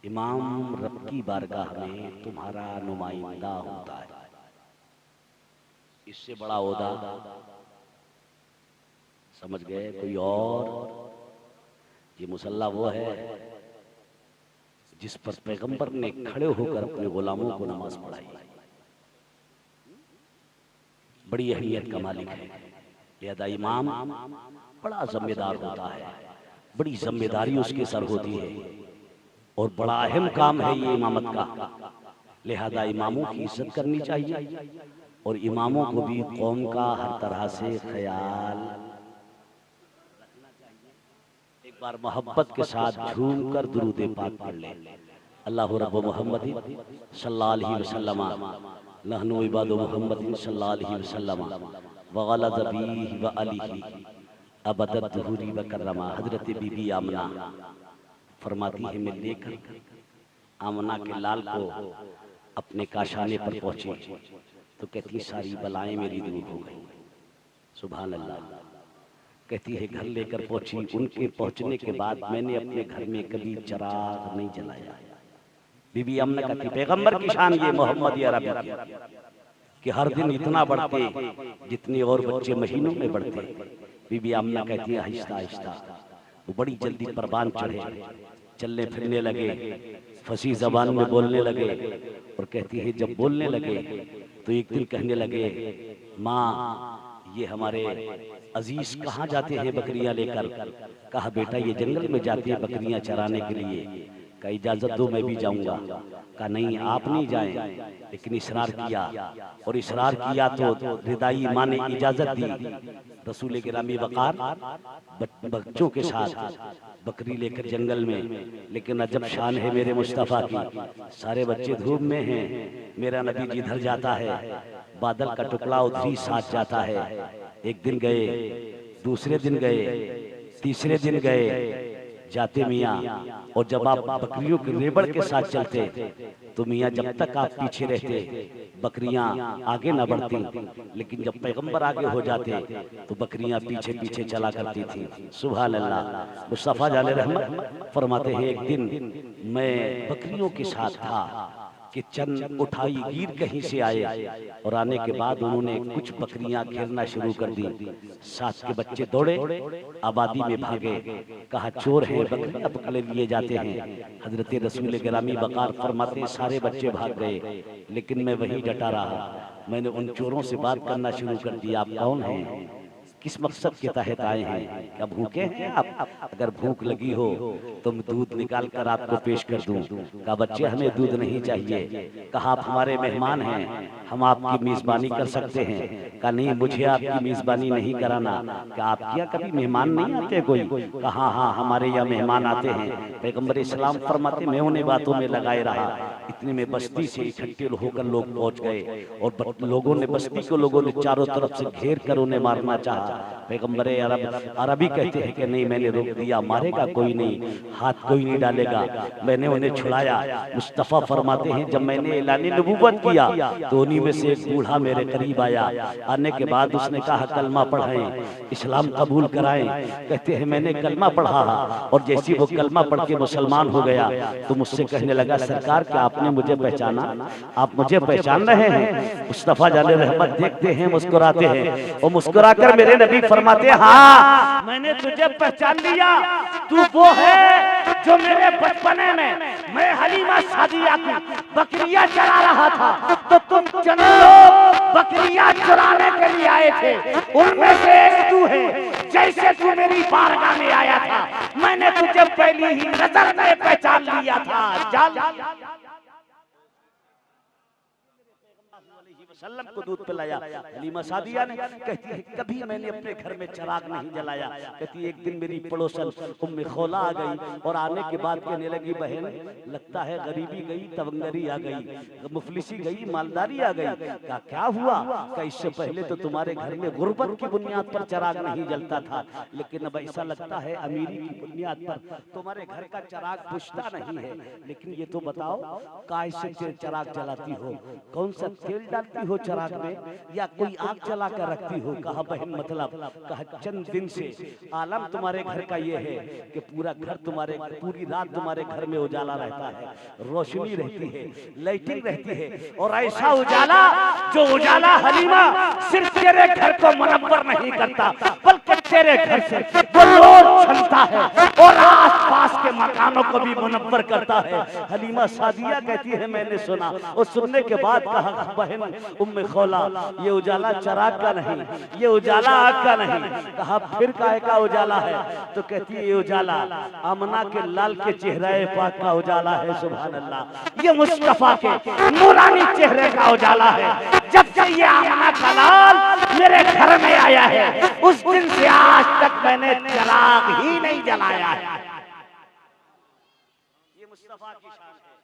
इमाम रब की बारगाह में तुम्हारा नुमाइंदा होता है। इससे बड़ा ओहदा समझ गए कोई और? ये मुसल्ला वो है जिस पर पैगंबर ने खड़े होकर अपने गुलामों को नमाज पढ़ाई। बड़ी अहमियत का मालिक है। लिहाजा इमाम बड़ा जिम्मेदार होता है, बड़ी जिम्मेदारी उसके सर होती है और बड़ा अहम काम है ये इमामत का। लिहाजा इमामों की इज्जत करनी चाहिए, और इमामों को भी कौम का हर तरह से ख्याल। एक बार मोहब्बत के साथ झूम कर दुरूद पाक पढ़ ले। अल्लाह रब्बु मुहम्मद सल्लल्लाहु अलैहि वसल्लम नहनु इबादु मुहम्मद सल्लल्लाहु अलैहि वसल्लम वगलद बिही व अलीही अबदत दुहूरी व कररमा। हजरत बीबी आमना फरमाती है, मैं लेकर आमना के लाल को अपने काशाने पर पहुंची तो कहती सारी बलाएं मेरी दूर हो गई। सुभान अल्लाह। कहती है घर लेकर पहुंची, उनके पहुंचने के बाद मैंने अपने घर में कभी चिराग नहीं जलाया। बीबी आमना कहती पैगंबर की शान ये मोहम्मद अरबी कि हर दिन इतना बढ़ते जितने और बच्चे महीनों में बढ़ते। बीबी आमना कहती है आहिस्ता आहिस्ता वो बड़ी जल्दी परवान चढ़े, चलने फिरने लगे, फसी जबान में बोलने लगे। और कहती है जब बोलने लगे तो एक दिन कहने लगे, माँ ये हमारे अजीज कहाँ जाते हैं बकरियां लेकर? कहा बेटा ये जंगल में जाते हैं बकरियां चराने के लिए। का इजाजत दो मैं भी जाऊंगा। का नहीं आप नहीं जाएं। लेकिन इसरार किया और इसरार किया तो रिदाई माँ ने इजाजत दी। रसूल गिरामी वकार बच्चों के साथ बकरी लेकर जंगल में। लेकिन अजब शान है मेरे मुस्तफ़ा की, सारे बच्चे धूप में हैं, मेरा नबी जिधर जाता है बादल का टुकड़ा उधर ही साथ जाता है। एक दिन गए, दूसरे दिन गए, तीसरे दिन गए, जाते मियाँ। और जब आप बकरियों के रेबड़ के साथ चलते तो मियाँ जब तक आप पीछे रहते बकरियां आगे न बढ़ती, लेकिन जब पैगंबर आगे हो जाते तो बकरियां पीछे पीछे चला करती थी। सुभान अल्लाह। मुस्तफा जाले रहमत फरमाते हैं एक दिन मैं बकरियों के साथ था कि चंद उठाई गिर कहीं से आए और आने के बाद उन्होंने कुछ बकरियां घेरना शुरू कर दी। साथ के बच्चे दौड़े, आबादी में भागे, कहा चोर है, बकरियां पकड़े लिए जाते हैं। हजरत रसूल गिरामी वकार फरमाते सारे बच्चे भाग गए, लेकिन मैं वहीं डटा रहा। मैंने उन चोरों से बात करना शुरू कर दिया, आप कौन हैं, किस मकसद के तहत आए हैं, क्या भूखे हैं आप? अगर भूख लगी हो तो मैं दूध निकाल कर आपको पेश कर दूं। कहा बच्चे हमें दूध नहीं चाहिए। कहा आप हमारे मेहमान हैं, हम आपकी मेजबानी कर सकते हैं। कहा नहीं मुझे आपकी मेजबानी नहीं कराना। क्या आपके यहाँ कभी मेहमान नहीं आते कोई? कहा हाँ हमारे यहाँ मेहमान आते हैं। पैगंबर इस्लाम फरमाते मैं उन्हें बातों में लगाए रहा। इतने में बस्ती से इकट्ठे होकर लोग पहुंच गए और लोगों ने बस्ती को लोगों ने चारों तरफ से घेर कर उन्हें मारना चाहा। पैगंबर अरबी कहते हैं कि नहीं मैंने रोक दिया, मारेगा कोई नहीं, हाथ कोई नहीं डालेगा। मैंने उन्हें छुड़ाया। मुस्तफा फरमाते हैं जब मैंने ऐलान नबूवत किया तो उन्हीं में से एक बूढ़ा मेरे करीब आया। आने के बाद उसने कहा कलमा पढ़ाएं, इस्लाम कबूल कराएं। कहते हैं मैंने कलमा पढ़ा और जैसे वो कलमा पढ़ के मुसलमान हो गया तो मुझसे कहने लगा सरकार क्या आपने मुझे पहचाना? आप मुझे पहचान रहे हैं? मुस्तफा जाले रहमत देखते हैं, मुस्कुराते हैं और मुस्कुराकर मेरे नबी फरमाते हाँ मैंने तुझे पहचान लिया, तू वो है जो मेरे बचपने में मैं हलीमा सादिया की बकरियां चरा रहा था तो तुम चंद लोग बकरियां चुराने के लिए आए थे, उनमें से एक तू है। जैसे तू मेरी बारगाह में आया था मैंने तुझे पहली ही नजर में पहचान लिया था। वसल्लम को दूध पिलाया। हलीमा सादिया ने कहती है कभी मैंने अपने घर में चिराग नहीं जलाया। कहती है एक दिन मेरी पड़ोसन उम्मे खौला आ गई और आने के बाद कहने लगी बहन लगता है गरीबी गई, तवंगरी आ गई, मुफलिसी गई, मालदारी आ गई। क्या हुआ? क्या इससे पहले तो तुम्हारे घर में गुर्बत की बुनियाद पर चिराग नहीं जलता था, लेकिन अब ऐसा लगता है अमीरी की बुनियाद पर तुम्हारे घर का चिराग बुझता नहीं है। लेकिन ये तो बताओ काय से चिराग जलाती हो, कौन सा तेल डालती हो चिराग में या कोई आग जला कर रखती हो? कहा बहन मतलब कहा चंद दिन से आलम तुम्हारे घर का ये है कि पूरा घर तुम्हारे पूरी रात तुम्हारे घर में उजाला रहता है, रोशनी रहती है, लाइटिंग रहती है और ऐसा उजाला जो उजाला हलीमा सिर्फ तेरे घर को मुनव्वर नहीं करता बल्कि तेरे घर से वो नूर रोशनता है और आसपास के मकानों को भी मुनव्वर करता है। हलीमा सादिया कहती है मैंने सुना और सुनने के बाद कहा बहन उम्मे खौला ये उजाला चराग का नहीं, ये उजाला आग का नहीं। कहा फिर काहे का उजाला है? तो कहती है ये उजाला आमना के लाल के चेहरे पाक का उजाला है। सुभान अल्लाह, ये मुस्तफा के नूरानी चेहरे का उजाला है। जब से ये आमना का लाल मेरे घर में आया है उस दिन से आज तक मैंने चराग ही नहीं जलाया है। ये मुस्तफा की शान है,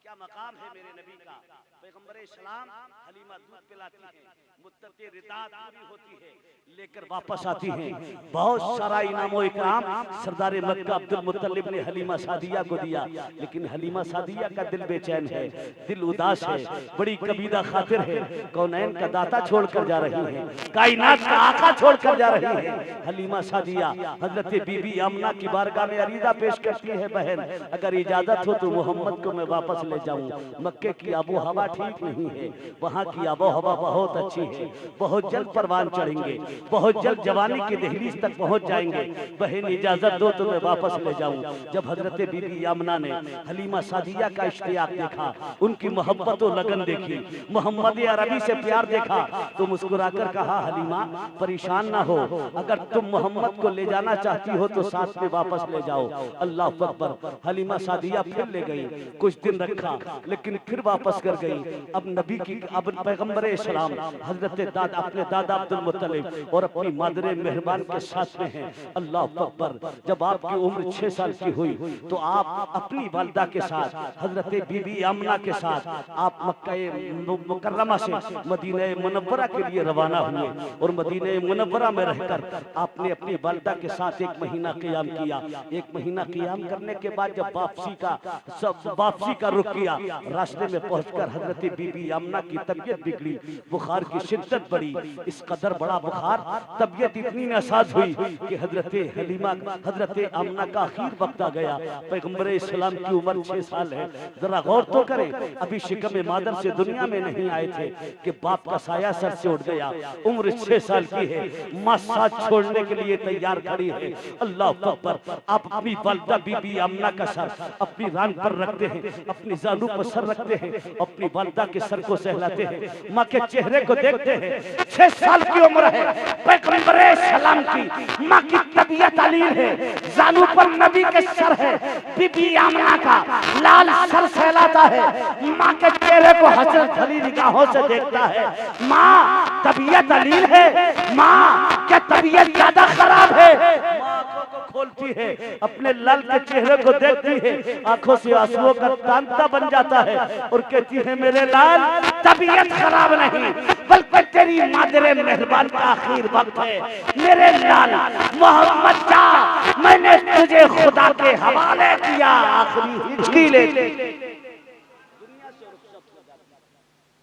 क्या मकाम है मेरे नबी का। पैगंबर इस्लाम हलीमा दूध पिलाती है, मुद्दत रिदात पूरी होती है, लेकर वापस आती हैं। बहुत सारा इनाम व इकराम सरदार मक्का अब्दुल मुत्तलिब ने हलीमा सादिया को दिया, लेकिन हलीमा सादिया का दिल बेचैन है, दिल उदास है, बड़ी कबीदा खातिर है। कौनैन का दाता छोड़कर जा रही है, कायनात का आका छोड़कर जा रही है। हलीमा सादिया हजरत बीबी आमना की बारगाह में अरीदा पेश करती है, बहन अगर इजाजत हो तो मोहम्मद को मैं वापस ले जाऊं। मक्के की आबो हवा ठीक नहीं है, वहाँ की आबो हवा बहुत अच्छी है, बहुत जल्द परवान चढ़ेंगे, बहुत जल्द जवानी की दहलीज तक पहुंच जाएंगे। बहन इजाजत दो तो मैं वापस ले जाऊं। जब हजरत बीबी आमना ने हलीमा सादिया का इश्तियाक देखा, उनकी मोहब्बत और लगन देखी, मोहम्मद अरबी से प्यार देखा, तो मुस्कुराकर कहा हलीमा परेशान ना हो, अगर तुम मोहम्मद को ले जाना चाहती हो तो साथ में वापस ले जाओ। अल्लाह अकबर। हलीमा सादिया फिर ले गई, कुछ दिन रखा लेकिन फिर वापस कर गई। अब नबी की अब पैगंबर इस्लाम हजरत अपने दादा अब्दुल मुत्तलिब और अपनी मादरे मेहरबान के साथ में हैं। अल्लाह अकबर। जब आपकी उम्र 6 साल की हुई तो आप अपनी वालिदा के साथ हजरत बीबी आमना के साथ आप मक्का मुकर्रमा से मदीना मुनव्वरा के लिए रवाना हुए और मदीना मुनव्वरा में रहकर आपने अपनी वालिदा के साथ 1 महीना क़ियाम किया। 1 महीना क़ियाम करने के बाद जब वापसी का रुख किया, रास्ते में पहुंचकर हजरत बीबी आमना की तबीयत बिगड़ी, बुखार की शिद्दत बढ़ी। इस कदर बड़ा बुखार, तबीयत इतनी नासाज हुई कि हजरत आमना का आखिर वक्त आ गया। पैगंबर इस्लाम की उम्र 6 साल है। जरा गौर तो करें, अभी शिकम मादर से दुनिया में नहीं आए थे कि बाप का साया सर से उठ गया। उम्र 6 साल की है, माँ साथ छोड़ने के लिए तैयार खड़ी है। अल्लाह अकबर। आप अपनी वालिदा बीबी आमना का सर अपनी रान पर रखते हैं, अपनी जानू पर सर रखते हैं, अपनी वालिदा के सर को सहलाते हैं, माँ के चेहरे को देखते हैं। 6 साल की उम्र है, पैगंबर सलाम की माँ की तबीयत अलील है, जानू पर नबी के सर है, बीबी आमना का लाल सर सहलाता है, माँ के चेहरे को हसरत भरी निगाहों से देखता है। माँ तबीयत अलील है, माँ क्या तबीयत ज्यादा खराब है? आंखों को खोलती है, अपने लाल के चेहरे को देखती है, आंखों से आंसुओं का तांता बन जाता है और कहती है मेरे लाल तबीयत खराब नहीं बल्कि तेरी मादरे मेहरबान का आखिर वक्त है। मेरे लाल मोहम्मद जा, मैंने तुझे खुदा के हवाले किया, आखिरी हिचकी ले।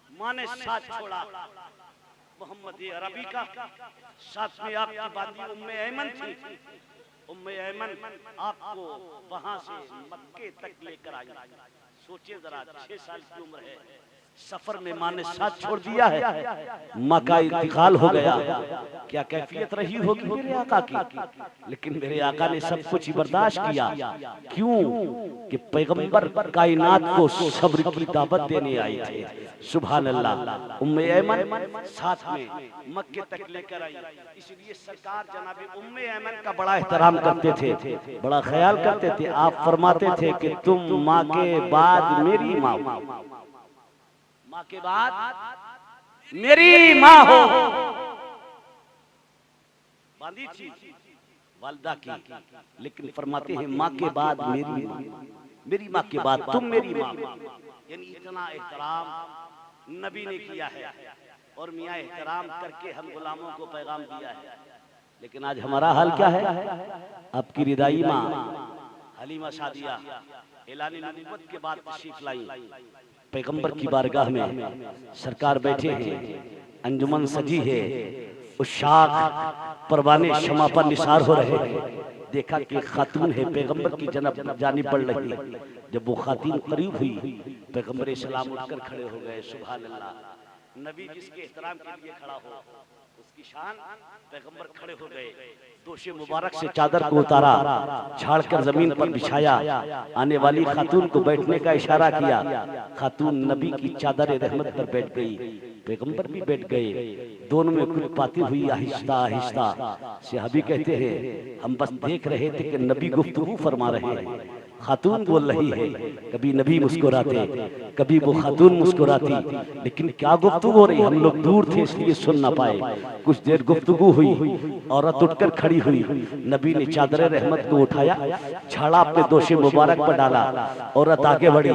माँ ने साथ छोड़ा मोहम्मद अरबी का, साथ में आपकी बांदी उम्मे ऐमन थी। उम्मे ऐमन आपको वहां से मक्के तक लेकर आई। सोचिए जरा, 6 साल की उम्र है, सफर में माँ ने साथ छोड़ दिया है, माँ का इंतकाल हो गया। क्या कैफियत रही होगी मेरे आका की? लेकिन मेरे आका ने सब कुछ बर्दाश्त किया। क्यों? कि पैगंबर कायनात को सब्र की दावत देने आए थे। सुभान अल्लाह। उम्मे ऐमन साथ में मक्के तक लेकर आई, इसलिए सरकार जनाब उम्मे ऐमन का बड़ा एहतराम करते थे, बड़ा ख्याल करते थे। आप फरमाते थे कि तुम माँ के बाद मेरी माँ, माँ के बाद मेरी माँ हो। बांदी थी वालिदा की, लेकिन फरमाते हैं माँ के बाद मेरी माँ, मेरी माँ के बाद तुम मेरी माँ। यानी इतना एहतराम नबी ने किया है और मियाँ एहतराम करके हम गुलामों को पैगाम दिया है। लेकिन आज हमारा हाल क्या है? आपकी रिदाई माँ हलीमा सादिया ऐलान नबूवत के बाद तशरीफ लाई, पैगंबर की बारगाह में सरकार बैठे हैं, अंजुमन सजी है, उशाक परवाने शमा पर निसार हो रहे हैं। देखा कि खातून है, पैगंबर की जानिब बढ़ रही है। जब वो खातून करीब हुई, पैगंबर सलाम उठकर खड़े हो गए। सुभान अल्लाह। नबी जिसके एहतराम के लिए खड़ा हो, उसकी शान, पैगंबर खड़े हो गए, दोषे मुबारक से चादर को उतारा, झाड़कर जमीन पर बिछाया, आने वाली खातून को बैठने का इशारा किया। खातून नबी की चादर रहमत पर बैठ गई, पैगंबर भी बैठ गए, दोनों में कुछ बातें हुई आहिस्ता आहिस्ता। सहाबी कहते हैं हम बस देख रहे थे कि नबी गुफ्तगू फरमा रहे हैं, खातून बोल रही है, कभी नबी मुस्कुराते, कभी वो खातून मुस्कुराती, लेकिन क्या गुफ्तगू हो रही, हम लोग दूर थे इसलिए सुन ना पाए। कुछ देर गुफ्तगू हुई, औरत उठकर खड़ी हुई, नबी ने चादर रहमत को उठाया, झाड़ा अपने दोषे मुबारक पर डाला, औरत आगे बढ़ी,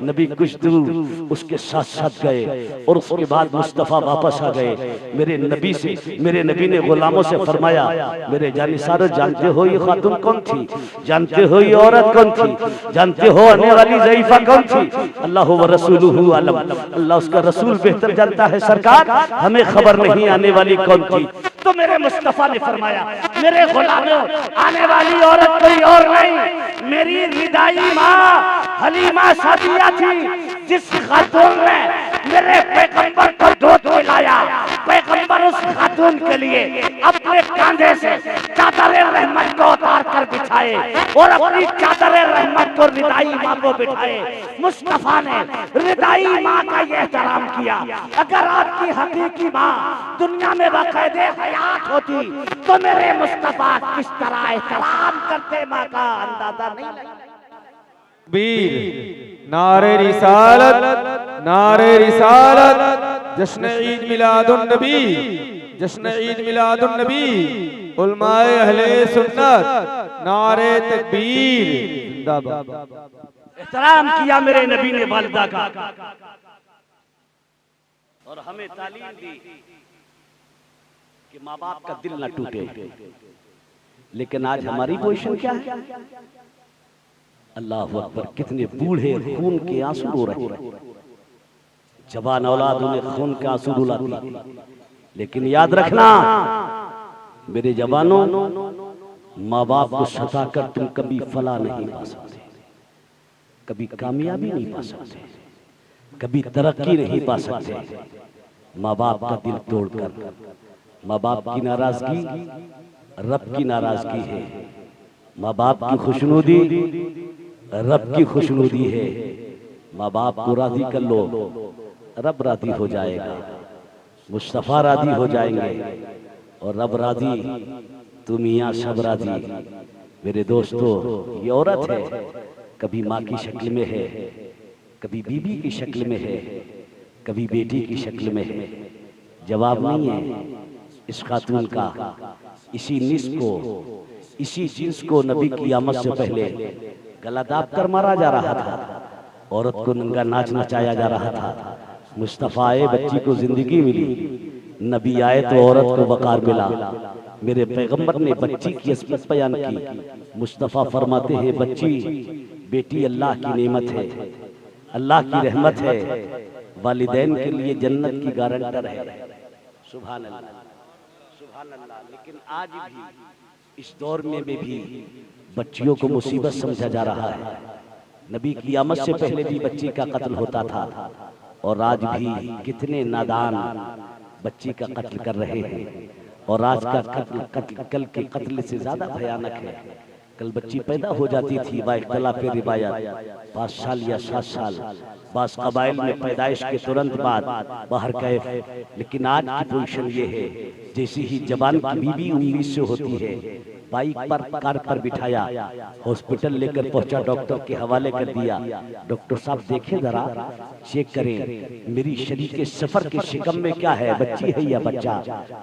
नबी कुछ दूर उसके साथ साथ गए और उसके बाद मुस्तफा वापस आ गए। मेरे नबी ने गुलामों से फरमाया, मेरे जानिसारो जानते हो ये खातून कौन थी, जानते हो ये औरत कौन थी, जानते हो आने वाली ज़ईफा कौन थी? अल्लाह व रसूलुहु आलम, अल्लाह उसका रसूल बेहतर जानता है सरकार, हमें खबर नहीं आने वाली कौन थी। तो मेरे मुस्तफा ने फरमाया, मेरे गुलामों, आने वाली औरत कोई और नहीं, मेरी रिदाई माँ हलीमा सादिया थी, जिस खातून ने मेरे पैगंबर को दूध पिलाया। पैगंबर उस खातून के लिए अपने कांधे से चादर रहमत को उतार कर बिछाए और अपनी चादर रहमत को रिदाई माँ को बिठाए। मुस्तफा ने रिदाई माँ का ये एहतराम किया। अगर आपकी हकीकी माँ दुनिया में बाकायदे हयात होती तो मेरे मुस्तफा किस तरह एहतराम करते माँ का अंदाजा नहीं लगता। वीर नारे रिसालत, नारे रिसालत, जश्न ईद मिलादुन नबी, जश्न ईद मिलादुन नबी, उलमाए अहले सुन्नत, नारे तकबीर, जिंदाबाद। एहतराम किया मेरे नबी ने वालिदा का, और हमें तालीम दी कि माँ बाप का दिल न टूटे। लेकिन आज हमारी पोजीशन क्या है? अल्लाह अकबर, कितने बूढ़े खून के आंसू रो रहे हैं, जवान औलाद उन्हें खून के आंसू रुलाती। लेकिन याद रखना मेरे जवानों, माँ बाप को सताकर तुम कभी फला नहीं पा सकते, कभी कामयाबी नहीं पा सकते, कभी तरक्की नहीं पा सकते। माँ बाप का दिल तोड़कर, माँ बाप की नाराजगी रब की नाराजगी है, माँ बाप की खुशनुदी रब की खुशनुदी है। माँ बाप को राजी कर लो, रब राजी हो जाएगा, मुस्तफा राजी हो जाएंगे, और रब राजी तुम मियाँ सब राजी। मेरे दोस्तों, ये औरत है, कभी माँ की शक्ल में है, कभी बीबी की शक्ल में है, कभी बेटी की शक्ल में है। जवाब नहीं है इस खातून का। इसी निस को, इसी जिन्स को नबी की आमद से पहले गला दाब कर मारा जा रहा था, औरत को नंगा नाच नचाया जा रहा था। मुस्तफा आए, बच्ची को जिंदगी मिली, नबी आए तो औरत को वकार मिला। मेरे पैगंबर ने बच्ची की असमत बयान की। मुस्तफा फरमाते हैं, बच्ची बेटी अल्लाह की नेमत है, अल्लाह की रहमत है, वालिदैन के लिए जन्नत की गारंटर है। सुभान अल्लाह, सुभान अल्लाह। लेकिन आज भी इस दौर में भी बच्चियों को मुसीबत समझा जा रहा है। नबी की आमद से पहले भी बच्ची का कत्ल होता था, और आज भी कितने नादान बच्ची का कत्ल कर रहे हैं। और आज का कत्ल कल के कत्ल से ज्यादा भयानक है। कल बच्ची पैदा हो जाती थी बाइख्तिलाफ रिवायत 5 साल या 7 साल, बास कबाइल में पैदाइश के तुरंत बाद बाहर कैफ। लेकिन आज की पोजीशन ये है, जैसी ही जवान की बीवी 19 से होती है, बाइक पर कार पर बिठाया, हॉस्पिटल लेकर पहुंचा, डॉक्टर के हवाले कर दिया। डॉक्टर साहब देखें जरा, चेक करें मेरी शरीर के सफर के शिकम में क्या है, बच्ची है या बच्चा।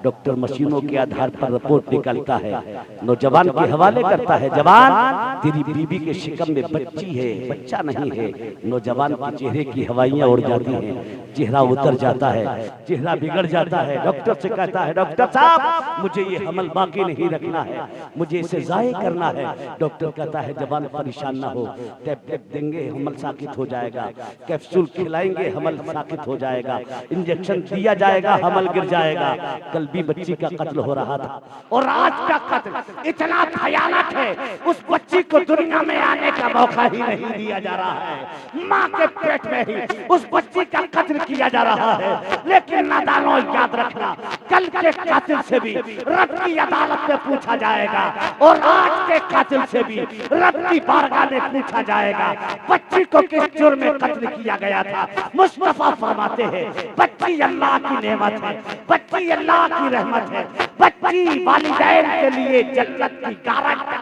डॉक्टर मशीनों के आधार पर रिपोर्ट निकालता है, नौजवान के हवाले करता है, जवान तेरी बीबी के शिकम में बच्ची है, बच्चा नहीं है। नौजवान के चेहरे की हवाइयां उड़ जाती हैं, चेहरा उतर जाता है, चेहरा बिगड़ जाता है। डॉक्टर से कहता है, डॉक्टर साहब मुझे ये हमल बाकी नहीं रखना है, मुझे इसे जाये करना है। डॉक्टर कहता है, जवान परेशान ना हो, टैबलेट देंगे हमल साकित हो जाएगा, कैप्सूल खिलाएंगे हमल साकित हो जाएगा, इंजेक्शन दिया जाएगा हमल गिर जाएगा। कल भी बच्ची का कत्ल हो रहा था, और आज का कत्ल इतना भयानक है, उस बच्ची बच्ची को दुनिया में आने का मौका ही नहीं दिया जा रहा है। माँ के पेट में ही उस बच्ची का कत्ल किया जा रहा है। लेकिन नादानों, याद रखना, कल के कातिल से भी रब की अदालत में पूछा जाएगा और आज के कातिल से भी रब की बारगाह में पूछा जाएगा बच्ची को किस जुर्म में कत्ल किया गया था। मुस्तफा फरमाते हैं बच्ची अल्लाह की नेमत है, बच्ची अल्लाह की रहमत है, बच्ची वालिदैन के लिए जन्नत की गारंटी।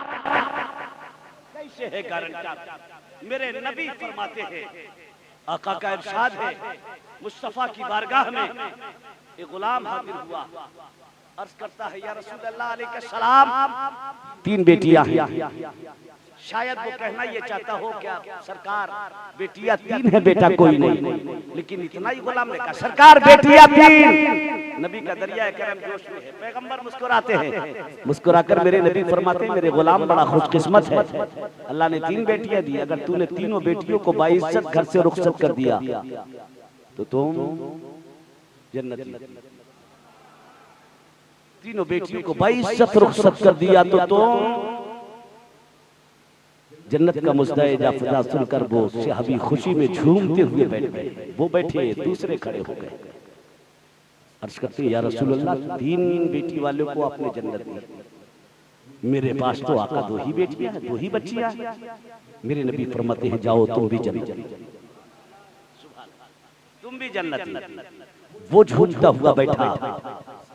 कैसे है गारंटी? मेरे नबी फरमाते हैं, आका का इरशाद है, मुस्तफा की बारगाह में एक गुलाम हाजिर हुआ, अर्ज करता है या रसूल अल्लाह अलैहि सलाम 3 बेटियां हैं। शायद वो कहना ये चाहता हो क्या सरकार बेटियां 3 है, बेटा कोई नहीं, लेकिन इतना ही गुलाम ने कहा सरकार बेटियां 3। नबी का दरिया करम जोश में है। पैगंबर मुस्कुराते हैं, मुस्कुराकर मेरे नबी फरमाते हैं मेरे गुलाम बड़ा खुशकिस्मत है, अल्लाह ने 3 बेटियां दी। अगर तूने तीनों बेटियों को बाइज्जत घर से रुखसत कर दिया तो तुम जन्नती। तीनों बेटियों को बाइज्जत रुखसत कर दिया तो तुम जन्नत का मुस्दाए जाफदा सुनकर वो सहाबी खुशी में झूमते हुए बैठ गए। वो बैठे, दूसरे खड़े हो गए। अर्ज करते या रसूलल्लाह 3 बेटी वालों को आपने जन्नत दी, मेरे पास तो आका 2 ही बेटियां हैं, 2 ही बच्चियां हैं। मेरे नबी फरमाते हैं जाओ तुम भी जन्नती, तुम भी जन्नती। वो झूमता हुआ बैठा,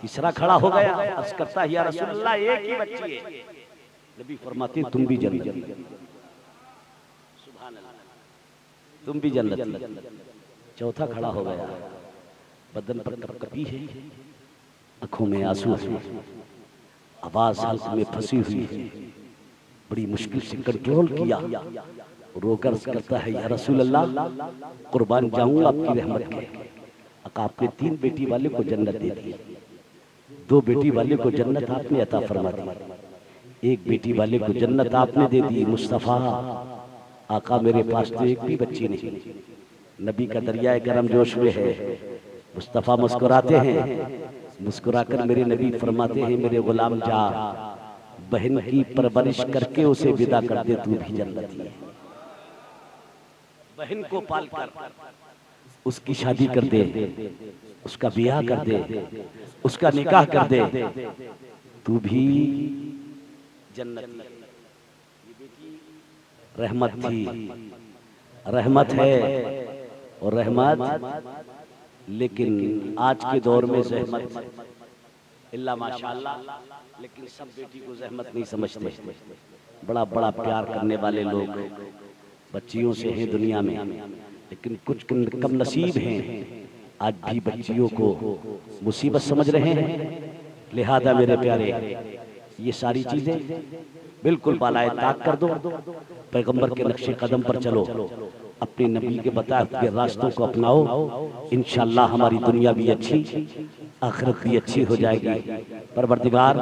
तीसरा खड़ा हो गया, अर्ज करता है या रसूलल्लाह एक ही बच्ची है। नबी फरमाते हैं तुम भी जन्नती, तुम भी जन्नती। चौथा खड़ा हो गया, बदन पर कपकपी है, आंखों में आंसू है, आवाज हल्क में फंसी हुई है, बड़ी मुश्किल से कंट्रोल किया, रोकर करता है या रसूल अल्लाह कुर्बान जाऊंगा आपकी रहमत के। आका आपने 3 बेटी वाले को जन्नत दे दी, 2 बेटी वाले को जन्नत आपने अता फरमा दी, 1 बेटी वाले को जन्नत आपने दे दी। मुस्तफा आका मेरे पास तो एक भी बच्ची नहीं। नबी का दरिया करम जोश में है। मुस्तफा मुस्कुराते हैं, मुस्कुराकर मेरे नबी फरमाते हैं मेरे गुलाम जा, बहन की परवरिश करके उसे विदा कर दे, तू भी जन्नती है। बहन को पालकर उसकी शादी कर दे, उसका ब्याह कर दे, उसका निकाह कर दे, तू भी जन्नती। रहमत थी, रहमत है और रहमत, लेकिन आज के दौर में जहमत इल्ला माशाअल्लाह, लेकिन सब बेटी को जहमत नहीं समझते। बड़ा बड़ा प्यार करने वाले लोग बच्चियों से हैं दुनिया में, लेकिन कुछ कम नसीब हैं आज भी बच्चियों को मुसीबत समझ रहे हैं। लिहाजा मेरे प्यारे ये सारी चीजें बिल्कुल बालाए ताक कर दो, पैगंबर के नक्शे कदम पर चलो, अपने नबी के बताए हुए रास्तों को अपनाओ। इंशाअल्लाह हमारी दुनिया भी अच्छी, आखिरत भी अच्छी हो जाएगी। परवरदिगार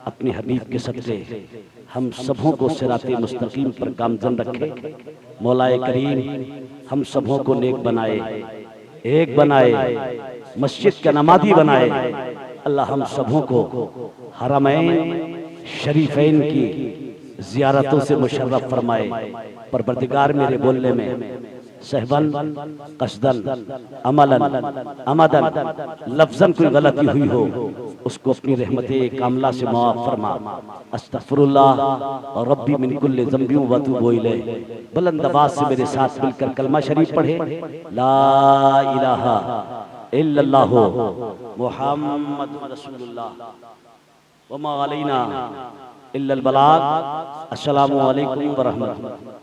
अपने हबीब के सदक़े हम सबों को सिराते मुस्तकीम पर गामज़न रखे। मौलाए करीम हम सबों को नेक बनाए, एक बनाए, मस्जिद के नमाज़ी बनाए। अल्लाह हम सबों को हरमैन शरीफैन की ज़ियारतों से मुशर्रफ फरमाए। परवरदिगार मेरे बोलने में सहबन, कसदन, अमलन, अमदन, लफ्ज़न कोई गलती हुई हो उसको अपनी रहमते कामला से माफ़ फरमा। अस्तगफिरुल्लाह और रब्बी मिन कुल्लि ज़ंबिन व अतूबु इलैह। बुलंद आवाज़ से मेरे साथ मिलकर कलमा शरीफ पढ़े, ला इलाहा इल्लल्लाह मुहम्मदुर रसूलुल्लाह व मा अलैना इल्लल बलाग। अस्सलामु अलैकुम व रहमतुल्लाह।